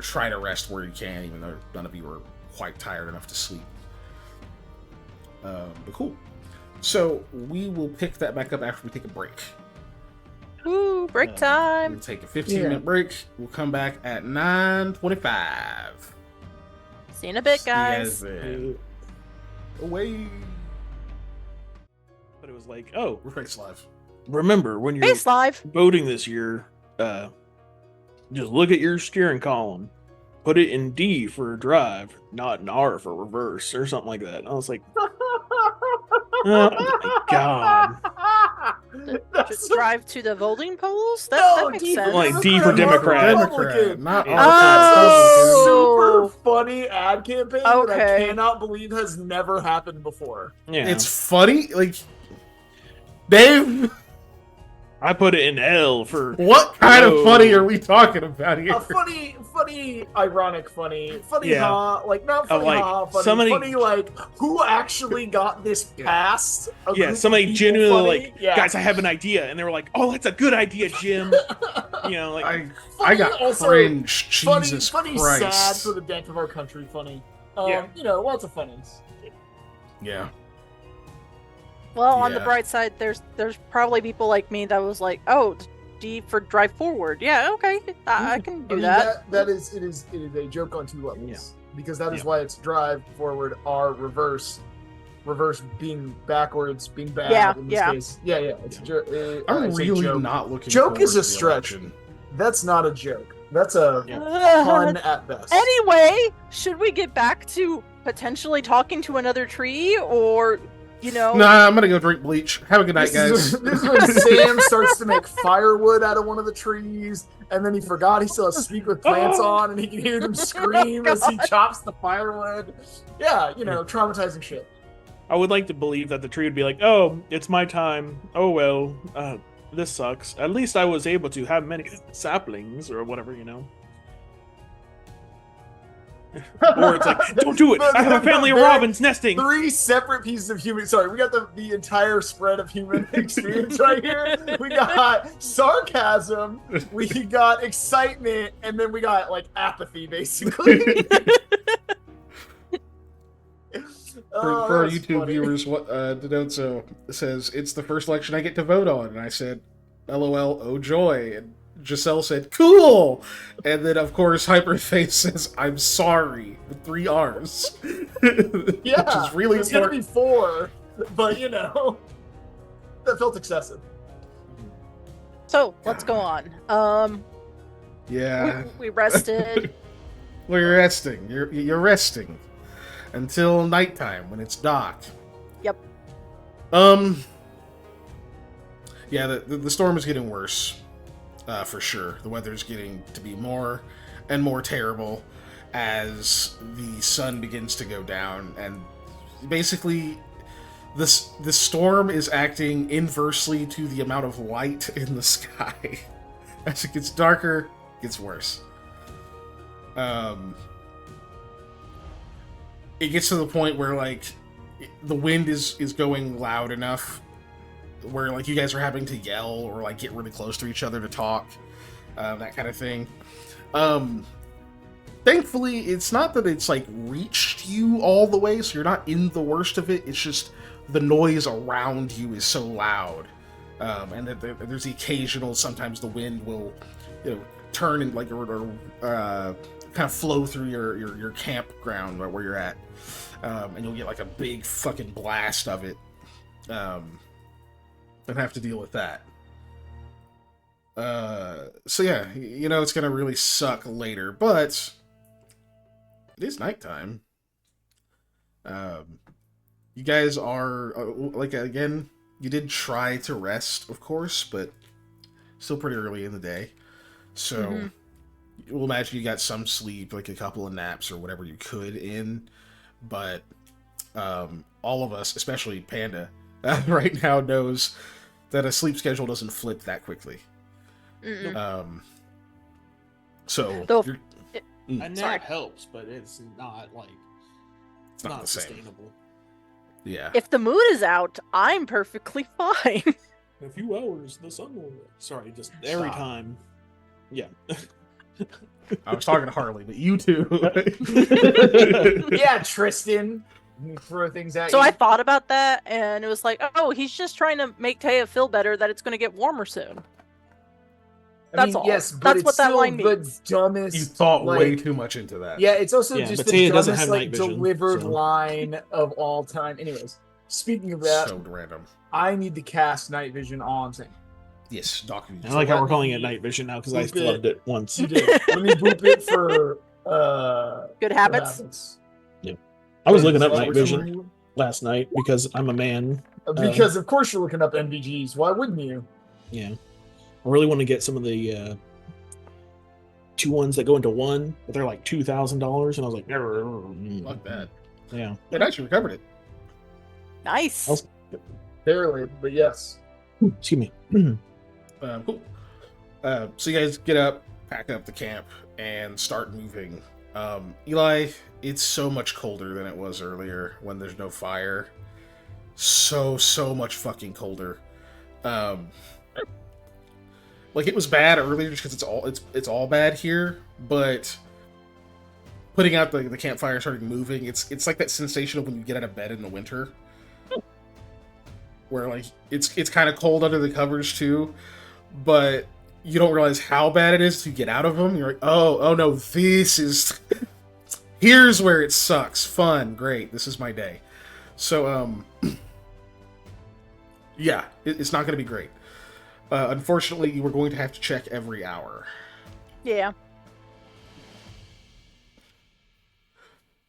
try to rest where you can, even though none of you are quite tired enough to sleep. But cool. So we will pick that back up after we take a break. Woo, break We'll time. take a 15-minute break. We'll come back at 9:25. See you in a bit, See you guys. then. Away. But it was like, oh, We're face live. remember when you're Face live. voting this year, just look at your steering column, put it in D for drive, not in R for reverse, or something like that. I was like, oh my god. Just drive to the voting polls. That, No, that makes D for sense. Like D for Democrat. Democrat, not Yeah. Oh. Super funny ad campaign that I Okay. cannot believe has never happened before. Yeah, It's funny. Like, Dave, I put it in L for what kind No. of funny are we talking about here? A funny, ironic funny, Yeah. ha, like not funny like, ha, funny, somebody- funny like who actually got this passed? A yeah. group Somebody of people genuinely funny? like, Yeah. guys, I have an idea, and they were like, oh, that's a good idea, Jim. You know, like I got also cringe. funny, Jesus funny, Christ. sad for the depth of our country. Funny, Yeah. you know, lots of funnies. Yeah. Well, on the Yeah. bright side, there's probably people like me that was like, oh, D for drive forward. Yeah, okay, I can do I mean, that. that is it is a joke on two levels Yeah. because that is Yeah. why it's drive forward, R reverse being backwards, being bad. Yeah, in this yeah. case. Yeah. It's a joke. I'm really not looking. Joke is forward a to the stretch. election. That's not a joke. That's a Yeah. pun at best. Anyway, should we get back to potentially talking to another tree, or You know? Nah, I'm gonna go drink bleach. Have a good night, This guys. is when Sam starts to make firewood out of one of the trees, and then he forgot he still has Speak with Plants on, and he can hear them scream as he chops the firewood. Yeah, traumatizing shit. I would like to believe that the tree would be like, "Oh, it's my time. Oh well, this sucks. At least I was able to have many saplings or whatever, Or it's like, don't do it. I have a family of robins nesting. 3 separate pieces of human. Sorry, we got the entire spread of human experience right here. We got sarcasm, we got excitement, and then we got like apathy, basically. For our YouTube viewers, what Denozo says, it's the first election I get to vote on, and I said, LOL, oh joy, and Giselle said, cool! And then, of course, Hyperface says, I'm sorry, with 3 R's. Yeah, which is really it's gonna important. be 4, but that felt excessive. So, let's go on. Yeah, We rested. well, you're resting. You're resting until nighttime when it's dark. Yep. Yeah, the storm is getting worse. For sure. The weather's getting to be more and more terrible as the sun begins to go down, and basically the storm is acting inversely to the amount of light in the sky. As it gets darker, it gets worse. It gets to the point where like the wind is going loud enough where like you guys are having to yell or like get really close to each other to talk, that kind of thing. Thankfully, it's not that it's like reached you all the way, so you're not in the worst of it. It's just the noise around you is so loud, and that there's the occasional. Sometimes the wind will, turn and like or kind of flow through your campground where you're at, and you'll get like a big fucking blast of it. And have to deal with that. So yeah, it's gonna really suck later, but it is nighttime. You guys are again, you did try to rest, of course, but still pretty early in the day. So we'll imagine you got some sleep, like a couple of naps or whatever you could in, but all of us, especially Panda, right now knows that a sleep schedule doesn't flip that quickly. So A nap helps, but it's not it's not the same. sustainable. Yeah. If the moon is out, I'm perfectly fine. In a few hours, the sun will. Sorry, just every Stop. time. Yeah. I was talking to Harley, but you too. Yeah, Tristan. You throw things at So you. I thought about that, and it was like, oh, he's just trying to make Taya feel better that it's going to get warmer soon. That's all. Yes, but That's it's what that still line the means. dumbest. You thought way like- too much into that. Yeah, it's also Yeah, just but the Taya doesn't dumbest have night vision, delivered so- line of all time. Anyways, speaking of that, So random. I need to cast night vision on Sam. Yes, Doc. I like how let we're calling it me night vision now because I boop it. loved it once. You did. Let me boop it for Good for habits. I was looking up So night which vision one are you- last night because I'm a man. Because of course you're looking up NVGs. Why wouldn't you? Yeah. I really want to get some of the 2 ones that go into 1, but they're like $2,000, and I was like, Fuck that. Yeah. It actually recovered it. Nice. I'll- Barely, but yes. Excuse me. Cool. So you guys get up, pack up the camp, and start moving. Eli, it's so much colder than it was earlier when there's no fire. So much fucking colder. Like it was bad earlier just because it's all bad here, but putting out the campfire, starting moving, it's like that sensation of when you get out of bed in the winter. Where like it's kind of cold under the covers too, but you don't realize how bad it is to get out of them. You're like, oh no, here's where it sucks. Fun, great, this is my day. So yeah, it's not going to be great. Unfortunately, you were going to have to check every hour. Yeah.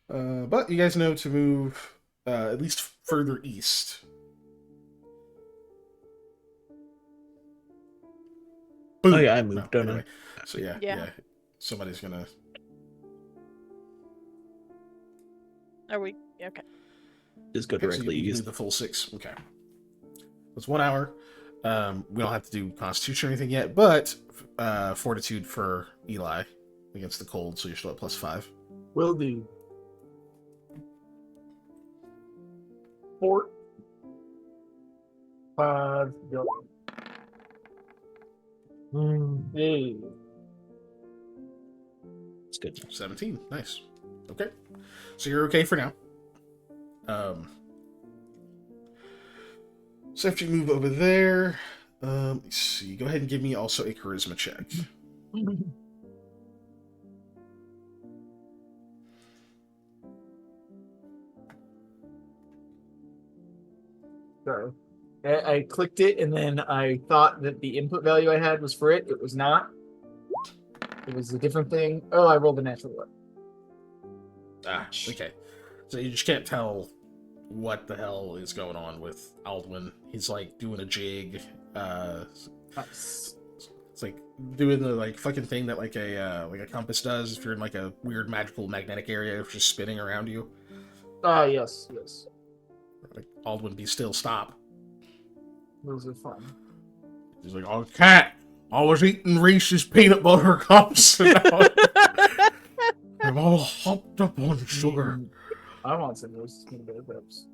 But you guys know to move at least further east. Boom. Oh yeah, I moved, don't anyway. So yeah, Yeah. somebody's gonna. Are we okay? Just go Okay, so directly you can do east. the full 6. Okay. It's 1 hour. We don't have to do Constitution or anything yet, but Fortitude for Eli against the cold, so you're still at +5. Will do. 4, 5, go. Hey. It's good. 17. Nice. Okay. So you're okay for now. So after you move over there, let's see. Go ahead and give me also a charisma check. Sorry. I clicked it and then I thought that the input value I had was for it. It was not. It was a different thing. Oh, I rolled a natural one. Ah, okay. So you just can't tell what the hell is going on with Aldwin. He's like doing a jig. Nice. It's like doing the like fucking thing that like a compass does if you're in like a weird magical magnetic area, it's just spinning around you. Yes. Like Aldwin, be still, stop. Those are fun. He's like, oh cat, I was eating Reese's peanut butter cups. And I'm all hopped up on sugar. I want some Reese's peanut butter cups.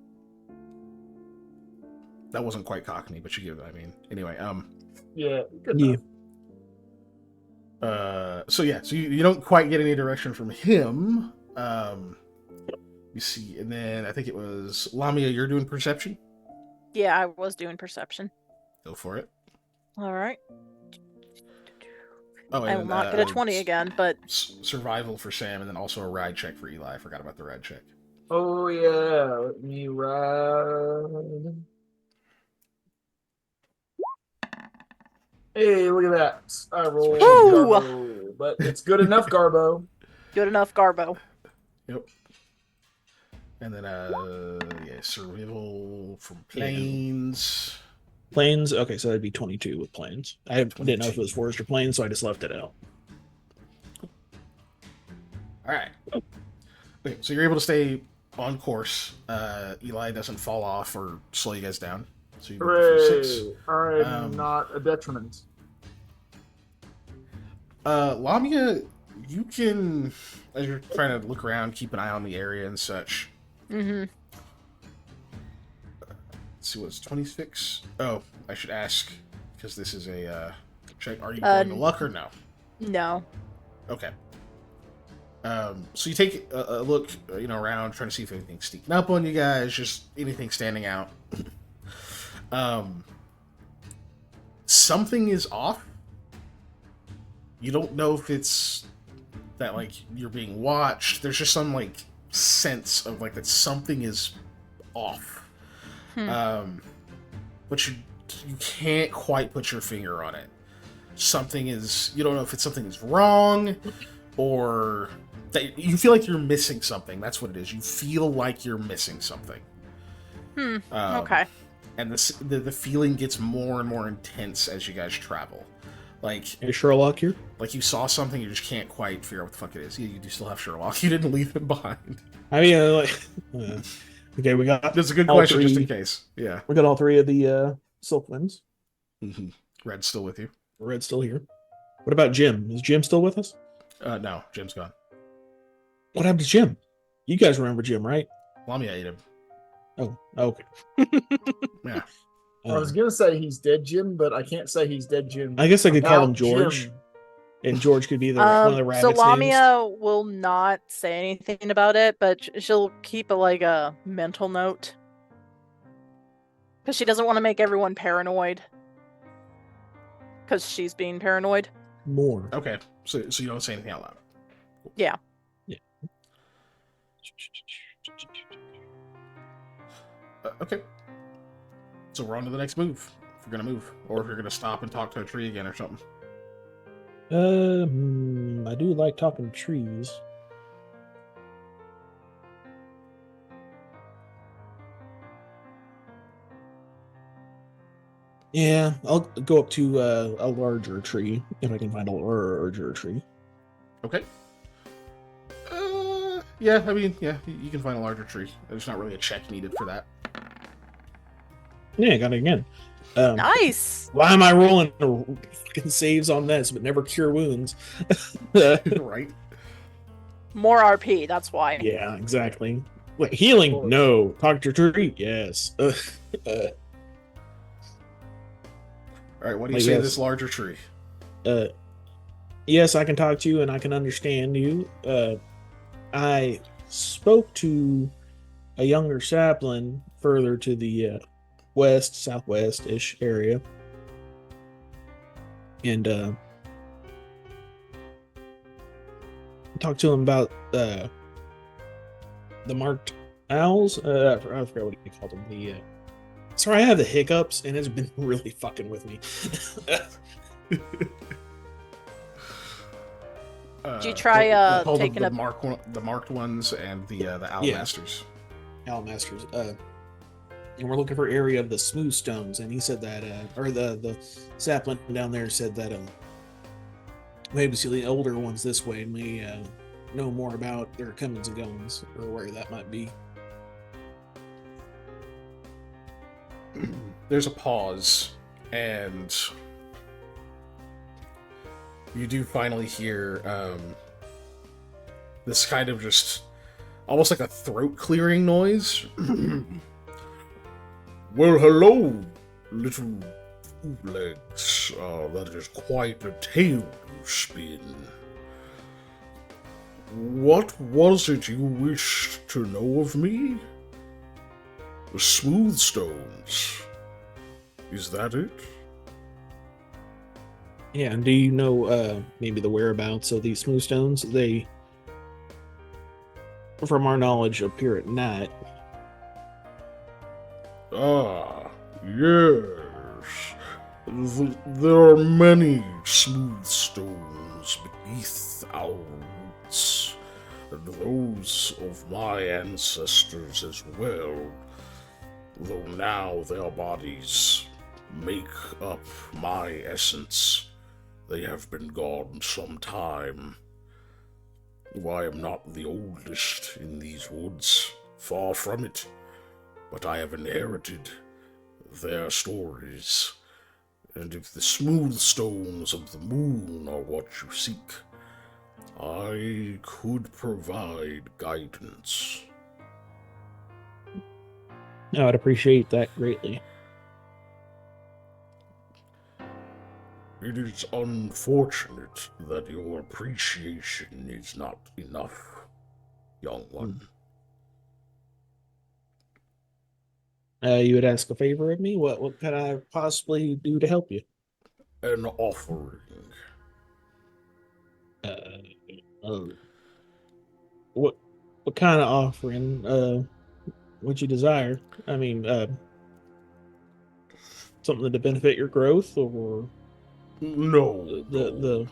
That wasn't quite Cockney, but you give it. I mean, anyway, Yeah, good Yeah. enough. so you don't quite get any direction from him. You see, and then I think it was Lamia. You're doing perception. Yeah, I was doing perception. Go for it. All right. Oh, I will not get a 20 again, but survival for Sam, and then also a ride check for Eli. I forgot about the ride check. Oh yeah, let me ride. Hey, look at that! I rolled Woo! Garbo, but it's good enough, Garbo. good enough, Garbo. Yep. And then survival from planes. Planes. Okay, so that'd be 22 with planes. I didn't know if it was forest or planes, so I just left it out. All right. Okay, so you're able to stay on course. Eli doesn't fall off or slow you guys down. So you go for 6. Hooray! I'm not a detriment. Lamia, you can, as you're trying to look around, keep an eye on the area and such. Mm-hmm. Let's see, what's 26? Oh, I should ask, because this is a check. Are you going to luck or no? No. Okay. So you take a look, around, trying to see if anything's sneaking up on you guys, just anything standing out. Something is off. You don't know if it's that, like, you're being watched. There's just some, like, sense of, like, that something is off. But you can't quite put your finger on it. You don't know if it's something is wrong, or that you feel like you're missing something. That's what it is. You feel like you're missing something. Okay. And the feeling gets more and more intense as you guys travel. Like, Is Sherlock here? like you saw something, you just can't quite figure out what the fuck it is. You do still have Sherlock. You didn't leave him behind. I mean, okay, we got That's a good all question, just three. in case. Yeah. We got all 3 of the Silk Winds. Mm-hmm. Red's still with you. Red's still here. What about Jim? Is Jim still with us? No, Jim's gone. What happened to Jim? You guys remember Jim, right? Lamia ate him. Oh, okay. Yeah. I was gonna say he's dead, Jim, but I can't say he's dead, Jim. I guess I could call him About George, Jim. and George could be one of the So rabbits' names. Lamia will not say anything about it, but she'll keep a mental note. Because she doesn't want to make everyone paranoid. Because she's being paranoid. More. Okay. So you don't say anything out loud. Yeah. Okay. So we're on to the next move. If you're gonna move, or if you're gonna stop and talk to a tree again or something. I do like talking to trees. Yeah, I'll go up to a larger tree if I can find a larger tree. Okay. Yeah, I mean, yeah, you can find a larger tree. There's not really a check needed for that. Yeah, I got it again. Nice. Why am I rolling fucking saves on this but never cure wounds? Right? More RP, that's why. Yeah, exactly. Wait, healing? No. Talk to your tree? Yes. All right, what do you say to this larger tree? Yes, I can talk to you and I can understand you. I spoke to a younger sapling further to the west, southwest-ish area. And talked to him about the marked owls. I forgot what he called them. Sorry, I have the hiccups, and it's been really fucking with me. Did you try taking the marked ones and the owl masters? Owl masters. And we're looking for area of the smooth stones, and he said that, or the sapling down there said that maybe see the older ones this way may know more about their comings and goings, or where that might be. There's a pause, and you do finally hear this kind of just almost like a throat clearing noise. Well, hello, little legs. That is quite a tale you spin. What was it you wished to know of me? The smooth stones. Is that it? Yeah, and do you know maybe the whereabouts of these smooth stones? They, from our knowledge, appear at night. Ah, yes. There are many smooth stones beneath our roots, and those of my ancestors as well, though now their bodies make up my essence. They have been gone some time. I am not the oldest in these woods, far from it. But I have inherited their stories, and if the smooth stones of the moon are what you seek, I could provide guidance. I would appreciate that greatly. It is unfortunate that your appreciation is not enough, young one. You would ask a favor of me? What can I possibly do to help you? An offering. What kind of offering would you desire? I mean, something to benefit your growth, or No, the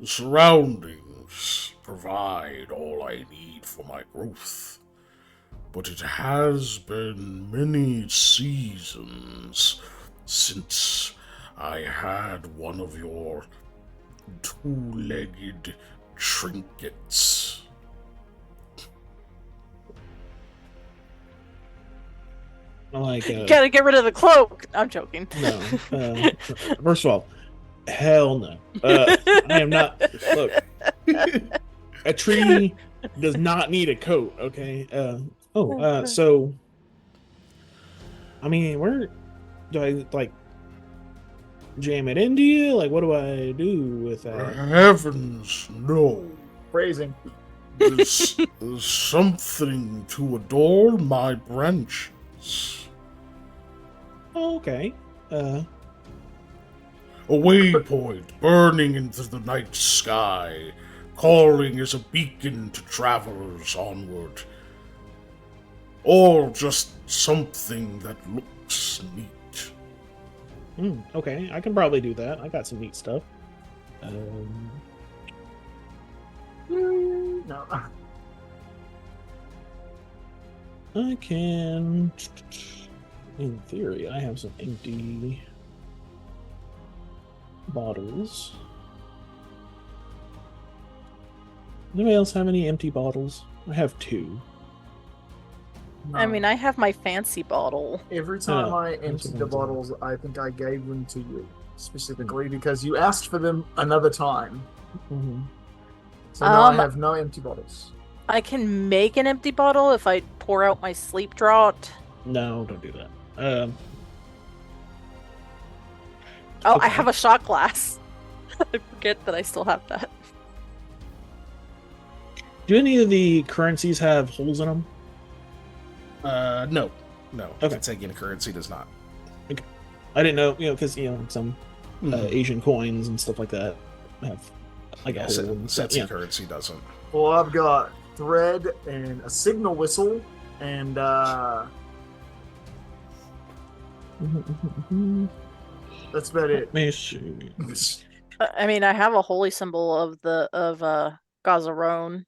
surroundings provide all I need for my growth. But it has been many seasons since I had one of your two-legged trinkets. like Gotta get rid of the cloak. I'm joking. No. First of all, hell no. I am not. Look, a tree does not need a coat. Okay. So, I mean, where do I like jam it into you? Like, what do I do with that? Heavens, no. Phrasing. There's something to adorn my branches. Oh, okay. A waypoint burning into the night sky, calling as a beacon to travelers onward. Or just something that looks neat. Okay, I can probably do that. I got some neat stuff. No. I can. In theory, I have some empty bottles. Anybody else have any empty bottles? I have 2. I mean, I have my fancy bottle. Every time I that's emptied what the I'm saying. bottles, I think I gave them to you specifically because you asked for them another time. Mm-hmm. So now I Um, have no empty bottles. I can make an empty bottle if I pour out my sleep draught. No, don't do that. Oh, Okay. I have a shot glass. I forget that I still have that. Do any of the currencies have holes in them? No. Okay. Kentucky currency does not. I didn't know, because some Mhm. Asian coins and stuff like that have like a Yeah, hole. in the Setsu yeah. currency doesn't. Well, I've got thread and a signal whistle and that's about it. Let me see. I mean, I have a holy symbol of Gazaron.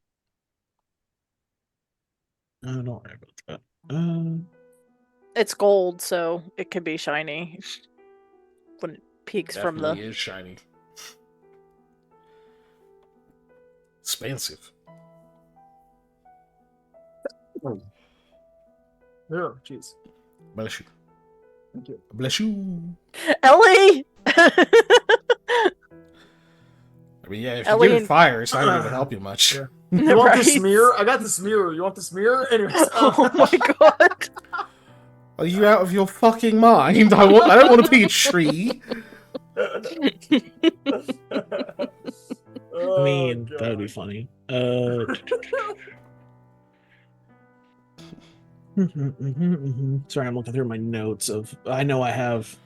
Don't worry about that. It's gold, so it could be shiny when it peeks from Definitely the. is shiny. Expansive. Oh, jeez. Bless you. Thank you. Bless you. Ellie. I mean, yeah, if you Ellie give it and- fire, it's not going to help you much. Yeah. You want this Right? mirror? I got this mirror. You want this mirror? Anyways. Oh my god. Are you out of your fucking mind? I don't want to be a tree. I mean, that would be funny. Sorry, I'm looking through my notes of. I know I have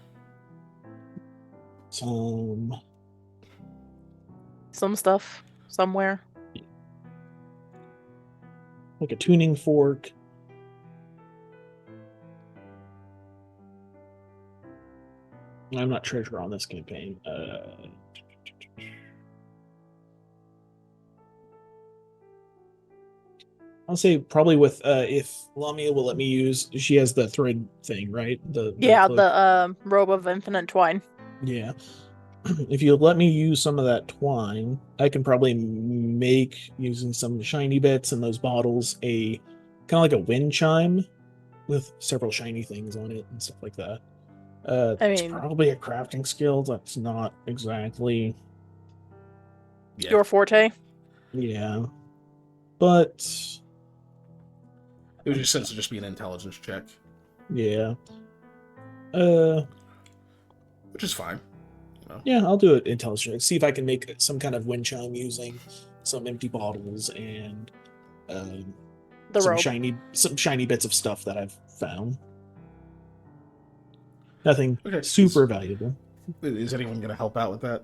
some. Some stuff somewhere. Like a tuning fork. I'm not treasurer on this campaign. I'll say probably with if Lamia will let me use. She has the thread thing, right? Yeah, cloak. the robe of infinite twine. Yeah. If you let me use some of that twine, I can probably make, using some shiny bits and those bottles, a kind of like a wind chime with several shiny things on it and stuff like that. It's mean- probably a crafting skill that's not exactly, Yeah. Your forte. yeah. But, It was just sense to just be an intelligence check, yeah. which is fine. Yeah, I'll do it intelligent. See if I can make some kind of wind chime using some empty bottles and The some robe. shiny bits of stuff that I've found. Nothing Okay. super valuable. Is anyone going to help out with that?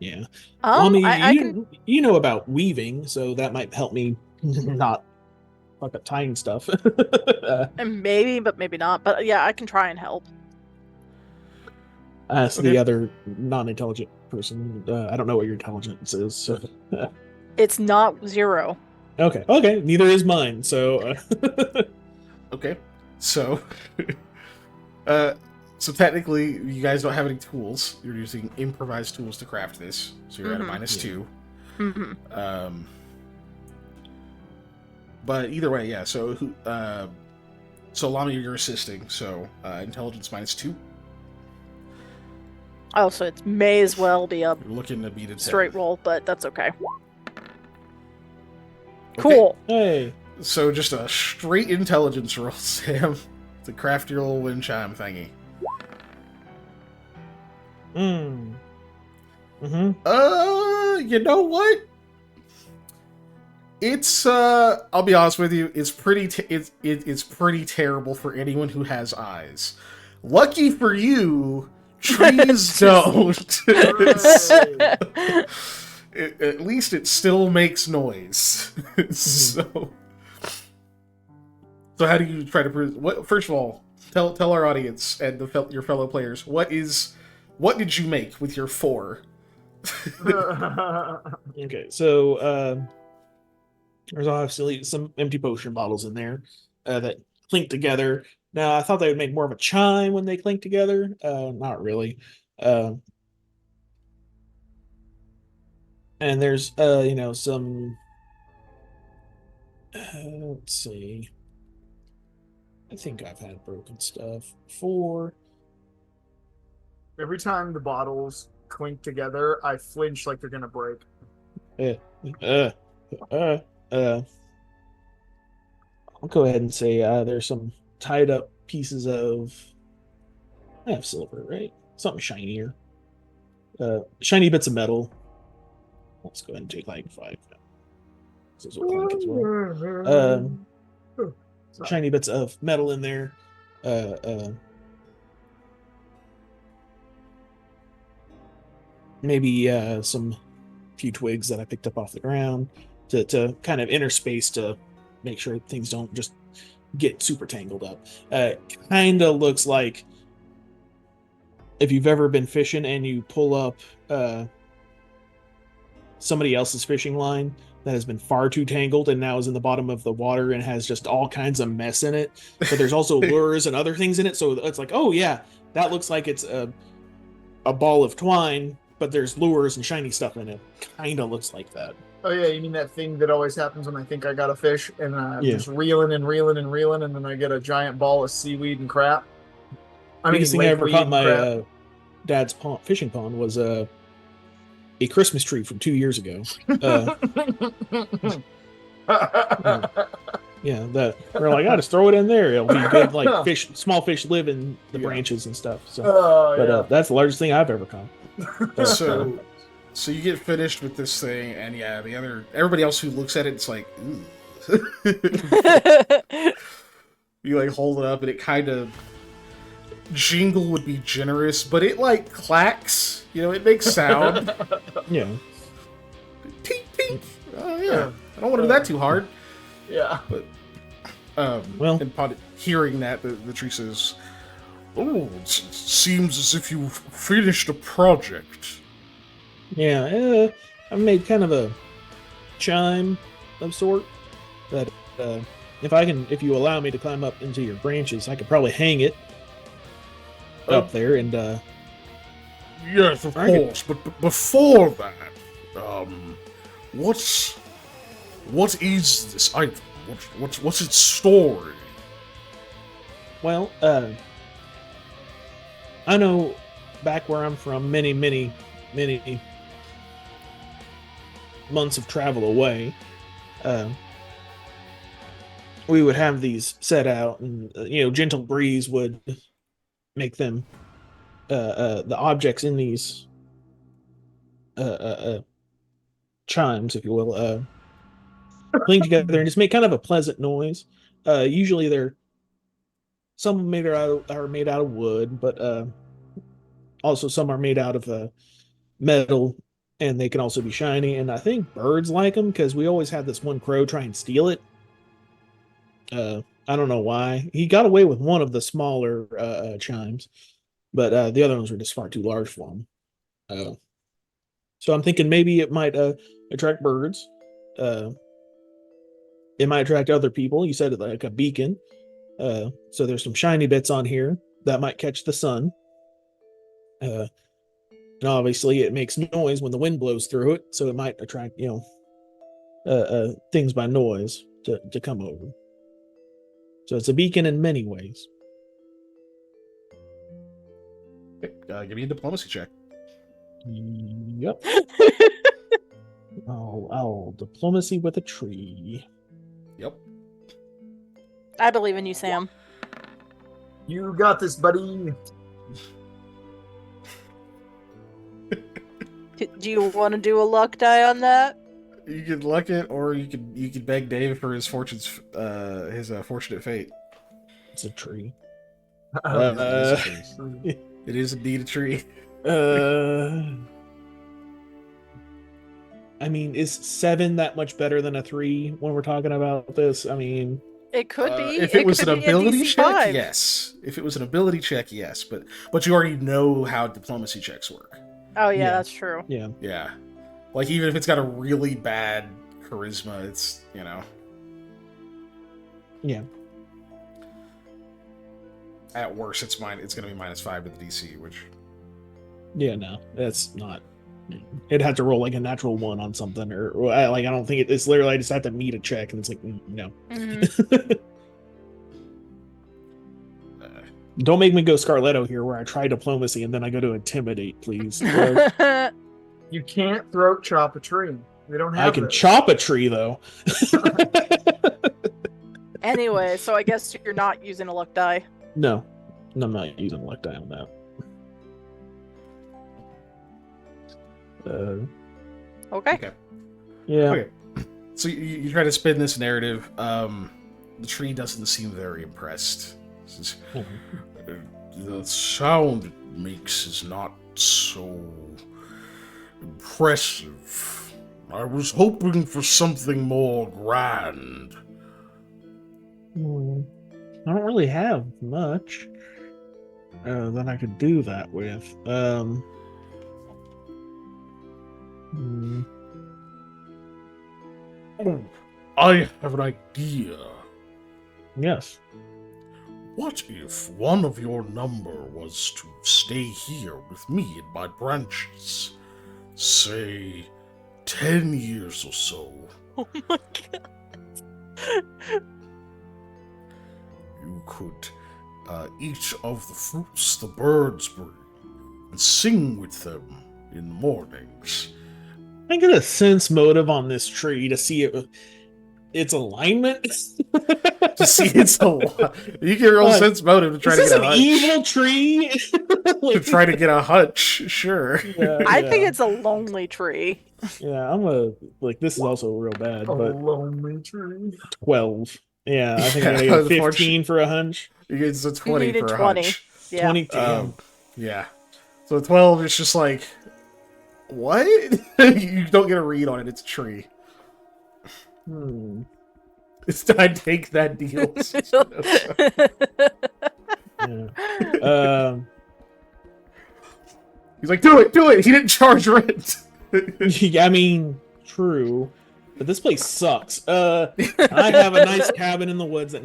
Yeah. Well, I mean, I can. you know about weaving, so that might help me not fuck up tying stuff. And maybe, but maybe not. But yeah, I can try and help. As Okay. the other non-intelligent person, I don't know what your intelligence is. So. It's not 0. Okay. Neither is mine. So. Okay. So, so technically, you guys don't have any tools. You're using improvised tools to craft this, so you're at a Mhm. -2. Mm-hmm. But either way, yeah. So, so Lami, you're assisting. So, intelligence -2. Oh, so it may as well be a You're looking to beat a 10. straight roll, but that's okay. Okay. Cool. Hey. So just a straight intelligence roll, Sam, to craft your little wind chime thingy. You know what? It's I'll be honest with you, it's pretty it's pretty terrible for anyone who has eyes. Lucky for you, trees don't. At least it still makes noise. So how do you try to prove what? First of all, tell our audience and your fellow players what did you make with your 4? Okay, so there's obviously some empty potion bottles in there that clink together Now, I thought they would make more of a chime when they clink together. Not really. Uh, and there's, some. Let's see. I think I've had broken stuff before. Every time the bottles clink together, I flinch like they're gonna break. Uh, uh, uh, uh, I'll go ahead and say there's some tied up pieces of. I have silver, right? Something shinier. Shiny bits of metal. Let's go ahead and take like 5. This will clink as well. Shiny bits of metal in there. Maybe some few twigs that I picked up off the ground to kind of interspace to make sure things don't just get super tangled up. Kind of looks like if you've ever been fishing and you pull up somebody else's fishing line that has been far too tangled and now is in the bottom of the water and has just all kinds of mess in it. But there's also lures and other things in it. So it's like, oh yeah, that looks like it's a ball of twine, but there's lures and shiny stuff in it. Kind of looks like that. Oh yeah, you mean that thing that always happens when I think I got a fish and I'm Yeah. just reeling and reeling and reeling, and then I get a giant ball of seaweed and crap. I mean, Biggest thing I ever lakeweed caught and my crap. dad's fishing pond was a Christmas tree from 2 years ago. Yeah, that we're like, I just throw it in there. It'll be good. Like small fish live in the Yeah. branches and stuff. So, Oh, but yeah. that's the largest thing I've ever caught. So you get finished with this thing, and yeah, everybody else who looks at it, it's like, ooh. You like hold it up, and it kind of jingle would be generous, but it like clacks. It makes sound. Yeah. Tink tink. Oh yeah. I don't want to do that too hard. Yeah. But Well, and upon hearing that, the tree says, "Oh, it seems as if you've finished a project." yeah. I've made kind of a chime of sort that if you allow me to climb up into your branches, I could probably hang it up there and Yes, of I could- course. But before that, what is this item? What's its story? well, I know back where I'm from, many months of travel away, we would have these set out, and gentle breeze would make them the objects in these chimes, if you will, cling together and just make kind of a pleasant noise. Usually they're some are made out of wood, but also some are made out of metal, and they can also be shiny. And I think birds like them because we always had this one crow try and steal it. I don't know why. He got away with one of the smaller chimes, but the other ones were just far too large for him. So I'm thinking maybe it might attract birds. It might attract other people. You said it like a beacon. So there's some shiny bits on here that might catch the sun. And obviously it makes noise when the wind blows through it, so it might attract, things by noise to come over. So it's a beacon in many ways. Give me a diplomacy check. Yep. Oh, diplomacy with a tree. Yep. I believe in you, Sam. You got this, buddy. Do you want to do a luck die on that? You could luck it, or you could beg David for his fortunate fate. It's a tree. It is indeed a tree. I mean, is 7 that much better than a 3 when we're talking about this? I mean, It could be. If it was could an be a ability DC check, 5. yes. If it was an ability check, yes. But you already know how diplomacy checks work. Oh yeah, Yeah. that's true. yeah. Yeah. Like, even if it's got a really bad charisma, it's, Yeah. at worst, it's going to be -5 to the DC, which. Yeah, no, that's not. It'd have to roll like a natural 1 on something, or I don't think it's literally I just have to meet a check, and it's like no. Mhm. Don't make me go Scarletto here, where I try diplomacy and then I go to intimidate, please. You can't throat chop a tree. We don't have I can those. chop a tree though. Anyway, so I guess you're not using a luck die. No, I'm not using luck die on that. Okay. Okay. Yeah. Okay. So you try to spin this narrative. The tree doesn't seem very impressed. Says, the sound it makes is not so impressive. I was hoping for something more grand. I don't really have much that I could do that with. Oh, I have an idea. Yes. What if one of your number was to stay here with me in my branches? Say, 10 years or so. Oh my god. You could eat of the fruits the birds bring and sing with them in the mornings. I get a sense motive on this tree to see its alignment. To see it's a lot. You get your own sense motive to try Is to this get a an hunch. evil tree? To try to get a hunch, sure. Yeah, I think yeah. it's a lonely tree. Yeah, this is also real bad, A but lonely tree. 12. Yeah, I think Yeah, I gotta go 15 unfortunately. for a hunch. You get a 20 needed for a 20. hunch. Yeah. 20 damn. Yeah. So 12 is just like, what? You don't get a read on it. It's a tree. It's I take that deal. Yeah. He's like, do it. He didn't charge rent. I mean, true. But this place sucks. I have a nice cabin in the woods that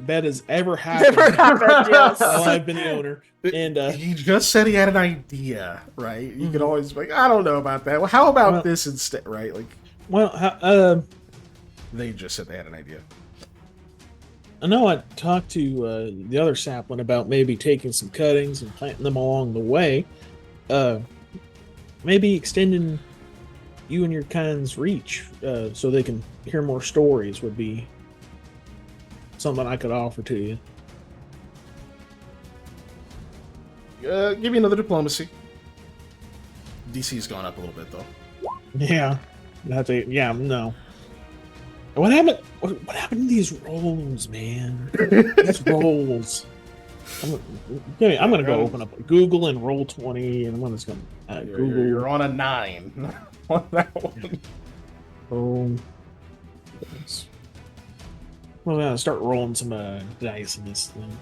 bad has ever happened Never happened, yes. while I've been the owner. And He just said he had an idea, right? You could always be like, I don't know about that. Well, how about this instead, right? Like, they just said they had an idea. I know I talked to the other sapling about maybe taking some cuttings and planting them along the way. Maybe extending you and your kind's reach so they can hear more stories would be something I could offer to you. Give me another diplomacy. DC's gone up a little bit, though. Yeah. No. What happened to these rolls, man? These rolls. I'm gonna go open up Google and roll 20, and I'm just gonna Google. You're on a 9 on that one. Oh. Well, I'm gonna start rolling some dice in this thing.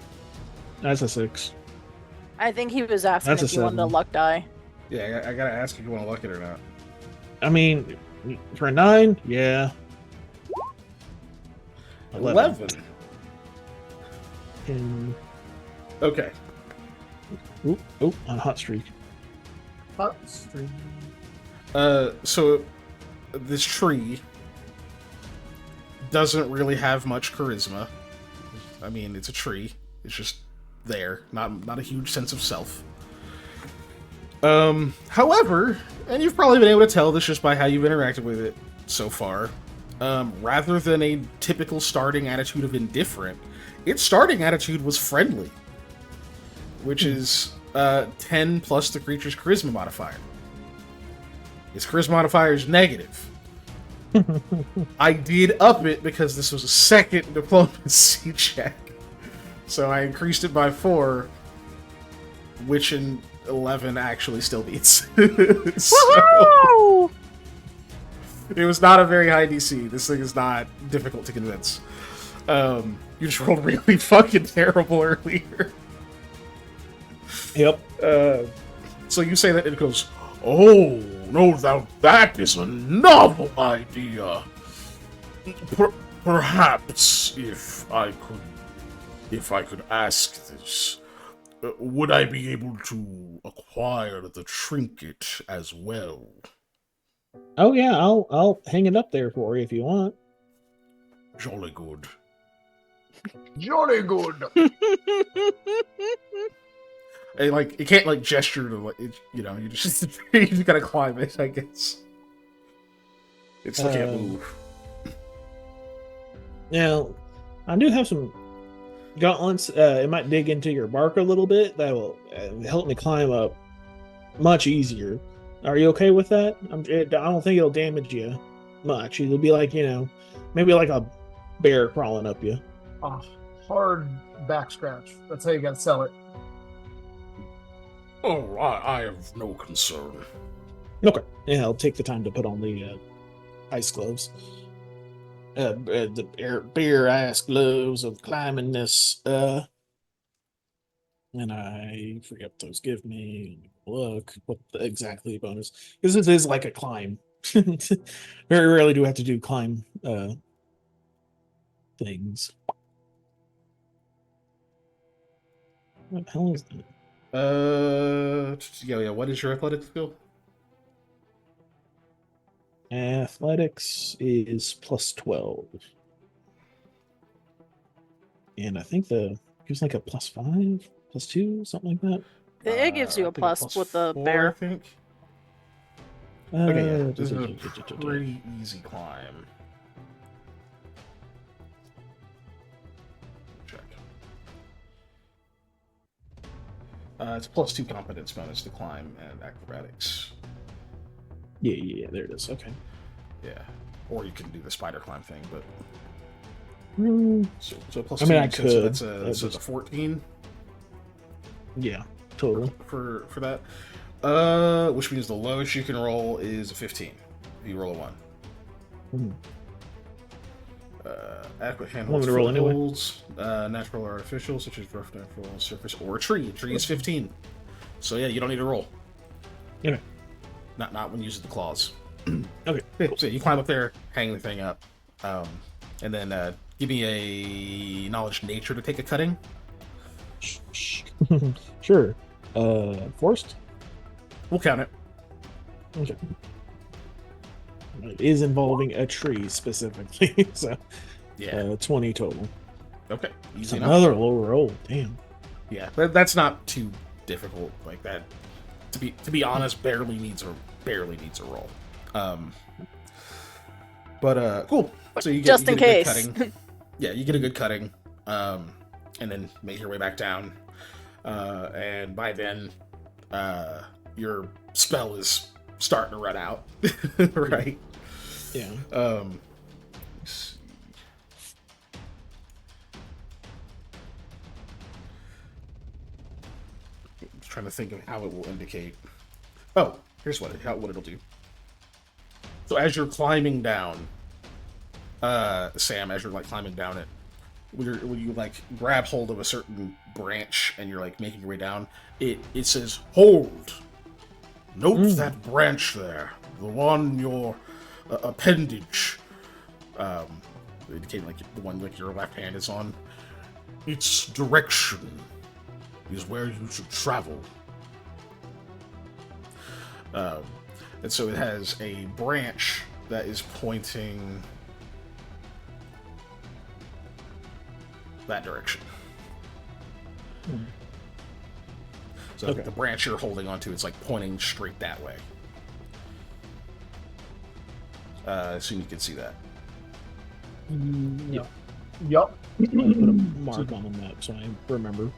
That's a 6. I think he was asking That's if a you wanted a 7. luck die. Yeah, I gotta ask if you want to luck it or not. I mean, for a 9, yeah. 11. And, Okay. on a hot streak. Hot street. So this tree doesn't really have much charisma. I mean, it's a tree. It's just there, not a huge sense of self. However, and you've probably been able to tell this just by how you've interacted with it so far, rather than a typical starting attitude of indifferent, its starting attitude was friendly, which is 10 plus the creature's charisma modifier. Its charisma modifier is negative. I did up it because this was a second diplomacy check. So I increased it by 4, which in 11 actually still beats. So, it was not a very high DC. This thing is not difficult to convince. You just rolled really fucking terrible earlier. Yep. So you say that, it goes, oh, no, now that is a novel idea. Perhaps if I could ask this, Would I be able to acquire the trinket as well? Oh yeah, I'll hang it up there for you if you want. Jolly good. Jolly good. And, like, you can't, like, gesture to, like, you know, you just, you just gotta climb it, I guess. It still can't move. Now, I do have some gauntlets. It might dig into your bark a little bit. That will help me climb up much easier. Are you okay with that? I don't think it'll damage you much. It'll be like, you know, maybe like a bear crawling up you. A hard back scratch. That's how you gotta sell it. Oh, I have no concern. Okay. Yeah, I'll take the time to put on the ice gloves. The bear ass gloves of climbing this. And I forget what those give me. Look, what exactly bonus? Because this is like a climb. Very rarely do I have to do climb things. What the hell is that? Yeah. What is your athletic skill? Athletics is plus 12. And I think the gives like a plus 5, plus 2, something like that. It gives you I a think plus with the 4, bear. I think. Okay, yeah. This is a pretty easy climb. Check. It's a plus 2 competence bonus to climb and acrobatics. Yeah, there it is. Okay. Yeah. Or you can do the spider climb thing, but Mm, so plus I mean, 2, I so could. that's a That so was- it's a 14 yeah, totally. for that. Which means the lowest you can roll is a 15. If you roll a 1. Mhm. Adequate Want handholds, me to roll anyway? footholds, natural or artificial, such as rough natural surface or a tree. A tree is 15. So yeah, you don't need to roll. Okay. Not when using the claws. Okay. Okay, so you climb up there, hang the thing up, and then give me a knowledge nature to take a cutting. Sure. Forced? We'll count it. Okay. It is involving a tree specifically, so Yeah. 20 total. Okay. It's Easy enough. another low roll. Damn. Yeah, but that's not too difficult. Like that. To be honest, barely needs a roll. Cool. So you get Just you in get a good case. cutting. Yeah, you get a good cutting, and then make your way back down. And by then, your spell is starting to run out, right? Yeah. Let's see. I'm just trying to think of how it will indicate. Oh, here's what it'll do. So as you're climbing down, Sam, as you're like climbing down it, when you like grab hold of a certain branch and you're like making your way down, it says hold. Note that branch there, the one your appendage, indicating like the one like your left hand is on. Its direction is where you should travel. And so it has a branch that is pointing that direction. So Okay. the branch you're holding onto, it's like pointing straight that way. Assume you can see that. Yep. Yup. I'll put a mark on the map so I remember.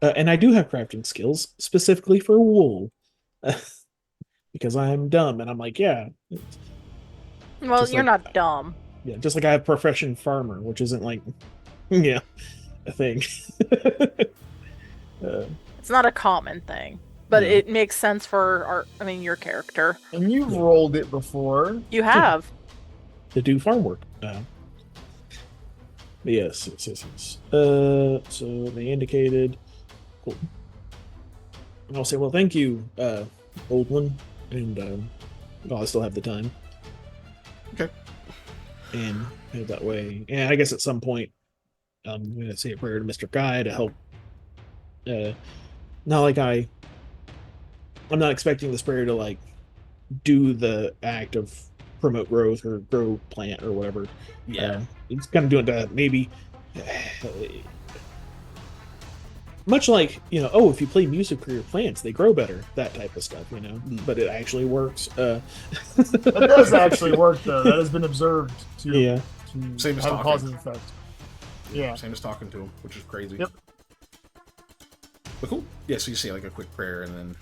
And I do have crafting skills specifically for wool. Because I'm dumb and I'm like, yeah. Well, Just you're like- not dumb. Yeah, just like I have profession farmer, which isn't like, yeah, a thing. It's not a common thing, but No. it makes sense for your character. And you've rolled it before. You have. To do farm work. Yes. So they indicated. Cool. And I'll say, well, thank you, old one, and I still have the time. and that way. And I guess at some point, I'm gonna say a prayer to Mr. Guy to help. Not like I'm not expecting this prayer to like do the act of promote growth or grow plant or whatever. Yeah. It's kind of doing that maybe. Much like, if you play music for your plants, they grow better, that type of stuff, but it actually works. That does actually work, though. That has been observed to Same as have a talking. positive effect. Yeah. Same as talking to him, which is crazy. Yep. But cool. Yeah, so you say like a quick prayer and then...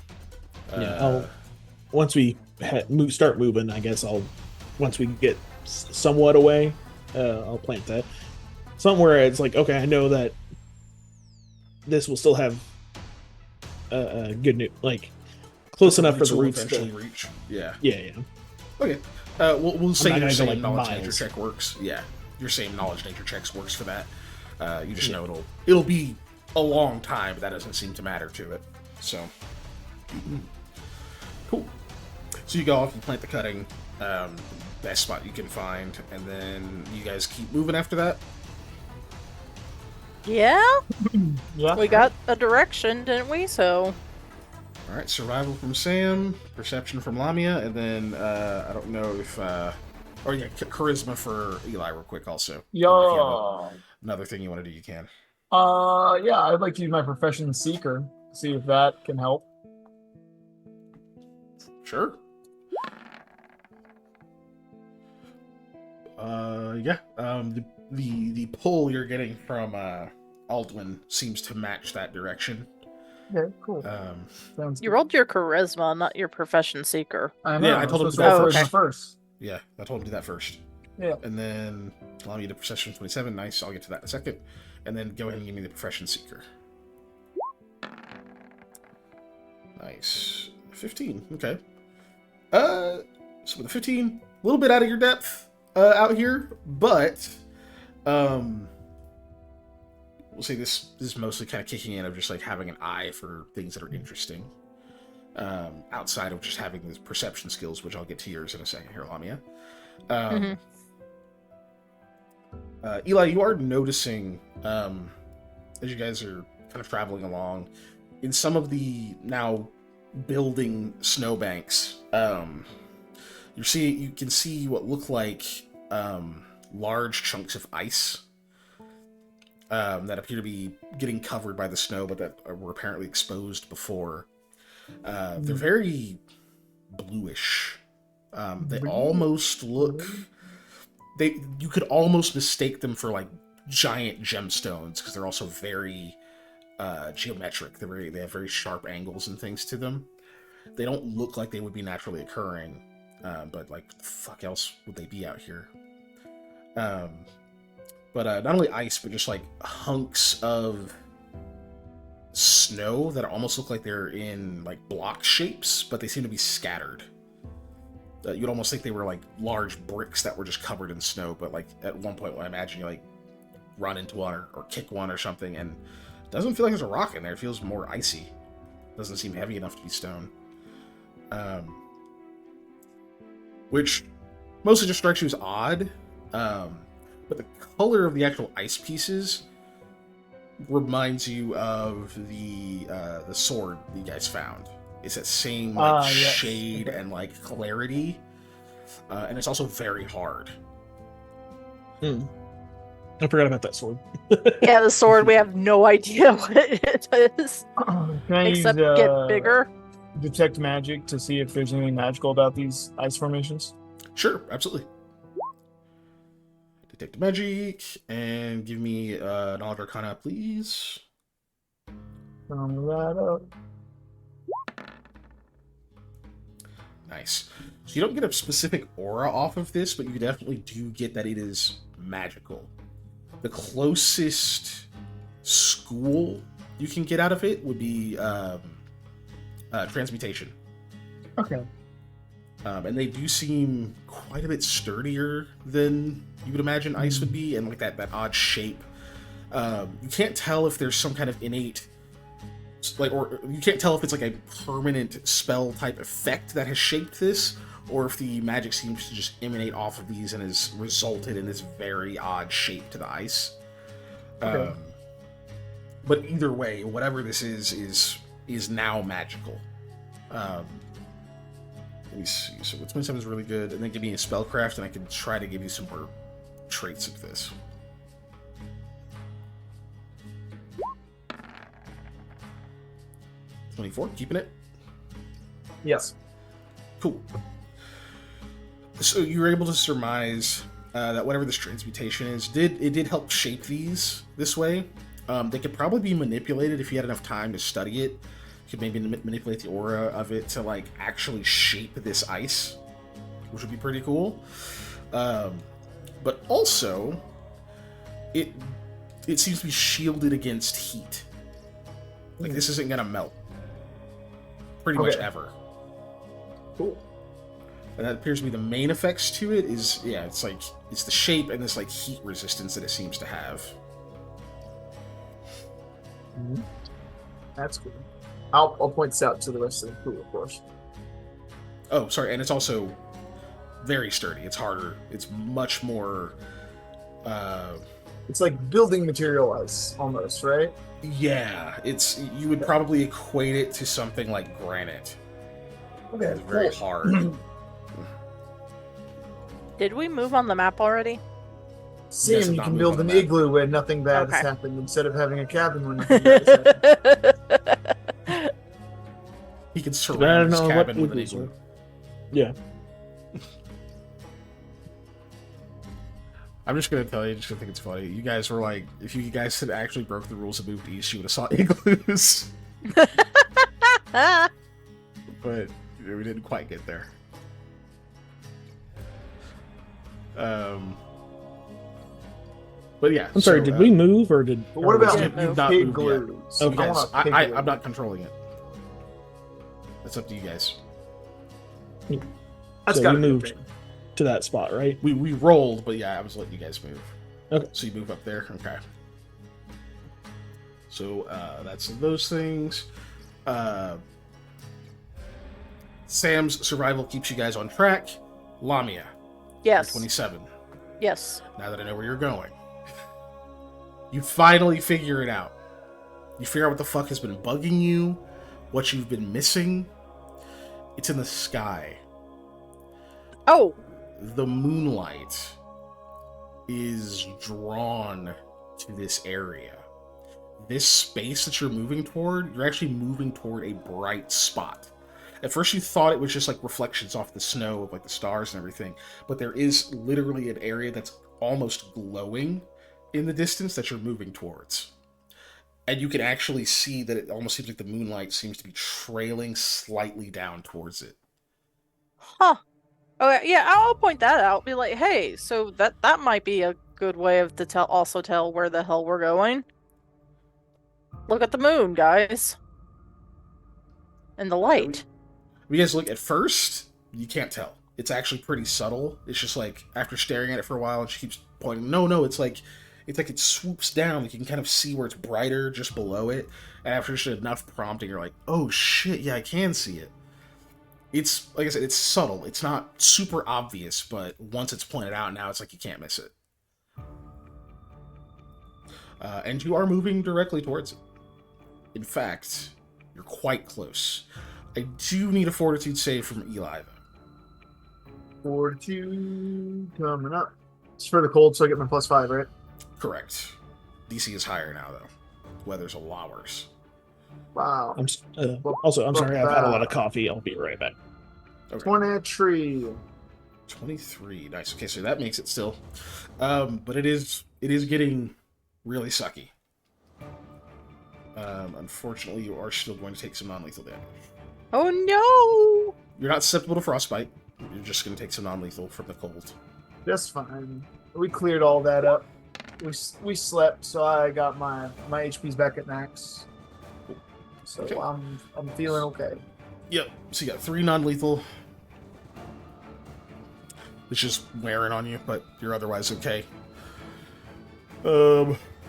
I'll once we start moving, I guess once we get somewhat away, I'll plant that. Somewhere it's like, okay, I know that this will still have good news, like close enough for the roots to reach. Yeah. Yeah. Okay. We'll say not your gonna go, same like, knowledge nature miles. check works. Yeah, your same knowledge nature checks works for that. You just know it'll be a long time, but that doesn't seem to matter to it. So cool. So you go off, you plant the cutting, best spot you can find, and then you guys keep moving after that. Yeah, Yeah. we got a direction, didn't we? So All right, survival from Sam, perception from Lamia, and then I don't know if charisma for Eli real quick also. If you have another thing you want to do, you can. Yeah, I'd like to use my profession seeker, see if that can help. Sure. Yeah. The pull you're getting from Aldwin seems to match that direction. Okay, cool. Sounds you good. rolled your charisma, not your profession seeker. I know. Yeah, I told him supposed to do that roll first. first. Yeah, I told him to do that first. Yeah. And then allow me to perception 27. Nice. I'll get to that in a second. And then go ahead and give me the profession seeker. Nice. 15. Okay. So with a 15, a little bit out of your depth out here, but we'll say this is mostly kind of kicking in of just like having an eye for things that are interesting. Outside of just having the perception skills, which I'll get to yours in a second here, Lamia. Eli, you are noticing, as you guys are kind of traveling along, in some of the now building snowbanks, you can see what look like large chunks of ice that appear to be getting covered by the snow, but that were apparently exposed before. They're very bluish. They almost look... You could almost mistake them for like giant gemstones because they're also very geometric. They have very sharp angles and things to them. They don't look like they would be naturally occurring, but like what the fuck else would they be out here? But not only ice, but just like hunks of snow that almost look like they're in like block shapes, but they seem to be scattered. You'd almost think they were like large bricks that were just covered in snow, but like at one point, I imagine you like run into one or kick one or something, and it doesn't feel like there's a rock in there. It feels more icy. Doesn't seem heavy enough to be stone. Which mostly just strikes you as odd. But the color of the actual ice pieces reminds you of the sword that you guys found. It's that same like Yes. shade and like clarity, and it's also very hard. I forgot about that sword. Yeah, the sword, we have no idea what it is, Can I except use, get bigger. detect magic to see if there's anything magical about these ice formations? Sure, absolutely. Detect magic and give me knowledge arcana, please. Right up. Nice. So you don't get a specific aura off of this, but you definitely do get that it is magical. The closest school you can get out of it would be transmutation. Okay. And they do seem quite a bit sturdier than you would imagine ice would be, and like that odd shape. You can't tell if there's some kind of innate like, or you can't tell if it's like a permanent spell type effect that has shaped this, or if the magic seems to just emanate off of these and has resulted in this very odd shape to the ice. Okay. But either way, whatever this is now magical. Let me see. So what's 27 is really good, and then give me a spellcraft, and I can try to give you some more traits of this. $24, keeping it. Yes. Cool. So you were able to surmise that whatever this transmutation is, did help shape these this way. They could probably be manipulated if you had enough time to study it. You could maybe manipulate the aura of it to like actually shape this ice, which would be pretty cool. But also, it seems to be shielded against heat. Like this isn't gonna melt. Pretty much ever. Cool. And that appears to be the main effects to it. Is it's the shape and this like heat resistance that it seems to have. That's cool. I'll point this out to the rest of the crew, of course. Oh, sorry, and it's also very sturdy. It's harder. It's much more. It's like building material ice, almost, right? Yeah, you would probably equate it to something like granite. Okay, It's very hard. Did we move on the map already? Seeing have you not can moved build on an the map. igloo where nothing bad Okay. has happened instead of having a cabin where nothing bad has happened. He can I surround don't his know what cabin with an igloos igloo. are. Yeah. I'm just gonna tell you, just gonna think it's funny. You guys were like, if you guys had actually broke the rules and moved east, you would have saw igloos. But we didn't quite get there. But yeah. I'm sorry, did we move or did. But what or was about it- You've not pig moved yet. glues? Okay. I Yes, want a pig glue. I'm not controlling it. That's up to you guys. That's so gotta you be a moved thing. to that spot, right? We rolled, but yeah, I was letting you guys move. Okay. So you move up there. Okay. So that's those things. Sam's survival keeps you guys on track. Lamia, Yes. 27. Yes. Now that I know where you're going, you finally figure it out. You figure out what the fuck has been bugging you, what you've been missing. It's in the sky. Oh, The moonlight is drawn to this area. This space that you're moving toward, you're actually moving toward a bright spot. At first you thought it was just like reflections off the snow of like the stars and everything, but there is literally an area that's almost glowing in the distance that you're moving towards. And you can actually see that it almost seems like the moonlight seems to be trailing slightly down towards it. huh. Oh yeah, I'll point that out. Be like, hey, so that might be a good way of to tell where the hell we're going. Look at the moon, guys, and the light. When you guys look at first, you can't tell. It's actually pretty subtle. It's just like after staring at it for a while, and she keeps pointing. No, it's like it swoops down. Like you can kind of see where it's brighter just below it. And after just enough prompting, you're like, oh shit, yeah, I can see it. It's like I said, it's subtle. It's not super obvious, but once it's pointed out, now it's like you can't miss it. And you are moving directly towards it. In fact, you're quite close. I do need a fortitude save from Eli, though. Fortitude coming up. It's for the cold, so I get my +5, right? Correct. DC is higher now, though. Weather's a lot worse. Wow. I'm sorry, I've had a lot of coffee. I'll be right back. Okay. 23. 23. Nice. Okay, so that makes it still. But it is getting really sucky. Unfortunately, you are still going to take some non-lethal damage. Oh no! You're not susceptible to frostbite. You're just going to take some non-lethal from the cold. That's fine. We cleared all that up. We slept, so I got my HP's back at max. So Okay. I'm feeling okay. Yep. So you got 3 non-lethal. It's just wearing on you, but you're otherwise okay.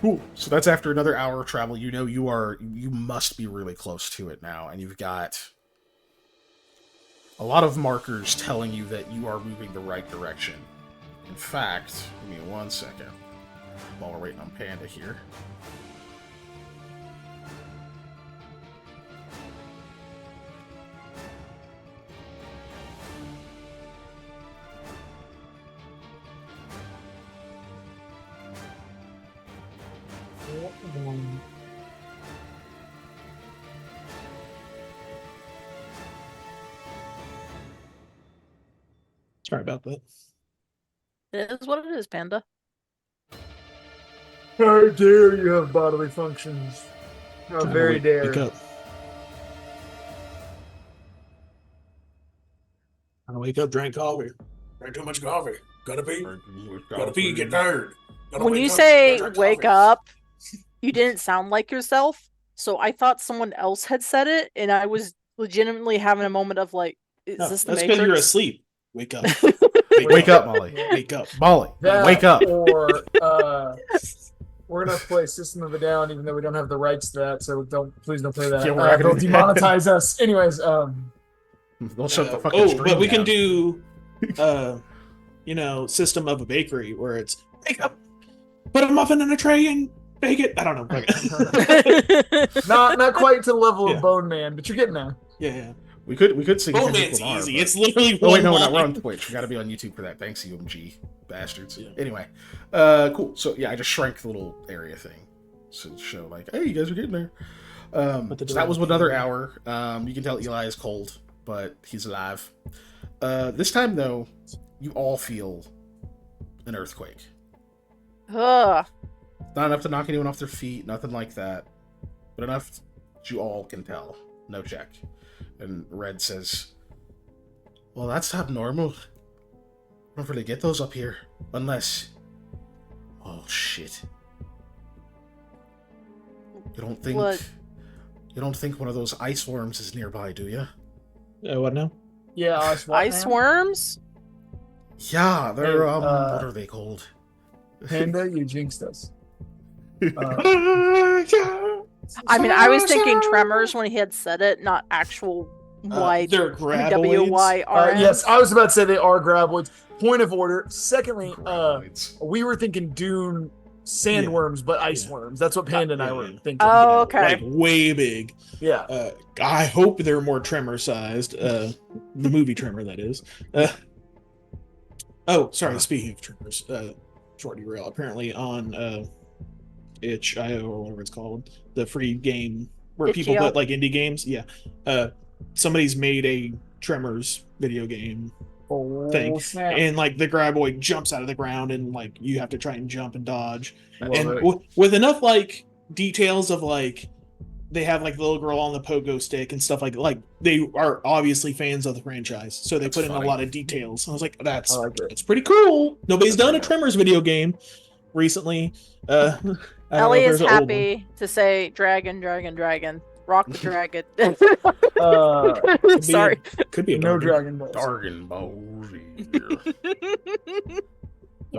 Cool. So that's after another hour of travel. You know you must be really close to it now, and you've got a lot of markers telling you that you are moving the right direction. In fact, give me 1 second while we're waiting on Panda here. Sorry about that. It is what it is, Panda. How dare you have bodily functions? How Trying to very wake dare. up. Trying to wake up, drink coffee. Drank too much coffee. Gotta pee, get Tired. tired. Gotta When wake you up, say gotta drink wake coffee. up, you didn't sound like yourself. So I thought someone else had said it, and I was legitimately having a moment of like, is No, this the that's because you're Matrix? asleep. Wake up. Wake up, Molly. Wake up. Molly, That wake up. Or we're gonna play System of a Down, even though we don't have the rights to that. So please don't play that. Yeah, we're not They'll gonna- demonetize us. Anyways, They'll shut the fucking stream but we can down. do, system of a bakery where it's wake up, put a muffin in a tray and bake it. I don't know. not quite to the level Yeah. of Bone Man, but you're getting there. Yeah. We could sing Oh Kendrick man, it's Lamar, easy. but- It's literally Oh wait, one no, line. we're on Twitch. We gotta be on YouTube for that. Thanks, UMG bastards. Yeah. Anyway, cool. So yeah, I just shrank the little area thing to show like, hey, you guys are getting there. So that was another hour. You can tell Eli is cold, but he's alive. This time though, you all feel an earthquake. Ugh. Not enough to knock anyone off their feet, nothing like that, but enough that you all can tell. No check. And Red says, well, that's not normal. I don't really get those up here. Unless... Oh, shit. You don't think... What? You don't think one of those ice worms is nearby, do you? What now? Yeah, Ice worms? Yeah, they're, Hey, what are they called? Panda, you jinxed us. I mean, I was thinking tremors when he had said it, not actual Y. They're graboids. W-Y-R-M. Yes, I was about to say they are graboids. Point of order. Secondly, Graboids. we were thinking Dune sandworms, but ice Yeah. worms. That's what Panda and I were Yeah. thinking. Oh, okay. Like way big. Yeah. I hope they're more tremor sized. The movie Tremor, that is. Sorry. Speaking of tremors, short derail. Apparently on itch.io or whatever it's called, the free game where people Itch.io. put like indie games. Yeah. Somebody's made a Tremors video game Oh, thing, snap. and like the graboid jumps out of the ground, and like you have to try and jump and dodge, Love and it. with enough like details of like they have like the little girl on the pogo stick and stuff like they are obviously fans of the franchise, so they That's put in funny. a lot of details. I was like, that's I like it. it's pretty cool. Nobody's That's done a pretty Tremors video game recently. I don't know Ellie if is there's an old one. happy to say dragon, dragon, dragon. Rock the dragon. Sorry. Could be a No Dragon. Dragon Balls. Dragon Ball Z.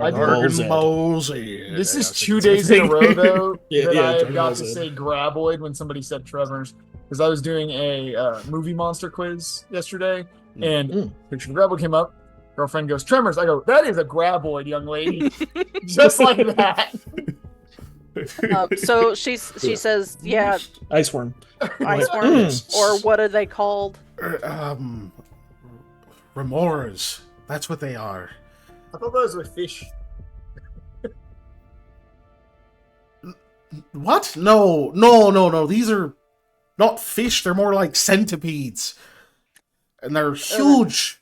I do- Dragon Ball Z. This is That's 2 it. days in a row, though, Yeah, that yeah, I Dragon got Ball to Z. say graboid when somebody said Tremors, because I was doing a movie monster quiz yesterday, and Mm. picture of graboid came up. Girlfriend goes, Tremors. I go, that is a graboid, young lady. Just like that. So she says, yeah, Ice worm. ice Mm. worms, or what are they called? Remoras. That's what they are. I thought those were fish. What? No. These are not fish. They're more like centipedes. And they're huge.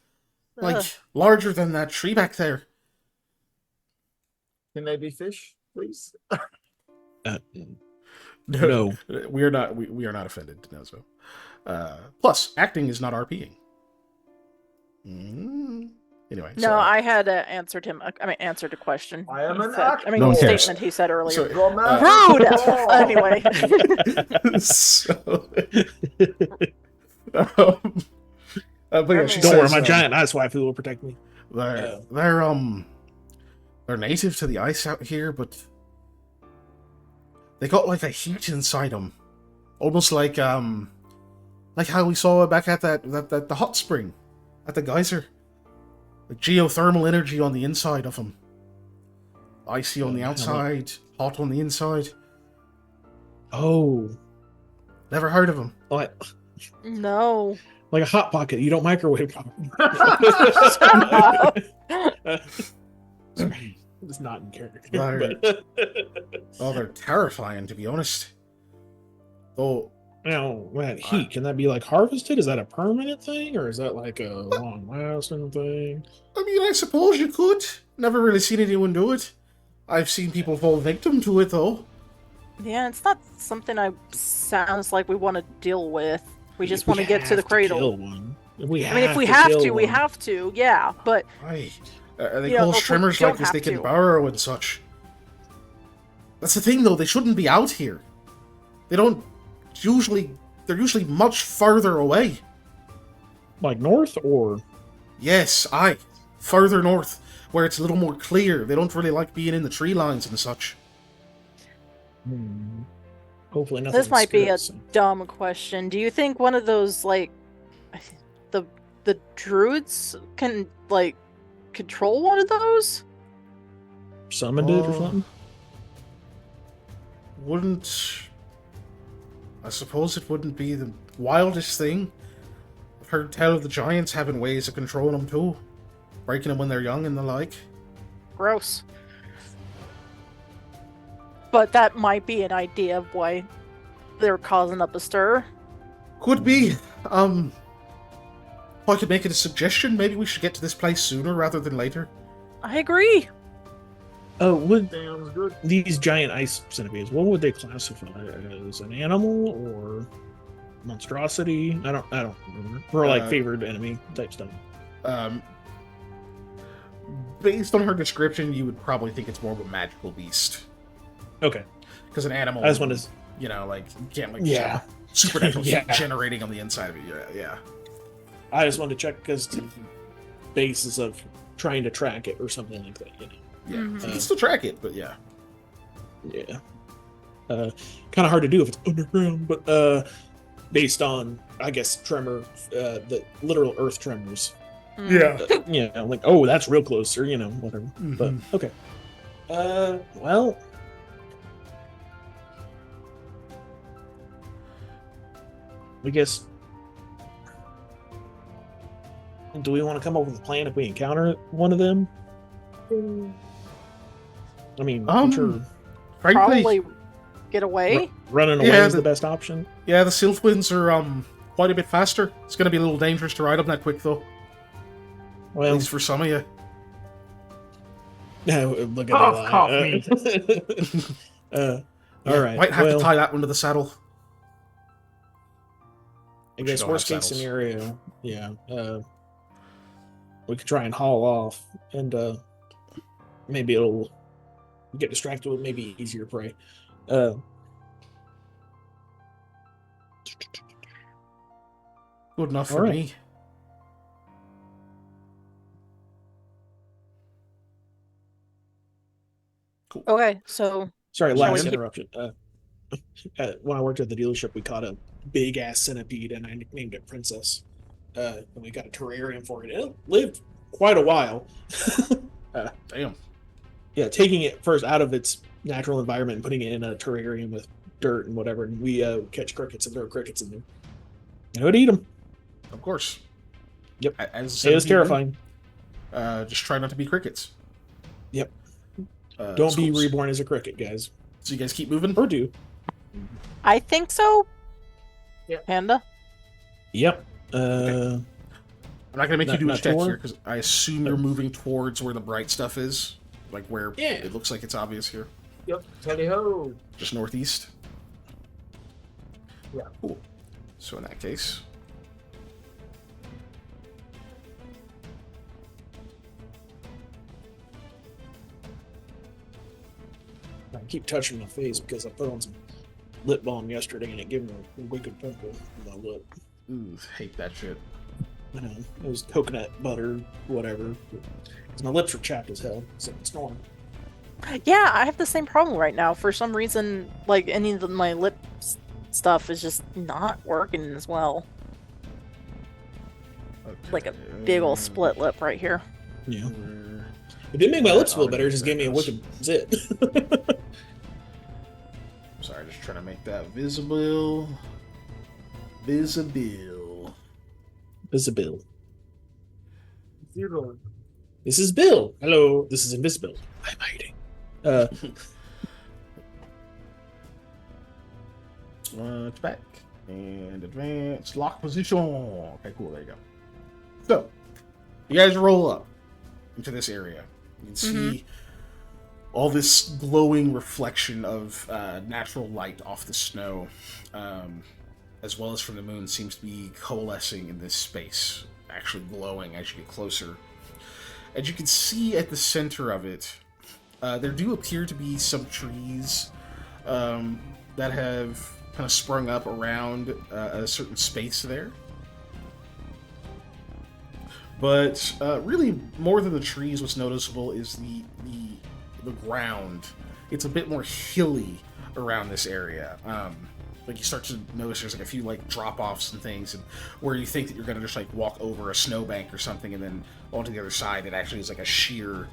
Like, Ugh. larger than that tree back there. Can they be fish, please? No. We are not offended, Nozo. Plus, acting is not RPing. Anyway. No, so, I had answered a question. I am he an said- actor. I mean, No one cares. statement he said earlier. So- Rude! Anyway. so, but yeah, she Don't says, worry, my giant ice waifu will protect me. They're native to the ice out here, but They got like a heat inside them, almost like how we saw back at the hot spring, at the geyser. Like geothermal energy on the inside of them. Icy on the outside, hot on the inside. Oh, Never heard of them. like No. a hot pocket. You don't microwave them. Shut up. Sorry, it's not in character. Right. But Oh, they're terrifying, to be honest. Oh, now, that heat, can that be like harvested? Is that a permanent thing, or is that like a long-lasting thing? I mean, I suppose you could. Never really seen anyone do it. I've seen people fall victim to it, though. Yeah, it's not something I sounds like we want to deal with. We just If want to get to the have cradle. kill one. If we I mean, if we to have kill to, we one. have to. Yeah, but Right. They You call know, if we trimmers don't like this have they can to. burrow and such. That's the thing, though. They shouldn't be out here. They don't usually... They're usually much further away. Like north or Yes, aye. Further north, where it's a little more clear. They don't really like being in the tree lines and such. hopefully nothing. this might be a scares them. dumb question. Do you think one of those like the druids can like control one of those? Summoned it or Oh. something. Wouldn't... I suppose it wouldn't be the wildest thing. I've heard tell of the giants having ways of controlling them too. Breaking them when they're young and the like. Gross. But that might be an idea of why they're causing up a stir. Could be. If I could make it a suggestion, maybe we should get to this place sooner rather than later. I agree. Would Sounds good. these giant ice centipedes? What would they classify as? An animal or monstrosity? I don't remember. Or like favored enemy type stuff. Based on her description, you would probably think it's more of a magical beast. Okay, Because an animal, I just want to. you know, like, you can't, like, Yeah. supernatural heat Yeah. generating on the inside of it. Yeah. I just wanted to check because the basis of trying to track it or something like that. You know. Yeah. Mhm. You can still track it, but yeah. Yeah. Kind of hard to do if it's underground, but based on, I guess, tremor, the literal earth tremors. Mm. Yeah, like, oh, that's real close, or, you know, whatever. But, Mhm. okay. Well. I guess. Do we want to come up with a plan if we encounter one of them? I mean, I'm sure Frankly, Probably get away. running away Yeah, is the- the best option. yeah, the Sylphwinds are quite a bit faster. It's going to be a little dangerous to ride them that quick, though. At Well, least for some of you. no, look at Cough, that. Yeah, All right. Might have well, to tie that one to the saddle. I We guess don't worst have case saddles. scenario, yeah. We could try and haul off, and maybe it'll get distracted with maybe easier prey. Good enough for Alright. me. Okay, so Sorry, Shall last we- interruption. When I worked at the dealership, we caught a big ass centipede, and I nicknamed it Princess. And we got a terrarium for it. It lived quite a while. Damn. Yeah, taking it first out of its natural environment and putting it in a terrarium with dirt and whatever, and we catch crickets and throw crickets in there. And it would eat them. Of course. Yep. As It was centipede terrifying. would. Just try not to be crickets. Yep. Don't be schools. reborn as a cricket, guys. So you guys keep moving? Or do. I think so. Yeah. Panda. Yep. I'm not gonna make you Not- do a not check sure. here because I assume you're moving towards where the bright stuff is, like where Yeah. it looks like it's obvious here, Yep. Tally ho. just northeast. Yeah. Cool. So in that case, I keep touching my face because I put on some lip balm yesterday and it gave me a wicked pimple in my lip. hate that shit. I know. It was coconut butter, whatever. 'Cause my lips are chapped as hell, so it's normal. Yeah, I have the same problem right now. For some reason, like any of my lip stuff is just not working as well. Okay. Like a big old split lip right here. Yeah. Where- It didn't make my Yeah, lips feel better. It automate just gave me a that. wicked zit. Sorry, just trying to make that visible. Visible. This is Bill. Zero. This is Bill. Hello. This is Invisible. I'm hiding. It's back. And advance. Lock position. Okay, cool. There you go. So, you guys roll up into this area. You can see all this glowing reflection of natural light off the snow, as well as from the moon, seems to be coalescing in this space, actually glowing as you get closer. As you can see at the center of it, there do appear to be some trees that have kind of sprung up around a certain space there. But really, more than the trees, what's noticeable is the ground. It's a bit more hilly around this area. Like you start to notice there's like a few like drop-offs and things, and where you think that you're gonna just like walk over a snowbank or something, and then onto the other side, it actually is like a sheer,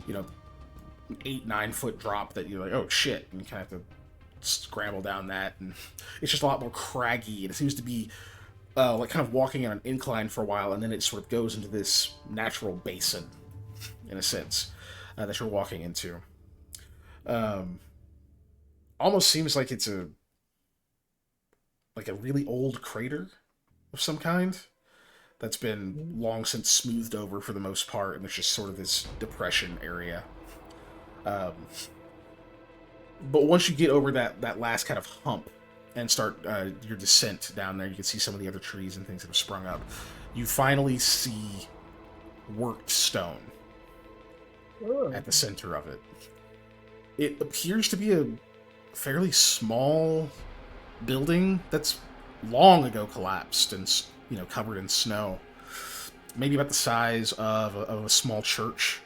8-9 foot drop that you're like, oh shit, and you kind of have to scramble down that, and it's just a lot more craggy, and it seems to be like kind of walking on an incline for a while, and then it sort of goes into this natural basin, in a sense, that you're walking into. Almost seems like it's a really old crater of some kind that's been long since smoothed over for the most part, and there's just sort of this depression area. But once you get over that last kind of hump and start your descent down there, you can see some of the other trees and things that have sprung up. You finally see worked stone at the center of it. It appears to be a fairly small building that's long ago collapsed and covered in snow. Maybe about the size of a small church.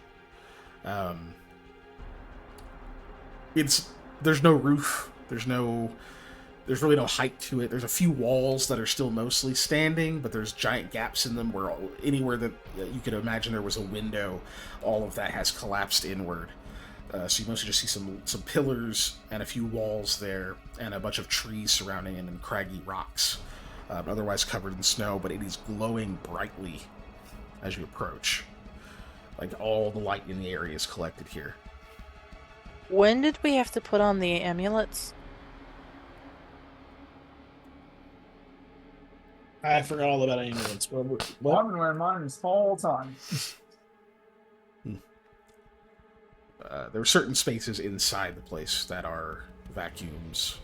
There's no roof. There's really no height to it. There's a few walls that are still mostly standing, but there's giant gaps in them where anywhere that you could imagine there was a window, all of that has collapsed inward. So you mostly just see some pillars and a few walls there, and a bunch of trees surrounding it and craggy rocks, otherwise covered in snow. But it is glowing brightly as you approach. Like all the light in the area is collected here. When did we have to put on the amulets? I forgot all about ambulance. I've What? been wearing mine this whole time. There are certain spaces inside the place that are vacuums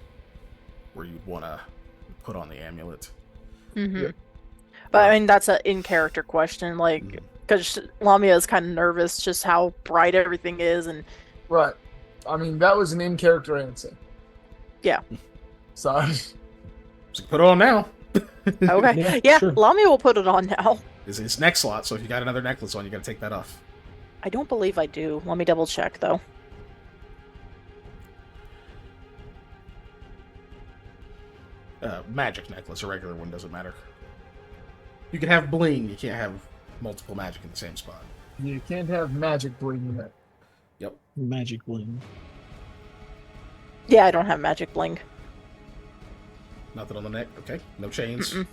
where you'd want to put on the amulet. Mm-hmm. But I mean, that's an in-character question, like, because Lamia is kind of nervous just how bright everything is, and Right. I mean, that was an in-character answer. Yeah. So, So put it on now. okay, yeah, sure. Lamia will put it on now. It's neck slot, so if you got another necklace on, you got to take that off. I don't believe I do. Let me double check though. Magic necklace, a regular one doesn't matter. You can have bling, you can't have multiple magic in the same spot. you can't have magic bling yet. Yep. Magic bling. Yeah, I don't have magic bling. Nothing on the neck. Okay. No chains. Mm-mm.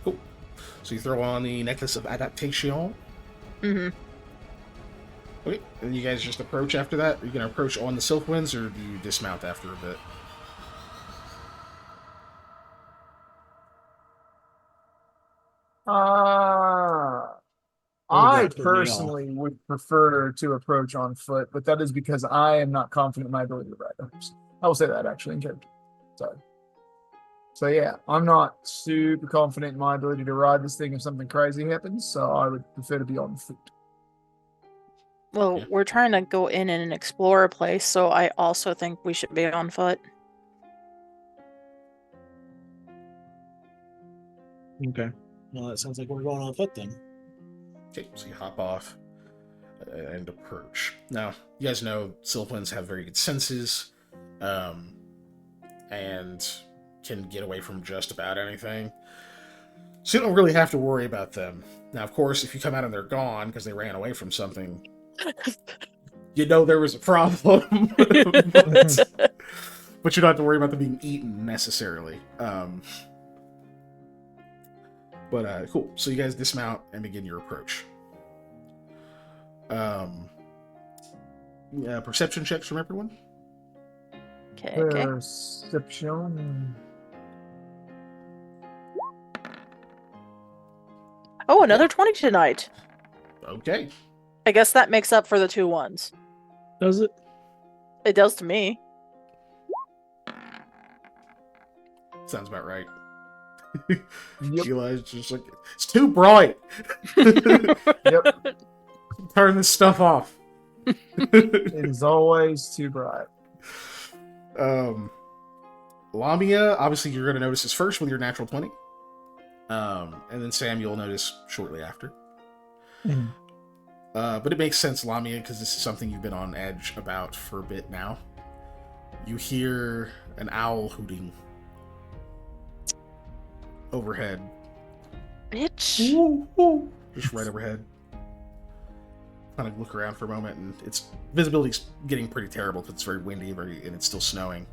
Cool. So you throw on the necklace of adaptation. Mm-hmm. Okay. And you guys just approach after that? Are you going to approach on the Silk Winds, or do you dismount after a bit? I that threw me personally would prefer to approach on foot, but that is because I am not confident in my ability to ride a horse. I will say that actually in character. So yeah, I'm not super confident in my ability to ride this thing if something crazy happens, so I would prefer to be on foot. Well, Yeah. we're trying to go in and explore a place, so I also think we should be on foot. Okay. Well, that sounds like we're going on foot then. Okay, so you hop off. and approach. Now, you guys know Sylphans have very good senses, and can get away from just about anything. So you don't really have to worry about them. Now, of course, if you come out and they're gone because they ran away from something, you know there was a problem. But you don't have to worry about them being eaten necessarily. Cool. So you guys dismount and begin your approach. Perception checks from everyone. Okay. Perception. Oh, another 20 tonight. Okay. I guess that makes up for the 2 ones. Does it? It does to me. Sounds about right. Yep. Eli's just like, it's too bright. Yep. Turn this stuff off. It is always too bright. Lamia, obviously you're going to notice this first with your natural 20. And then Sam, you'll notice shortly after. But it makes sense, Lamia, because this is something you've been on edge about for a bit now. You hear an owl hooting overhead. Bitch. Just right overhead. Kind of look around for a moment, and its visibility's getting pretty terrible because it's very windy and it's still snowing.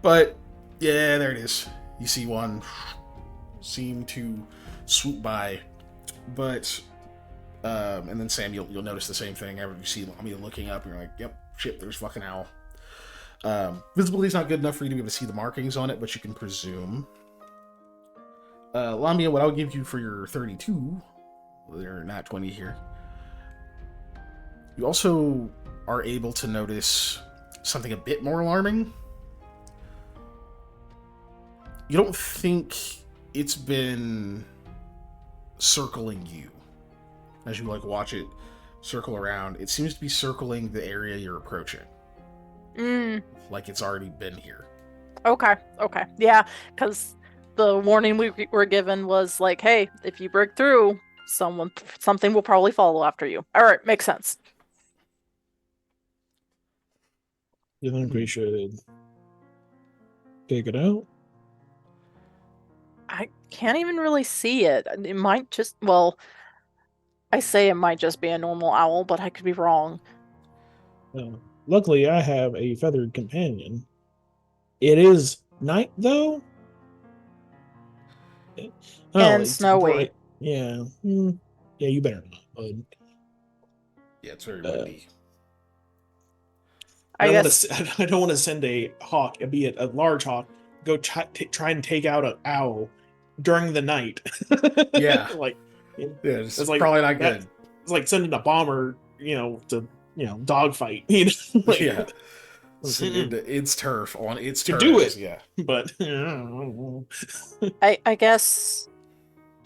But yeah, there it is. You see one seem to swoop by, but and then Sam, you'll notice the same thing. After you see Lamia looking up, and you're like, "Yep, shit, there's fucking owl." Visibility's not good enough for you to be able to see the markings on it, but you can presume. Lamia, what I'll give you for your 32, they're not 20 here. You also are able to notice something a bit more alarming. You don't think it's been circling you as you watch it circle around. It seems to be circling the area you're approaching. Like it's already been here. Okay. Yeah, because the warning we were given was like, hey, if you break through, something will probably follow after you. All right, makes sense. You think we should take it out? I can't even really see it. It might just, well, I say it might just be a normal owl, but I could be wrong. Luckily, I have a feathered companion. It is night, though. And snowy. Bright. Yeah. Yeah, you better not, bud. Yeah, it's very windy. I don't want to send a hawk, be it a large hawk, go try and take out an owl during the night. Yeah. It's like, probably not good. It's like sending a bomber, to dogfight. Yeah. It's turf on its turf. Do it. Yeah. But I guess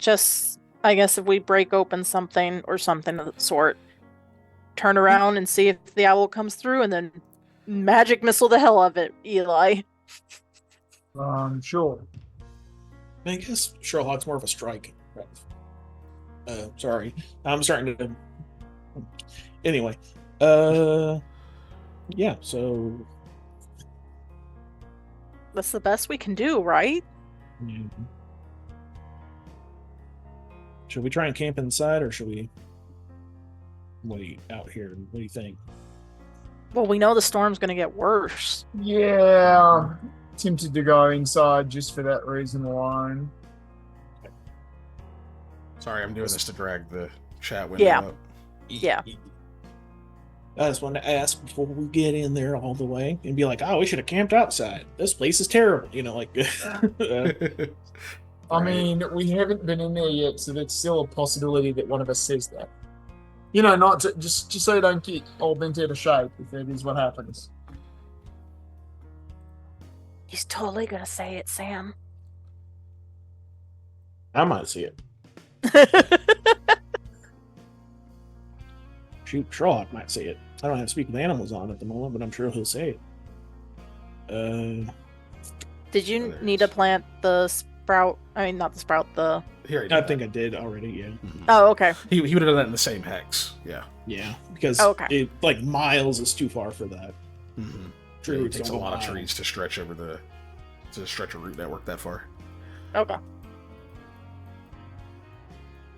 if we break open something or something of the sort, turn around and see if the owl comes through, and then magic missile the hell of it, Eli. Sure. I guess Sherlock's more of a strike. Sorry. I'm starting to... Anyway. Yeah, so... That's the best we can do, right? Yeah. Should we try and camp inside, or should we wait out here? What do you think? Well, we know the storm's going to get worse. Yeah. Tempted to go inside just for that reason alone. Sorry, I'm doing this to drag the chat window up. Yeah. I just wanted to ask before we get in there all the way and be like, oh, we should have camped outside. This place is terrible. I mean, we haven't been in there yet, so there's still a possibility that one of us says that. Not to, just so you don't get all bent out of shape, if that is what happens. He's totally going to say it, Sam. I might see it. Shoot, Sherlock might see it. I don't have Speak with Animals on at the moment, but I'm sure he'll say it. Did you need to plant the sprout. I mean, not the sprout. The. Here, I think I did already. Yeah. Oh, okay. He would have done that in the same hex. Yeah. Yeah, because Okay. it like miles is too far for that. Mm-hmm. Tree It roots takes a don't lot of go trees to stretch over to stretch a root network that far. Okay.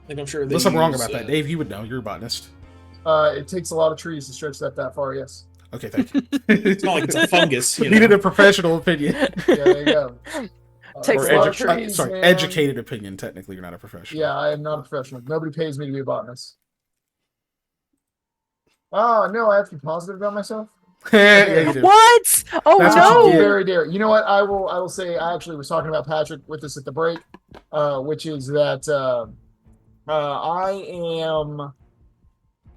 Like I'm sure. Unless I'm wrong about that, Dave, you would know. You're a botanist. It takes a lot of trees to stretch that far. Yes. Okay, thank you. It's not like it's a fungus. You Needed know? a professional opinion. Yeah, there you go. Takes a a lot lot of trees, sorry, man. educated opinion. Technically, you're not a professional. Yeah, I am not a professional. Nobody pays me to be a botanist. Oh no, I have to be positive about myself. Yeah, you do. What? Oh That's what no! you get. Very dare. You know what? I will say. I actually was talking about Patrick with us at the break, which is that I am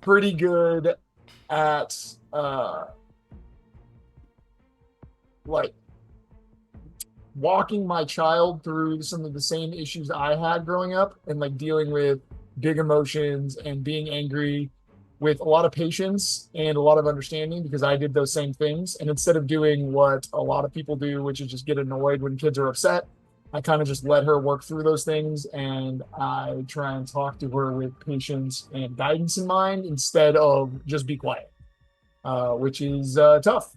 pretty good at like walking my child through some of the same issues I had growing up, and like dealing with big emotions and being angry with a lot of patience and a lot of understanding, because I did those same things. And instead of doing what a lot of people do, which is just get annoyed when kids are upset, I kind of just let her work through those things, and I try and talk to her with patience and guidance in mind instead of just be quiet, which is tough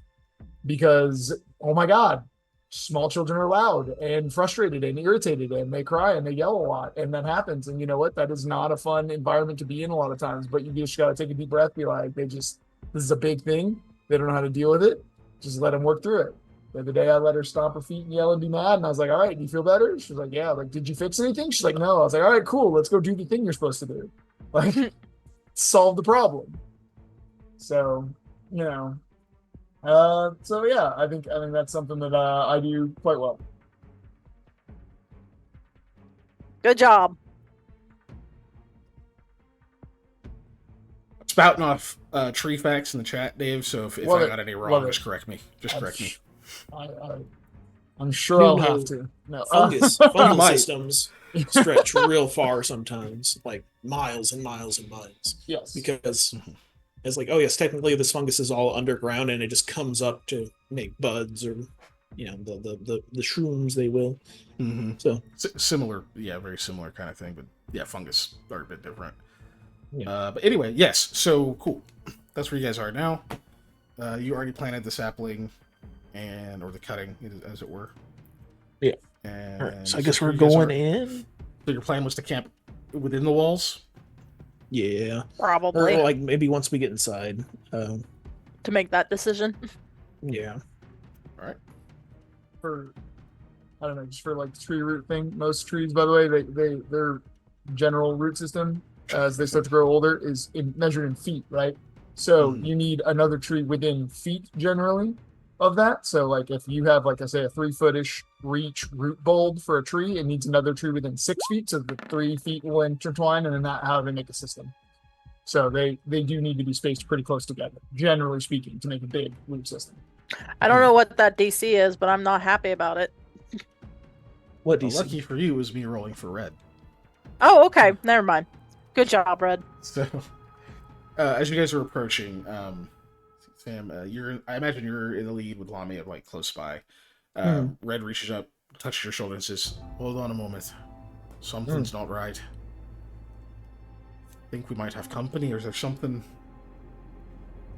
because, oh my God, small children are loud and frustrated and irritated, and they cry and they yell a lot, and that happens. And you know what? That is not a fun environment to be in a lot of times, but you just got to take a deep breath, be like, this is a big thing. They don't know how to deal with it. Just let them work through it. The other day I let her stomp her feet and yell and be mad, and I was like, all right, do you feel better? She was like, yeah. Like, did you fix anything? She's like, no. I was like, all right, cool. Let's go do the thing you're supposed to do. Like, solve the problem. So, you know, so yeah, I think that's something that I do quite well. Good job. Spouting off tree facts in the chat, Dave. So if Love I it. got any Love wrong, it. just correct me. Just correct me. I'm sure I'll No. have to. No. Fungal Might. systems stretch real far sometimes, like miles and miles and miles. Yes. Because it's like, oh yes, technically this fungus is all underground and it just comes up to make buds, or you know, the shrooms they will. Mm-hmm. So Similar, yeah, very similar kind of thing, but yeah, fungus are a bit different. Yeah. But anyway, yes. So cool. That's where you guys are now. You already planted the sapling or the cutting, as it were. Yeah. And all right, so I guess where we're you guys going are. in. So your plan was to camp within the walls. Yeah. Probably Or like maybe once we get inside. to make that decision. Yeah. All right. For, I don't know, just for like the tree root thing. Most trees, by the way, their general root system as they start to grow older is measured in feet, right? So you need another tree within feet generally of that. So like if you have, like I say, a 3-foot-ish reach root bulb for a tree, it needs another tree within 6 feet, so the 3 feet will intertwine, and then that's how they make a system. So they do need to be spaced pretty close together, generally speaking, to make a big root system. I don't know what that DC is, but I'm not happy about it. What do Well, you lucky for you was me rolling for red. Oh, okay. Never mind. Good job, Red. So as you guys are approaching, Sam, I imagine you're in the lead with Lamia, like close by. Red reaches up, touches your shoulder, and says, "Hold on a moment. Something's not right. Think we might have company, or is there something?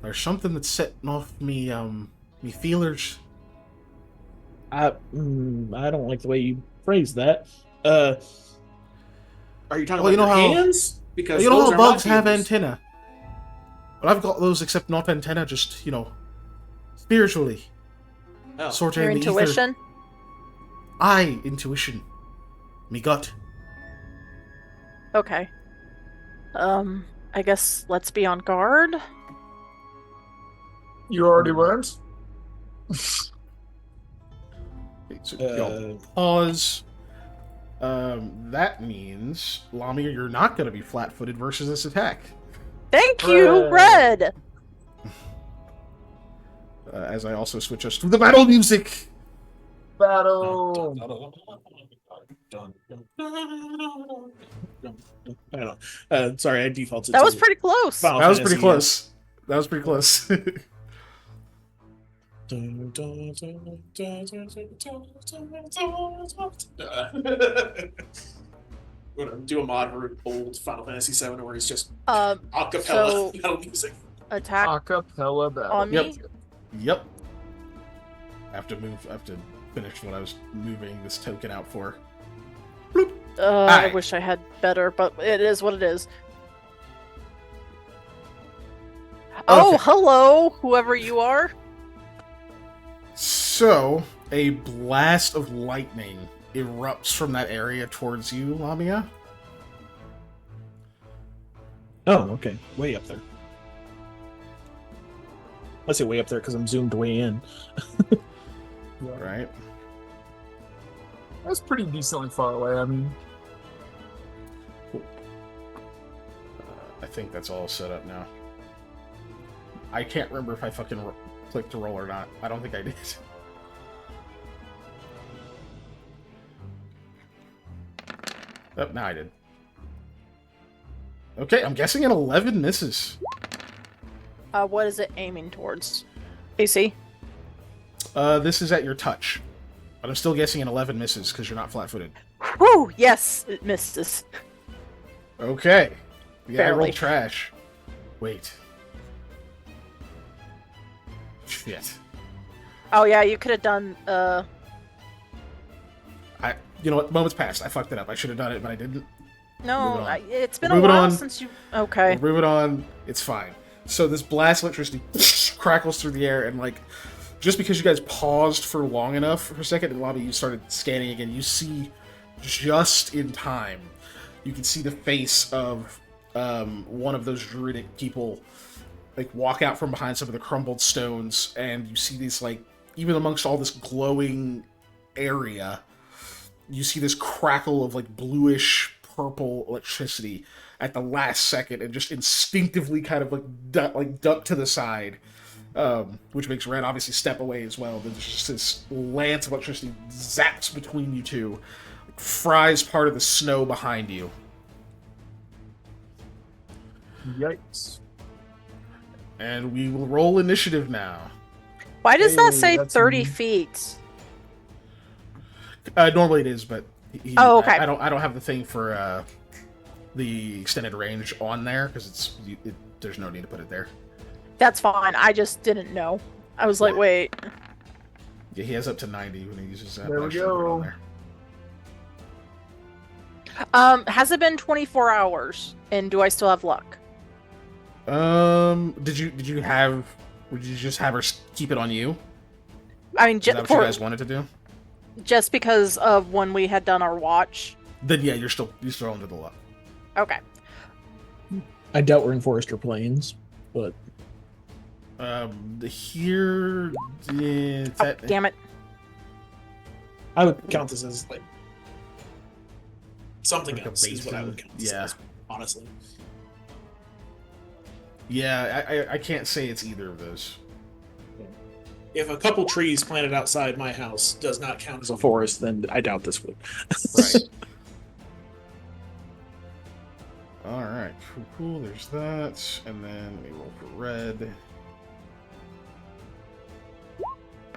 There's something that's setting off me feelers." I don't like the way you phrase that. Are you talking Well, about you know your how- hands? Because You know those how are my bugs have feelers. antenna? Well, I've got those, except not antenna, just, spiritually. Oh. Sort of Your in the ether. intuition? Aye, intuition. Me gut. Okay. I guess let's be on guard. You already learned? Okay, so, y'all pause. That means, Lamia, you're not going to be flat-footed versus this attack. Thank you, Red! As I also switch us to the battle music. Battle. I don't know. Sorry, I defaulted. That to was pretty close. Final That was pretty Fantasy, close. That was pretty close. We're gonna do a mod for old Final Fantasy VII where it's just So acapella metal music. attack Acapella battle. on me. Yep. I have to finish what I was moving this token out for. Bloop. I Aye. wish I had better, but it is what it is. Oh, Okay. hello, whoever you are. So, a blast of lightning erupts from that area towards you, Lamia. Oh, okay. Way up there. I say way up there because I'm zoomed way in. Right? That's pretty decently far away. I mean, I think that's all set up now. I can't remember if I fucking clicked to roll or not. I don't think I did. Oh, now I did. Okay, I'm guessing an 11 misses. What is it aiming towards? AC? This is at your touch. But I'm still guessing an 11 misses because you're not flat-footed. Whew, yes, it misses. Okay. Yeah, I Barely. rolled trash. Wait. Shit. Oh yeah, you could have done, You know what? Moments passed. I fucked it up. I should have done it, but I didn't. no, Moving on. it's been a Moving while on. since you, okay. We'll move it on. It's fine. So this blast of electricity crackles through the air, and like, just because you guys paused for long enough for a second, and Lobby, you started scanning again, you see just in time, you can see the face of one of those druidic people like walk out from behind some of the crumbled stones, and you see these like, even amongst all this glowing area, you see this crackle of like bluish purple electricity at the last second, and just instinctively kind of like duck to the side, which makes Red obviously step away as well. But there's just this lance of electricity zaps between you two, fries part of the snow behind you. yikes. And we will roll initiative now. Why does that Hey, say that's 30 me. feet? Normally it is, but Oh, okay. I don't have the thing for the extended range on there because there's no need to put it there. That's fine, I just didn't know. I was like, wait. Yeah, he has up to 90 when he uses that. There but I we should put it on go. there. Has it been 24 hours? And do I still have luck? Would you just have her keep it on you? I mean, Is that what you guys wanted to do? just because of when we had done our watch. Then yeah, you're still under the luck. Okay. I doubt we're in Forester Plains, but Here, Oh, damn it. I would Count this as like something Like a else is what I would basin. count this Yeah. as, honestly. Yeah, I can't say it's either of those. If a couple trees planted outside my house does not count as as a forest, then I doubt this would. Right. All right, cool. There's that, and then let me roll for red.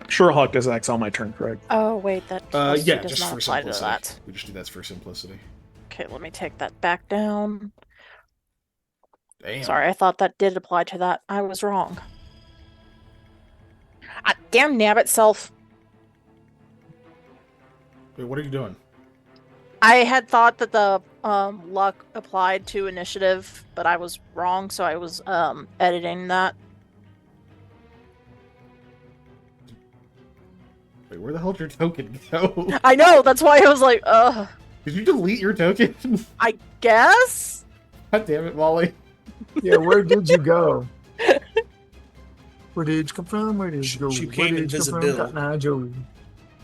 Sure, Hawk does X on my turn, correct? Oh, wait, that plus Yeah, does just not for apply to simplicity. that. We just do that for simplicity. Okay, let me take that back down. Damn. Sorry, I thought that did apply to that. I was wrong. Ah, damn nabbit self. Wait, what are you doing? I had thought that the luck applied to initiative, but I was wrong, so I was editing that. Wait, where the hell did your token go? I know, that's why I was like, Did you delete your token? I guess? God damn it, Molly. Yeah, where did you go? Where did you come from? Where did you go? She Where became did you come from, invisible. Cotton Eye Joe?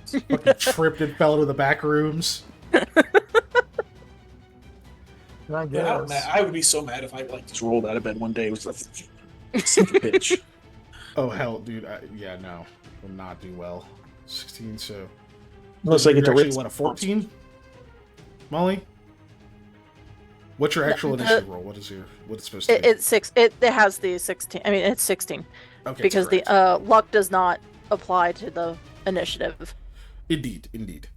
Fucking tripped and fell into the back rooms. I Yeah, guess. I would be so mad if I like Just rolled out of bed one day. It was like, such a bitch. Oh hell, dude. Yeah, no, will not do well. 16. So Unless I get to You're actually rinse. what, a 14? Molly, what's your actual The- initiative roll? What it's supposed to be? It's 6. It has the 16. I mean, it's 16 Okay, because correct. the luck does not apply to the initiative. Indeed, indeed.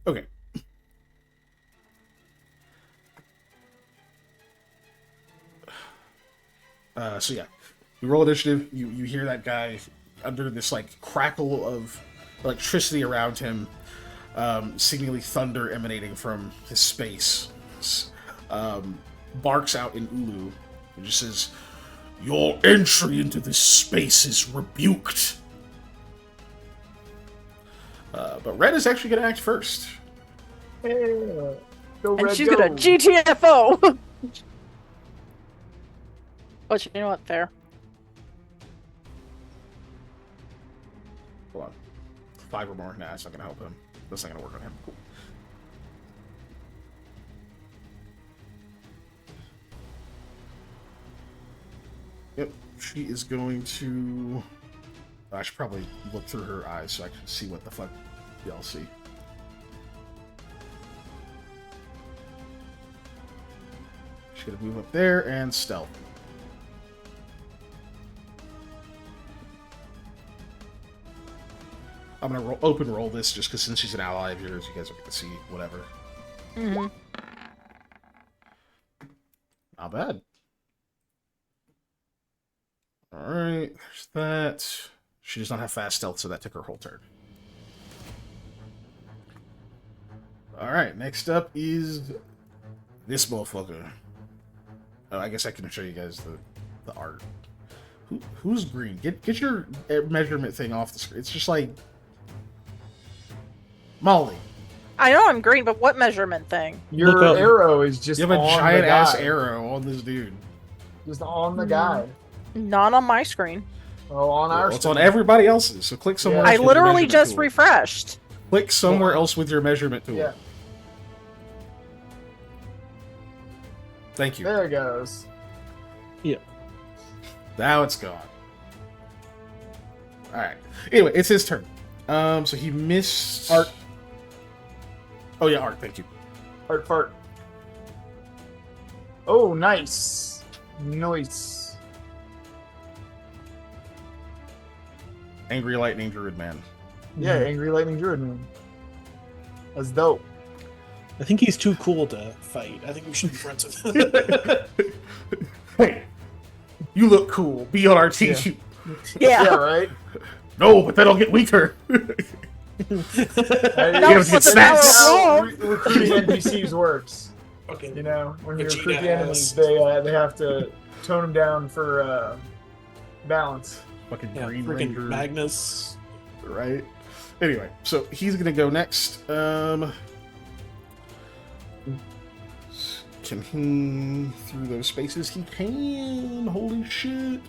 Okay. So yeah, you roll initiative. You hear that guy under this like crackle of electricity around him, seemingly thunder emanating from his space. Barks out in Ulu and just says, "Your entry into this space is rebuked." But Red is actually going to act first. Yeah. Go And Red, she's go. gonna GTFO! But you know what? Fair. Hold on. 5 or more? Nah, it's not going to help him. That's not going to work on him. Cool. Yep, she is going to... I should probably look through her eyes so I can see what the fuck y'all see. She's gonna move up there and stealth. I'm gonna open roll this just because since she's an ally of yours, you guys are gonna see whatever. Mm-hmm. Not bad. Alright, there's that. She does not have fast stealth, so that took her whole turn. Alright, next up is this motherfucker. Oh, I guess I can show you guys the art. Who's green? Get your measurement thing off the screen. It's just like... Molly. I know I'm green, but what measurement thing? Your Look up. arrow is just You have a on giant the ass guy. arrow on this dude. Just on the guy. Not on my screen. Oh, on our Well, it's on screen. everybody else's, so click somewhere Yeah. else I with your literally measurement just tool. refreshed. Click somewhere else with your measurement tool. Yeah, Thank you. there it goes. Now it's gone. Alright. Anyway, it's his turn. So he missed... Art. Oh yeah, Art, thank you. Fart, fart. Oh, nice. Nice. Angry Lightning Druid Man. Yeah, Angry Lightning Druid Man. That's dope. I think he's too cool to fight. I think we should be friends with him. Hey! You look cool. Be on our team. Yeah, Yeah. right? No, but then I'll get weaker. That was what the Snacks. power of Recruiting NPCs works. Fucking You know, when you Vegeta recruit the enemies, ass. they have to tone them down for balance. Fucking yeah, Green freaking Ranger. Magnus. Right? Anyway, so he's gonna go next. Can he through those spaces? He can. Holy shit!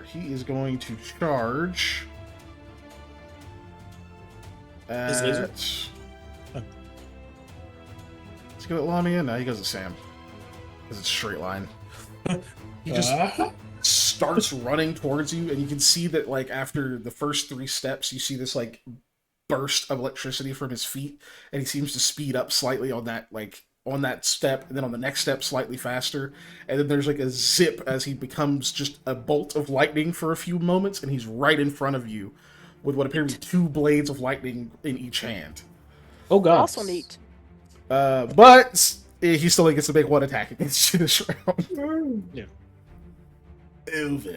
He is going to charge. His laser? Let's Oh. go at Lamia. No, he goes at Sam because it's a straight line. He just starts running towards you, and you can see that like after the first 3 steps, you see this like burst of electricity from his feet, and he seems to speed up slightly on that step, and then on the next step slightly faster, and then there's like a zip as he becomes just a bolt of lightning for a few moments, and he's right in front of you with what appear to be 2 blades of lightning in each hand. Oh god. Also neat. But he still gets to make 1 attack against you this round. Yeah. Oval.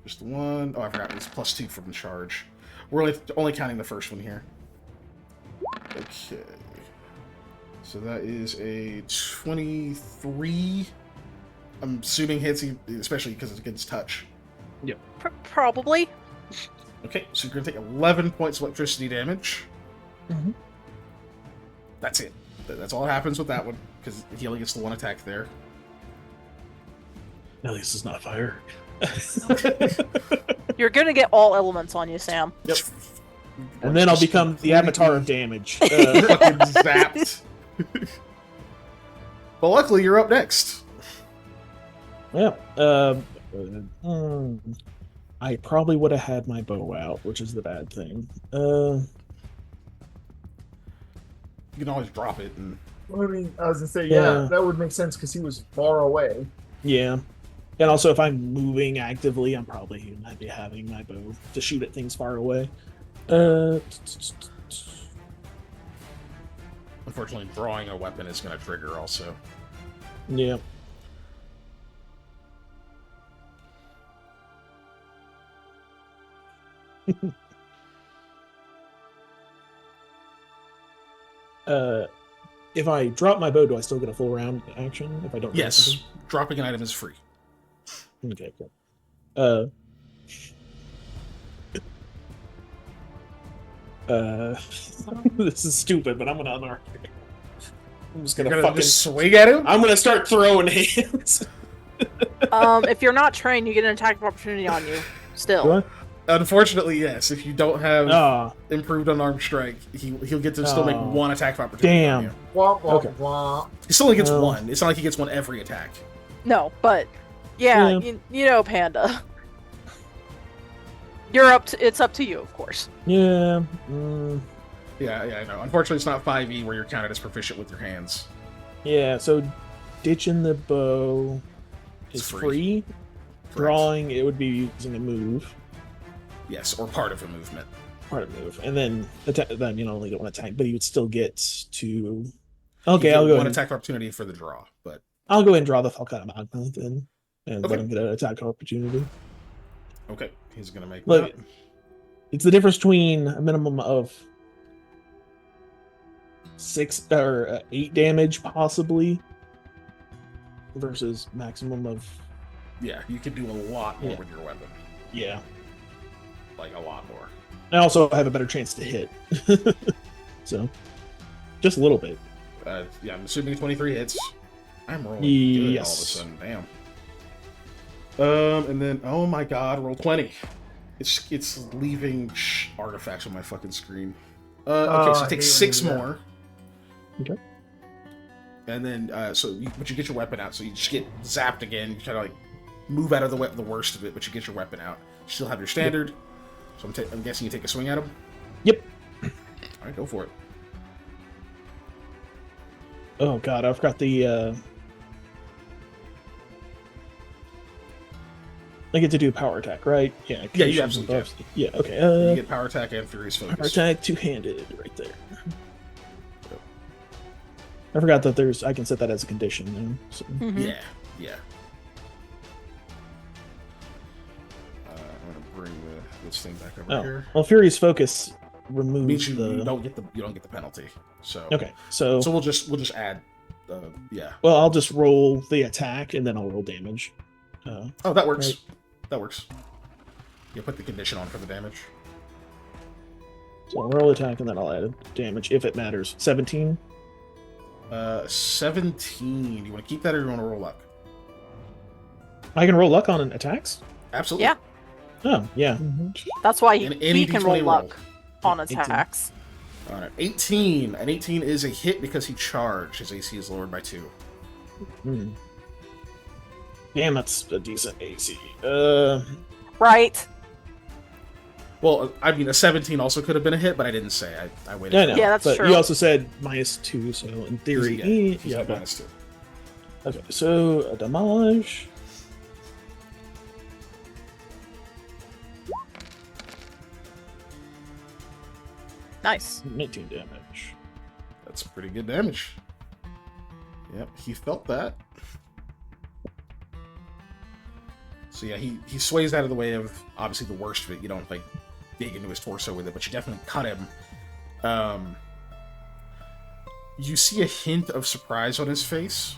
Just the 1. Oh, I forgot. It's +2 from the charge. We're only counting the first one here. Okay. So that is a 23. I'm assuming hits, especially because it's against touch. Probably. Okay, so you're going to take 11 points of electricity damage. Mhm. That's it. That's all that happens with that one, because he only gets the 1 attack there. At least it's not fire. You're gonna get all elements on you, Sam. Yep. And then I'll become the avatar of damage. Fucking zapped. But luckily, you're up next. Well, I probably would have had my bow out, which is the bad thing. You can always drop it and... I mean, I was gonna say, Yeah. yeah, that would make sense because he was far away. Yeah. And also, if I'm moving actively, I'm probably going to be having my bow to shoot at things far away. Unfortunately, drawing a weapon is going to trigger also. Yeah. If I drop my bow, do I still get a full round action if I don't? Yes, dropping an item is free. Okay, cool. This is stupid, but I'm gonna unarm. I'm just gonna fucking just swing at him. I'm gonna start throwing hands. If you're not trained, you get an attack of opportunity on you. Still. What? Unfortunately, yes. If you don't have Ah, improved unarmed strike, he'll get to still make one attack of opportunity. on damn. you. Wah, wah, Okay. wah. He still only gets Well. one. It's not like he gets one every attack. No, but yeah, Yeah. you know, Panda. You're up to. It's up to you, of course. Yeah. Yeah, I know. Unfortunately, it's not 5e where you're counted as proficient with your hands. Yeah. So, ditching the bow It's is free. free. Correct. Drawing, it would be using a move, Yes, or part of a movement. part of move, and then then only get one attack, but you would still get to. You Okay, get I'll go. one And, attack opportunity for the draw, but I'll go and draw the Falcon Magna then, and Okay. let him get an attack opportunity. okay, he's gonna make Look, that. it's the difference between a minimum of 6 or 8 damage, possibly, versus maximum of Yeah, you can do a lot more Yeah. with your weapon. yeah. Like a lot more. I also have a better chance to hit, so just a little bit. Yeah, I'm assuming 23 hits. I'm rolling good all of a Yes. sudden. Damn. And then oh my god, roll 20. It's leaving artifacts on my fucking screen. Okay, so I you take hate when 6 you do that. more. Okay. And then but you get your weapon out, so you just get zapped again. You kind of like move out of the worst of it, but you get your weapon out. You still have your standard. So I'm guessing you take a swing at him. Yep. All right, go for it. Oh god, I forgot the. I get to do power attack, right? Yeah. Yeah, you absolutely buffs. Yeah. Okay. You get power attack and furious Power focus. attack, two-handed, right there. I forgot that I can set that as a condition now. So. Mhm. Yeah. I'm gonna bring this thing back over Oh, here. well, Furious Focus Means removes you the. don't get the penalty. So Okay, so we'll just add. Yeah. well, I'll just roll the attack and then I'll roll damage. Oh, that works. Right. That works. You put the condition on for the damage. So I'll roll attack and then I'll add damage if it matters. 17. 17. You want to keep that or you want to roll luck? I can roll luck on attacks. Absolutely. Yeah. Oh yeah. That's why And any he can roll D20 luck on 18. attacks. All right. 18. An 18 is a hit because he charged. His AC is lowered by 2. Hmm. Damn, that's a decent AC. Right. Well, I mean, a 17 also could have been a hit, but I didn't say. I waited. I for know. it. Yeah, that's but true. you also said -2, so in theory, He's yeah. got -2. Okay, so demolish. Nice. 19 damage. That's pretty good damage. Yep, he felt that. So yeah, he sways out of the way of obviously the worst of it. You don't like dig into his torso with it, but you definitely cut him. You see a hint of surprise on his face.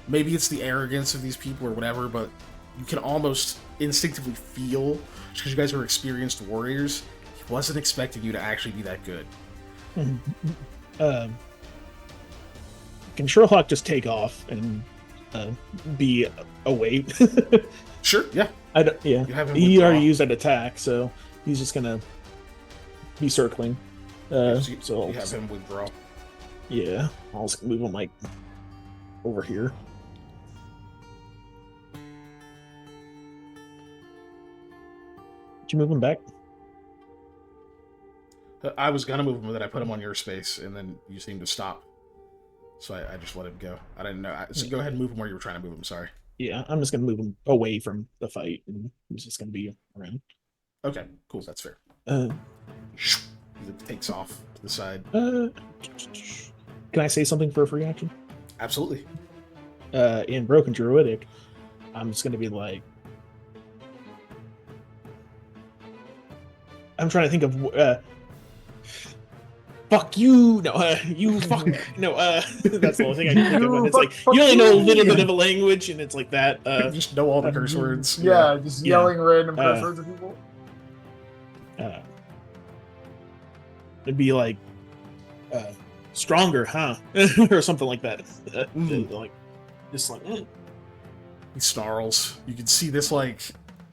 Maybe it's the arrogance of these people or whatever, but you can almost instinctively feel, just because you guys are experienced warriors, he wasn't expecting you to actually be that good. Can Sherlock just take off and be away? Sure, yeah. Yeah. You have him He withdraw. already used that attack, so he's just gonna be circling. So So you have him withdraw. yeah, I'll just move him like over here. Did you move him back? I was gonna move him, but then I put him on your space, and then you seemed to stop. So I just let him go. I didn't know. So go ahead and move him where you were trying to move him. Sorry. Yeah, I'm just gonna move him away from the fight, and he's just gonna be around. Okay, cool. That's fair. Uh, It takes off to the side. Can I say something for a free action? Absolutely. In Broken Druidic, I'm just gonna be like, I'm trying to think of fuck you, no, you fuck, no, that's the only thing I can think of. And it's like you only know a little bit of a language, and it's like that. You just know all the curse words. Yeah, just yelling random curse Uh, words at people. It'd be like, stronger, huh, or something like that. Like, just like. He snarls. You can see this like,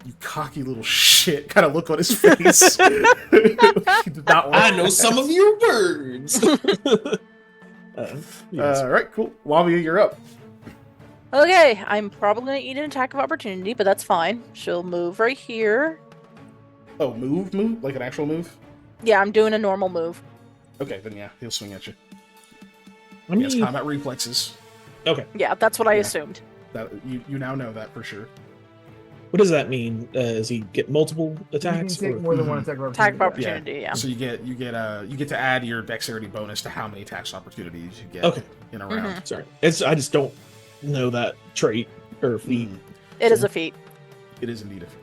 you cocky little shit kind of look on his face. He did not want I know some of your words. Yes. All right, cool. Lavia, you're up. Okay, I'm probably gonna eat an attack of opportunity, but that's fine. She'll move right here. Oh, move, like an actual move. Yeah, I'm doing a normal move. Okay, then yeah, he'll swing at you. Let He has me- combat reflexes. Okay, Yeah, that's what I Yeah. assumed. That you now know that for sure. what does that mean? Does he get multiple You can attacks? take or- more than one attack of Attack of opportunity. opportunity, yeah. So you get to add your dexterity bonus to how many attacks opportunities you get Okay, in a round. Mhm. sorry. I just don't know that trait or feat. Mm, It is a feat. it is indeed a feat.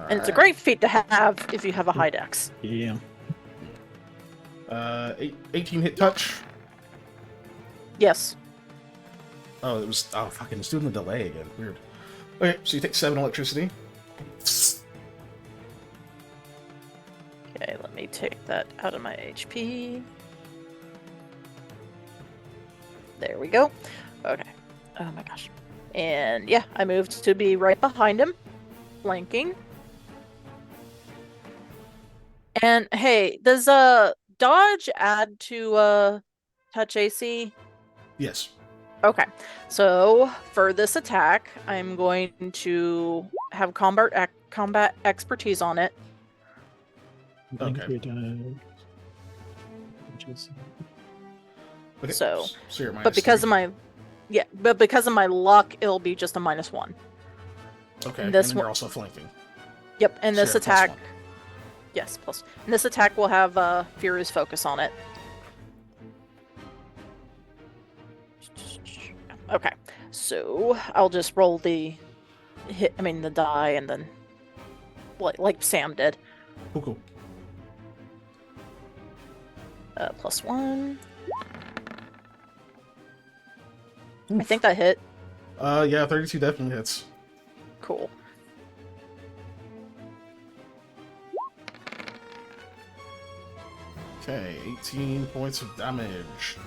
And it's a great feat to have if you have a high dex. Yeah. 18 hit touch. Yes. Oh, fucking, it's doing the delay again. Weird. Okay, so you take 7 electricity. Okay, let me take that out of my HP. There we go. Okay. Oh my gosh. And yeah, I moved to be right behind him, flanking. And hey, does dodge add to touch AC? Yes. Okay. So for this attack, I'm going to have combat expertise on it. Okay. Okay. So, you're at But because of my luck, it'll be just a -1. okay, and this and then one- you're also flanking. Yep, and So this you're at +1. attack, yes, plus. And this attack will have Furious Focus on it. Okay, so I'll just roll the the die, and then like Sam did. Cool. +1. I think that hit. Yeah, 32 definitely hits. Cool. Okay, 18 points of damage.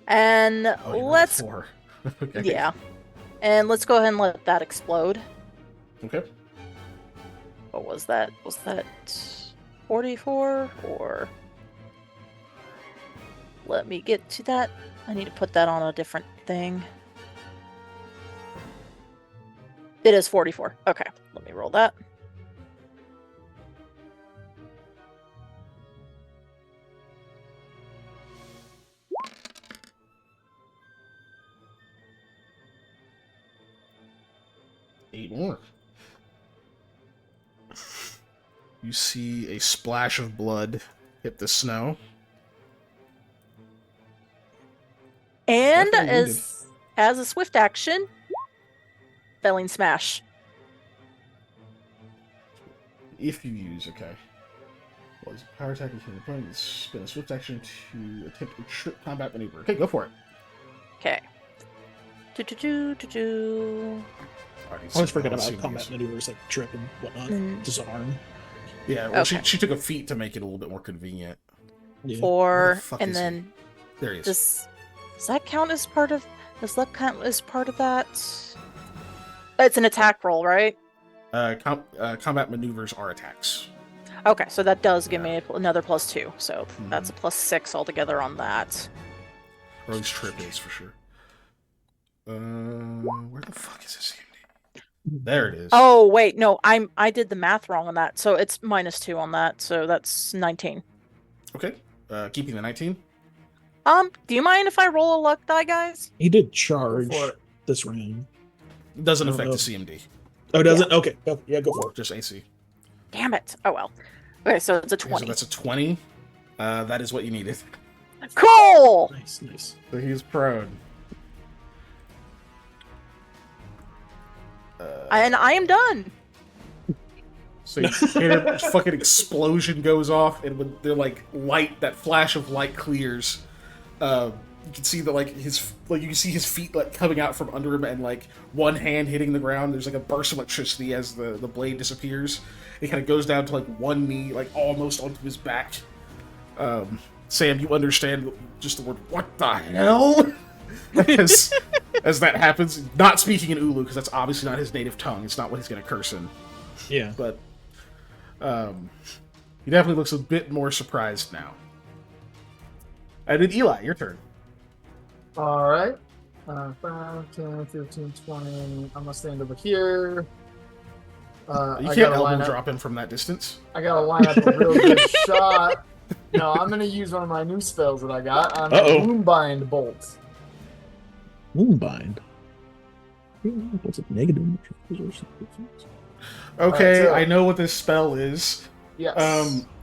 And Oh, you rolled let's 4. Okay. yeah, and let's go ahead and let that explode. Okay. What was that? Was that 44 or? Let me get to that. I need to put that on a different thing. It is 44. Okay, let me roll that. Eight more. You see a splash of blood hit the snow. And Definitely as a swift action, Felling Smash. If you use, okay. Was power attack with the opponent, spin a swift action to attempt a trip combat maneuver. Okay, go for it. Okay. Do. Alright, I always forget let's see about what combat he is. maneuvers like trip and whatnot. Mm. Disarm. Yeah, well, Okay. she took a feat to make it a little bit more convenient. Yeah. Four, Where the fuck and is he? then There he is. does that count as part of? Does luck count as part of that? It's an attack roll, right? Combat maneuvers are attacks. Okay, so that does give me another +2. So that's a +6 altogether on that. Or at least trip is for sure. Where the fuck is this handy? There it is. Oh wait, no, I did the math wrong on that. So it's -2 on that. So that's 19. Okay. Keeping the 19. Do you mind if I roll a luck die, guys? He did charge For it. this round. It doesn't I don't affect the know. CMD. Oh, does it? Okay. Yeah, go for it. Just AC. Damn it. Oh well. Okay, so it's a Okay, 20. so that's a 20. That is what you needed. Cool! Nice. So he's prone. And I am done. So you hear a fucking explosion goes off, and when the like light, that flash of light clears, you can see that like you can see his feet like coming out from under him, and like one hand hitting the ground. There's like a burst of electricity as the blade disappears. It kind of goes down to like one knee, like almost onto his back. Sam, you understand just the word "what the hell" as that happens. Not speaking in Ulu because that's obviously not his native tongue. It's not what he's going to curse in. Yeah. But he definitely looks a bit more surprised now. And then Eli, your turn. All right. 5, 10, 15, 20. I'm gonna stand over here. You I can't gotta elbow line up. drop him from that distance. I gotta line up a real good shot. No, I'm gonna use one of my new spells that I got. I'm Uh-oh. Woundbind Bolt. Moonbind. What's it? Negative? Okay, so- I know what this spell is. Yes.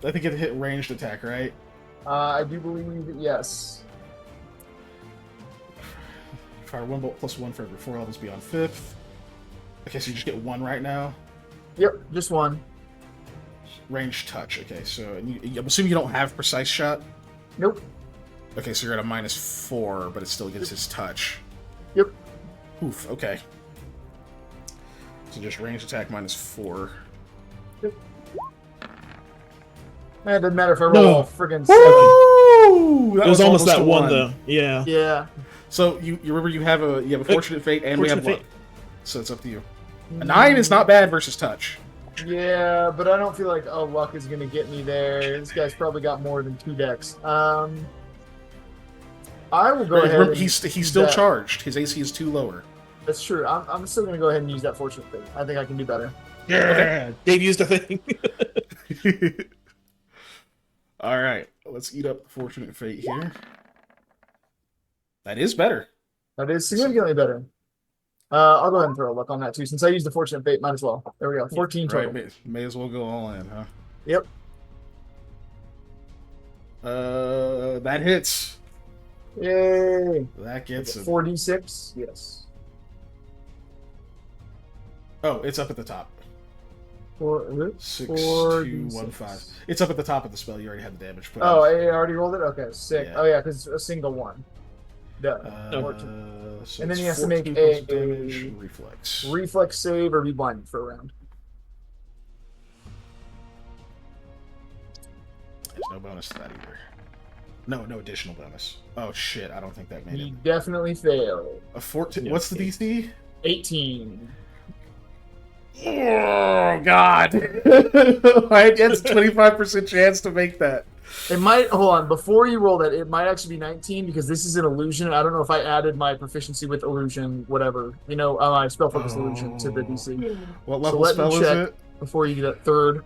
I think it hit ranged attack, right? I do believe that yes. Fire 1 bolt plus 1 for every 4 levels beyond 5th. Okay, so you just get 1 right now. Yep, just one. Range touch. Okay, so and I'm assuming you don't have precise shot. Nope. Okay, so you're at a -4, but it still gets his touch. Yep. Oof. Okay. So just range attack -4. Man, it doesn't matter if I roll No. a friggin' 7. Woo! It was almost that one though. Yeah. Yeah. So you remember you have a fortunate fate and we have Fortunate luck. fate. So it's up to you. A 9 is not bad versus touch. Yeah, but I don't feel like luck is gonna get me there. This guy's probably got more than 2 decks. I will go ahead. Remember, And he's use still that. charged. His AC is 2 lower. That's true. I'm still gonna go ahead and use that fortunate fate. I think I can do better. Yeah. Dave used a thing. All right, let's eat up the fortunate fate here. That is better. That is significantly better. I'll go ahead and throw a luck on that too. Since I used the fortunate fate, might as well. There we go. 14 total. Right, may as well go all in, huh? Yep. That hits. Yay. That gets him. 4d6. Yes. Oh, it's up at the top. 6, 4, 2, 1, 6. 5. It's up at the top of the spell. You already had the damage put Oh, on. I already rolled it. Okay, sick. Yeah. Oh yeah, because a single one. Duh. So And then it's he has to make 14 points of a- damage, reflex. Reflex save or be blinded for a round. There's no bonus to that either. No additional bonus. Oh shit! I don't think that made He it. definitely failed. A 14. Yeah. What's the DC? 18. Oh god! It's a 25% chance to make that. It might hold on before you roll that. It might actually be 19 because this is an illusion. I don't know if I added my proficiency with illusion, whatever. You know, my spell focus illusion to the DC. What So level let me spell is check. it? Before you get third,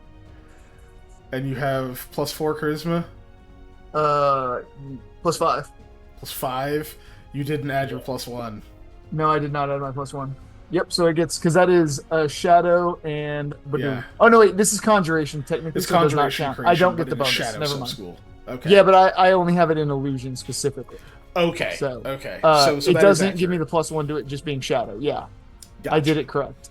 And you have +4 charisma, +5. +5. You didn't add your +1. No, I did not add my +1. Yep, so it gets because that is shadow and Badoon. Yeah. Oh no, wait, this is conjuration technically. It's so it does not conjuration count. creation. I don't but get the it is bonus. Shadow Never mind. Sub-School. Okay. Yeah, but I only have it in illusion specifically. Okay. So, okay. So so it that is doesn't give me accurate. the +1 to it just being shadow. Yeah, I Gotcha. did it correct.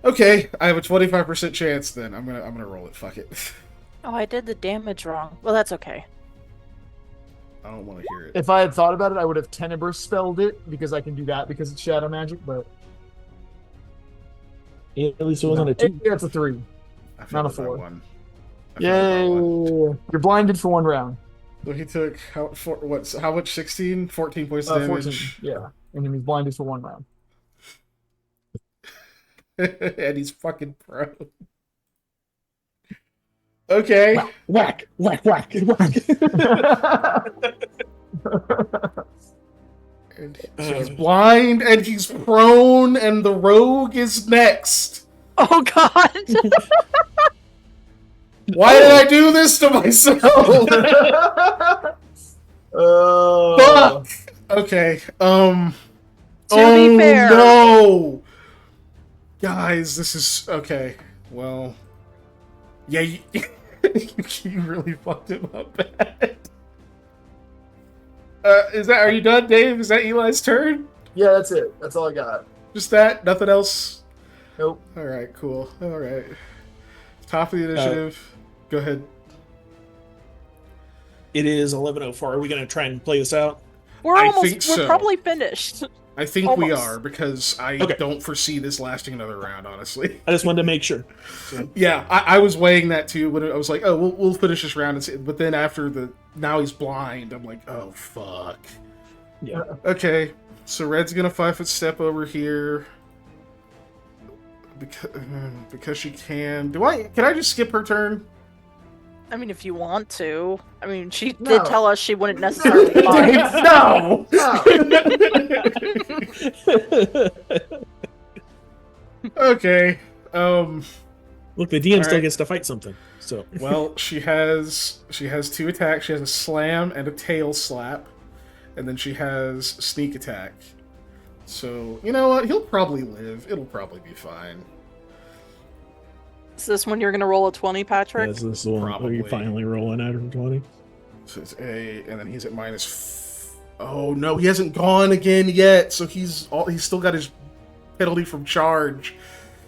Okay, I have a 25% chance. Then I'm gonna roll it. Fuck it. Oh, I did the damage wrong. Well, that's okay. I don't want to hear it. If I had thought about it, I would have Tenebrous spelled it because I can do that because it's shadow magic. But At least it wasn't a 2. it's a 3. I failed not a by 4. 1. I failed by Yay! 1. You're blinded for 1 round. So he took how much? 16, 14 points of 14. damage, Yeah, and then he's blinded for 1 round. and he's fucking pro. Okay. Whack, whack, whack, whack. And so he's blind and he's prone, and the rogue is next. Oh God! Why did I do this to myself? Oh. Okay. To be fair, No, guys, this is okay. Well, yeah, you really fucked him up bad. Are you done, Dave? Is that Eli's turn? Yeah, that's it. That's all I got. Just that? Nothing else? Nope. All right, cool. All right. Top of the initiative. Go ahead. It is 11:04. Are we going to try and play this out? I think so. we're probably finished. I think we Almost. are, because I Okay. don't foresee this lasting another round, honestly. I just wanted to make sure. So, Yeah, I was weighing that too. When I was like, oh, we'll finish this round. But then after now he's blind, I'm like, oh, fuck. yeah. Okay, so Red's gonna 5-foot step over here. Because she can. Can I just skip her turn? I mean, if you want to. I mean, she No. did tell us she wouldn't necessarily mind. No! Okay. Look, the DM still right. gets to fight something. So Well, she has 2 attacks. She has a slam and a tail slap, and then she has sneak attack. So you know what? He'll probably live. It'll probably be fine. Is this when you're gonna roll a 20, Patrick? this is the one where Probably. you finally rolling out of 20. So it's a, and then he's at oh no, he hasn't gone again yet. So he's still got his penalty from charge.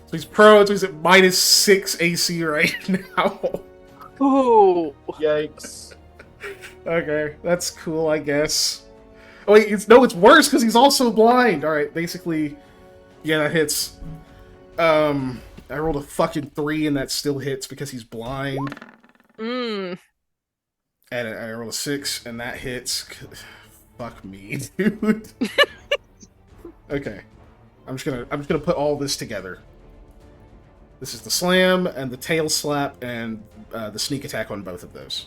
So he's prone. So he's at -6 AC right now. Ooh. Yikes. Okay, that's cool, I guess. Oh wait, it's worse because he's also blind. All right, basically, yeah, that hits. I rolled a fucking 3, and that still hits because he's blind. Mm. And I rolled a 6, and that hits. Fuck me, dude. Okay, I'm just gonna put all this together. This is the slam and the tail slap and the sneak attack on both of those.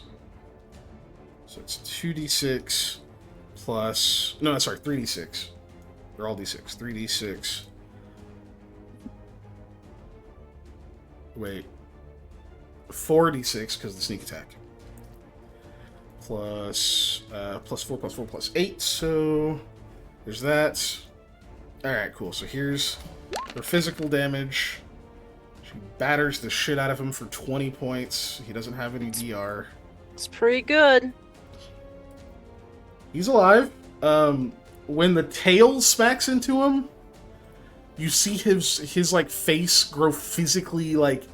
So it's 2d6 plus... No, sorry, 3d6. They're all d6. 3d6. Wait. 4d6 because of the sneak attack. Plus 4 plus 4 plus 8. So there's that. Alright, cool. So here's her physical damage. She batters the shit out of him for 20 points. He doesn't have any DR. It's pretty good. He's alive. When the tail smacks into him, you see his like face grow physically like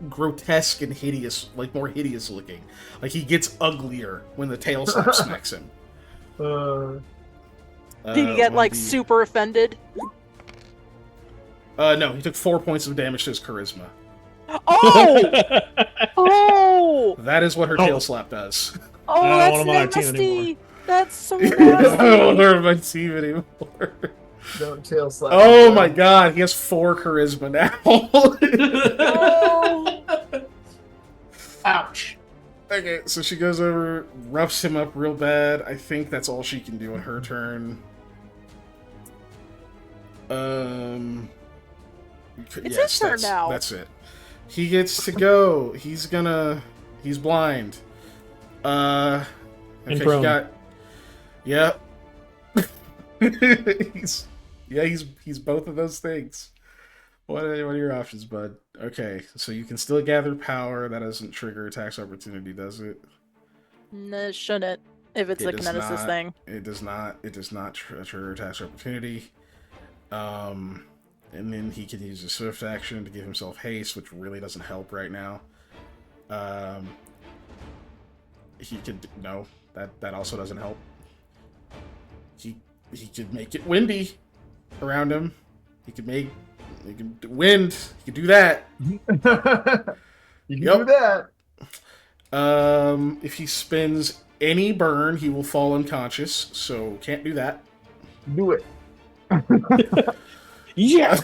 grotesque and hideous, like more hideous looking. Like he gets uglier when the tail slap smacks him. Uh, Did you get like 1d super offended? No, he took 4 points of damage to his charisma. Oh! Oh! That is what her Oh. tail slap does. Oh, I don't that's want him on our team nasty. anymore. That's so I don't nasty. learn my team anymore. don't tail slap. Oh my god, he has 4 charisma now. Oh. Ouch. Okay, so she goes over, roughs him up real bad. I think that's all she can do in her turn. It's his turn now. That's it. He gets to go. He's blind. Okay, And he prone. got. Yep. he's both of those things. What are your options, bud? Okay, so you can still gather power. That doesn't trigger a tax opportunity, does it? No, it shouldn't. If it's It a does kineticist not. thing. It does not. It does not trigger a tax opportunity. And then he can use a swift action to give himself haste, which really doesn't help right now. He could that also doesn't help. He could make it windy around him. He could wind. He could do that. You can Yep. do that. If he spends any burn, he will fall unconscious. So can't do that. Do it. Yeah.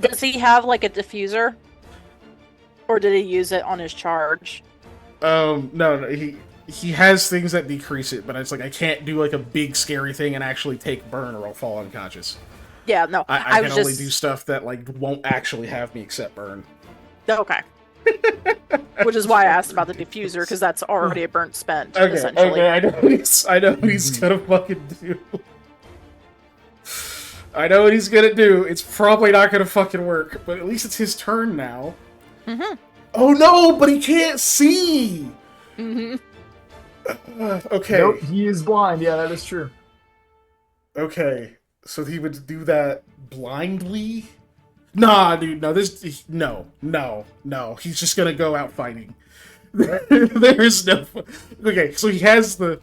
Does he have like a diffuser? Or did he use it on his charge? No, he has things that decrease it, but it's like I can't do like a big scary thing and actually take burn or I'll fall unconscious. Yeah, no. I was can only just do stuff that like won't actually have me accept burn. okay. Which is why I asked about the diffuser, because that's already a burnt spent, Okay, essentially. I know what he's gonna fucking do. I know what he's gonna do. It's probably not gonna fucking work, but at least it's his turn now. Mm-hmm. Oh no, but he can't see! Mm-hmm. Okay. Nope, he is blind. Yeah, that is true. Okay. So he would do that blindly? Nah, dude, no, no. He's just gonna go out fighting. There's no. Okay, so he has the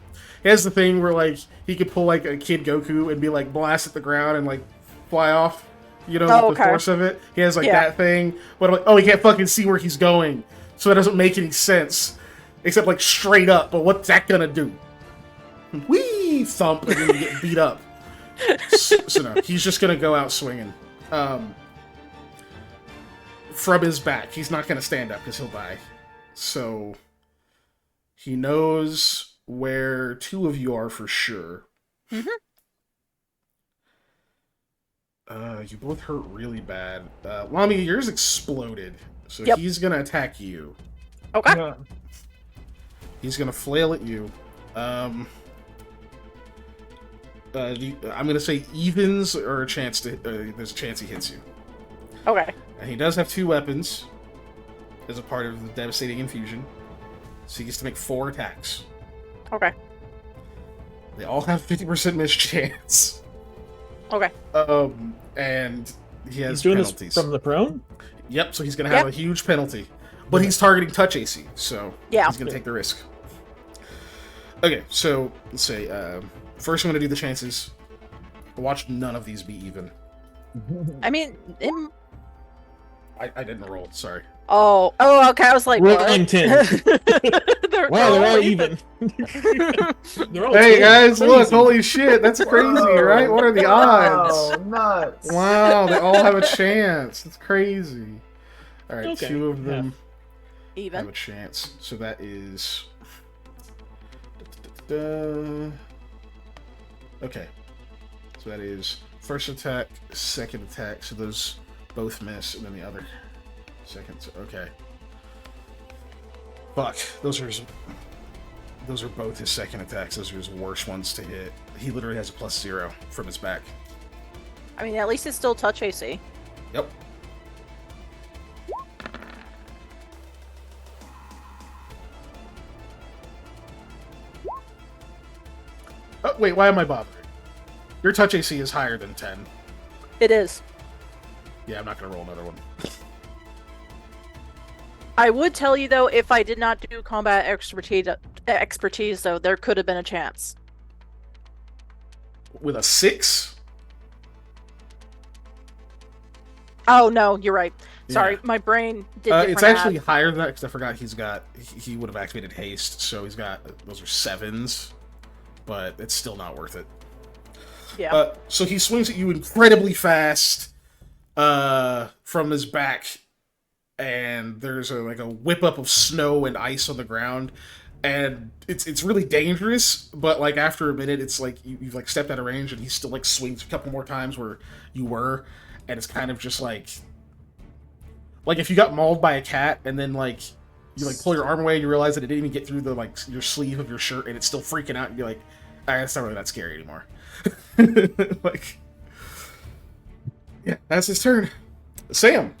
thing where like he could pull like a Kid Goku and be like blast at the ground and like fly off. You know, Oh, with the okay. force of it. He has like Yeah. that thing, but I'm like, oh, he can't fucking see where he's going, so that doesn't make any sense, except like straight up. But what's that gonna do? Whee! Thump, and then you get beat up. So no, he's just gonna go out swinging. From his back, he's not gonna stand up because he'll die. So he knows where two of you are for sure. Mm-hmm. You both hurt really bad. Lami, yours exploded, so Yep. he's gonna attack you. Okay. Yeah. He's gonna flail at you. I'm gonna say evens or a chance to. There's a chance he hits you. Okay. And he does have 2 weapons as a part of the devastating infusion, so he gets to make 4 attacks. Okay. They all have 50% miss chance. Okay. And he has He's doing penalties. this from the prone? Yep, so he's gonna have Yep. a huge penalty. But he's targeting touch AC, so Yeah. he's gonna take the risk. Okay, so let's say first I'm gonna do the chances. Watch none of these be even. I mean, I didn't roll, sorry. oh, okay. I was like, Rolling what? 10. Wow, they're all even. They're all Hey 10. guys, look, Crazy. holy shit, that's crazy, Whoa. right? What are the odds? Wow, nuts. Wow, they all have a chance. That's crazy. Alright, Okay, 2 of them have a Even. chance. So that is. Okay. So that is first attack, second attack. So those both miss, and then the other second. Okay. Fuck. Those are both his second attacks. Those are his worst ones to hit. He literally has a +0 from his back. I mean, at least it's still touch AC. Yep. Oh, wait, why am I bothering? Your touch AC is higher than 10. It is. Yeah, I'm not gonna roll another one. I would tell you though, if I did not do combat expertise though, there could have been a chance. With a 6? Oh no, you're right. Sorry, Yeah. my brain did different. It's actually higher than that because I forgot he would have activated haste, so he's got those are 7s, but it's still not worth it. Yeah. So he swings at you incredibly fast from his back, and there's a whip up of snow and ice on the ground, and it's really dangerous. But like after a minute, it's like you've like stepped out of range, and he still like swings a couple more times where you were, and it's kind of just like if you got mauled by a cat, and then like you like pull your arm away, and you realize that it didn't even get through the like your sleeve of your shirt, and it's still freaking out, and you're like, it's not really that scary anymore. Like, yeah, that's his turn. Sam.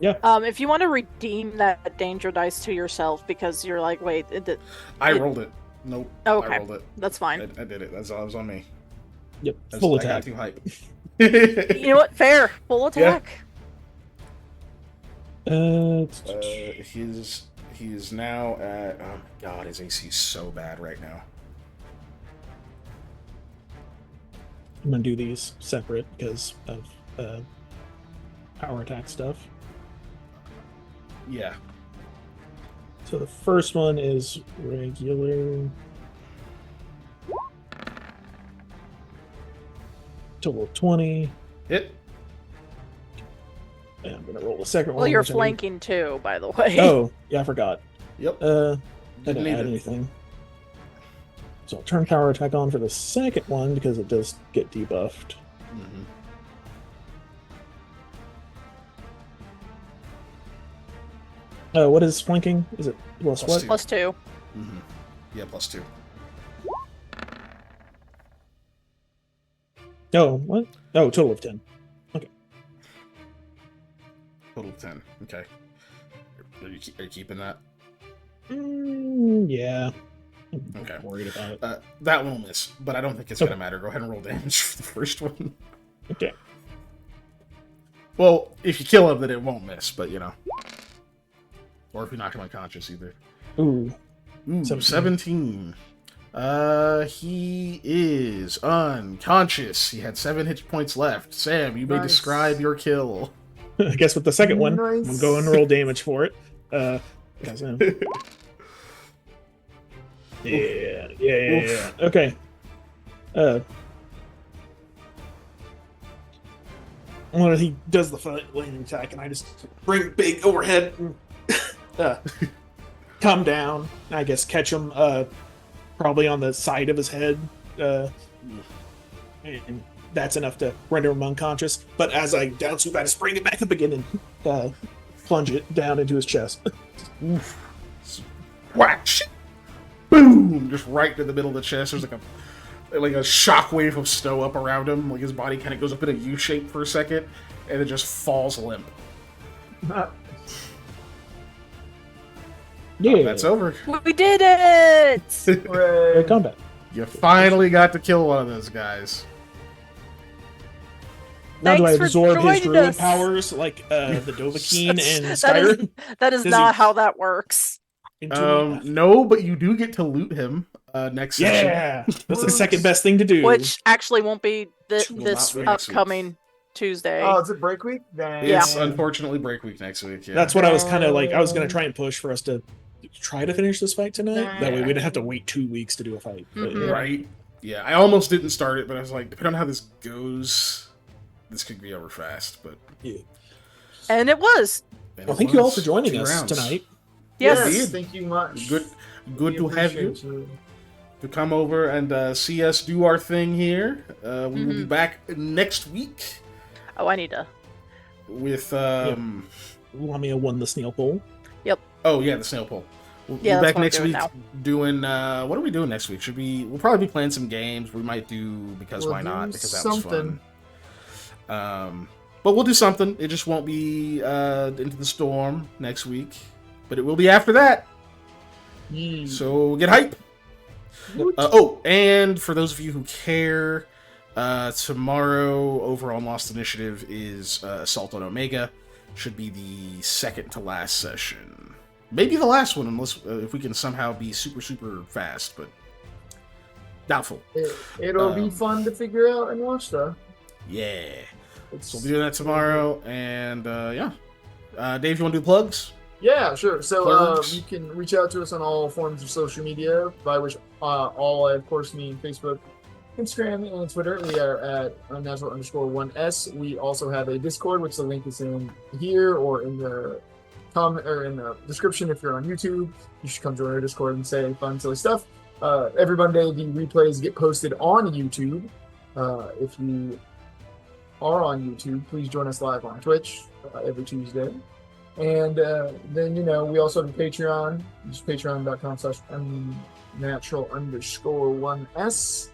If you want to redeem that danger dice to yourself because you're like, wait, I rolled it. Nope. Okay. I rolled it. that's fine. I did it. That was on me. Yep, I full I got attack. too hype. You know what? Fair. Full attack. He is now at. Oh my god, his AC is so bad right now. I'm gonna do these separate because of power attack stuff. Yeah. So the first one is regular. Total of 20. Hit. And I'm gonna roll the second one. Well, you're which I need- flanking too, by the way. Oh, yeah, I forgot. Yep. I Didn't didn't need add it. anything. So I'll turn power attack on for the second one because it does get debuffed. Mhm. What is flanking? Is it plus Plus what? two. +2. Mm-hmm. Yeah, +2. Oh, what? Oh, total of 10. Total of 10. Okay. Are you keeping that? Yeah. Okay. I'm worried about it. That one will miss, but I don't think it's Okay. gonna matter. Go ahead and roll damage for the first one. Okay. Well, if you kill him, then it won't miss, but you know. Or if you knock him unconscious, either. Ooh. Ooh, 17. 17. He is unconscious. He had 7 hit points left. Sam, you may Nice. describe your kill. I guess with the second one, Nice. I'm going to roll damage for it. Guys, yeah. Okay. When he does the lightning attack, and I just bring big overhead and come down. I guess catch him probably on the side of his head. And that's enough to render him unconscious. But as I down swoop, I just bring it back up again and plunge it down into his chest. Whack! Boom! Just right to the middle of the chest. There's like a shockwave of snow up around him. Like his body kind of goes up in a U shape for a second, and it just falls limp. Yeah, That's over. We did it! Hooray. combat. You finally got to kill one of those guys. Now do I Thanks for absorb his joining druid us. powers like the Dovahkiin and That is, Skyrim? that is Does not he- how that works. Into me? No, but you do get to loot him next session. Yeah, that's the second best thing to do. Which actually won't be Will this not be next week. upcoming Tuesday. Oh, is it break week? Dang. Yeah. It's unfortunately break week next week. Yeah. That's what I was kind of like. I was going to try and push for us to try to finish this fight tonight. That way we didn't have to wait 2 weeks to do a fight. But, Mhm. yeah. right. Yeah, I almost didn't start it, but I was like, depending on how this goes, this could be over fast. But And it was. and Well, it thank you all was for joining 2 us rounds. tonight. Yes. Indeed. Thank you much. Good We to have you. appreciate you. To come over and see us do our thing here. We will be back next week Oh, I need to. with Lamia won the snail poll. oh yeah, the snail pole. We'll Yeah, be that's back what I'm next doing week now. doing what are we doing next week? We'll probably be playing some games. We might do because We'll why not? do Because that was something. fun. But we'll do something. It just won't be Into the Storm next week. But it will be after that. Yeah. So get hype. And for those of you who care, tomorrow over on Lost Initiative is Assault on Omega. Should be the second to last session. Maybe the last one, unless if we can somehow be super fast, but doubtful. It'll be Um, fun to figure out and watch, though. Yeah. It's, So we'll be doing that tomorrow, and Dave, you want to do plugs? Yeah, sure. So Plugs. you can reach out to us on all forms of social media, by which all I, of course, mean Facebook, Instagram, and Twitter. We are at unnatural_1s. We also have a Discord, which the link is in here or in the in the description. If you're on YouTube, you should come join our Discord and say fun, silly stuff. Every Monday, the replays get posted on YouTube. If you are on YouTube, please join us live on Twitch every Tuesday. And then, we also have a Patreon, just patreon.com/unnatural_1s.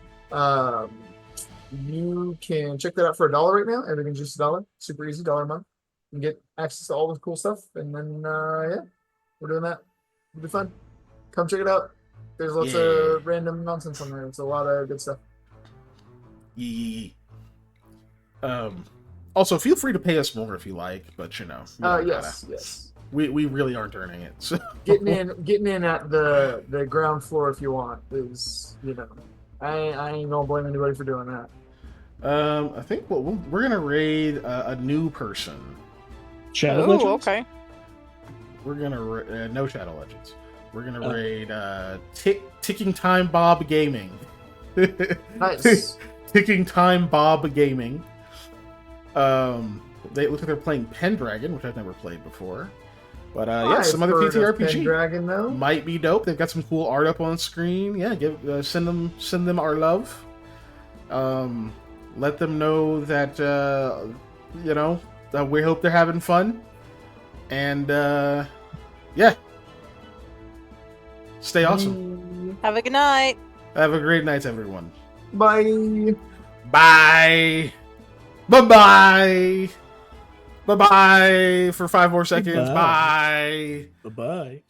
You can check that out for $1 right now. Everything's just $1. Super easy, $1 a month. You can get access to all the cool stuff. And then, we're doing that. It'll be fun. Come check it out. There's lots of random nonsense on there. It's a lot of good stuff. Yee. Also, feel free to pay us more if you like, but you don't Yes. we really aren't earning it. So. Getting in at the ground floor if you want is, I ain't gonna blame anybody for doing that. I think we're gonna raid a new person. Shadow Oh, Legends? okay. We're gonna no Shadow Legends. We're gonna raid Ticking Time Bob Gaming. Nice. Ticking Time Bob Gaming. They look like they're playing Pendragon, which I've never played before. But some other TTRPG Pendragon, though. might be dope. They've got some cool art up on screen. Yeah, send them our love. Let them know that that we hope they're having fun. And Yeah. Stay awesome. Have a good night. Have a great night, everyone. Bye. Bye. Bye-bye. Bye-bye for 5 more seconds. Bye. Bye. Bye bye.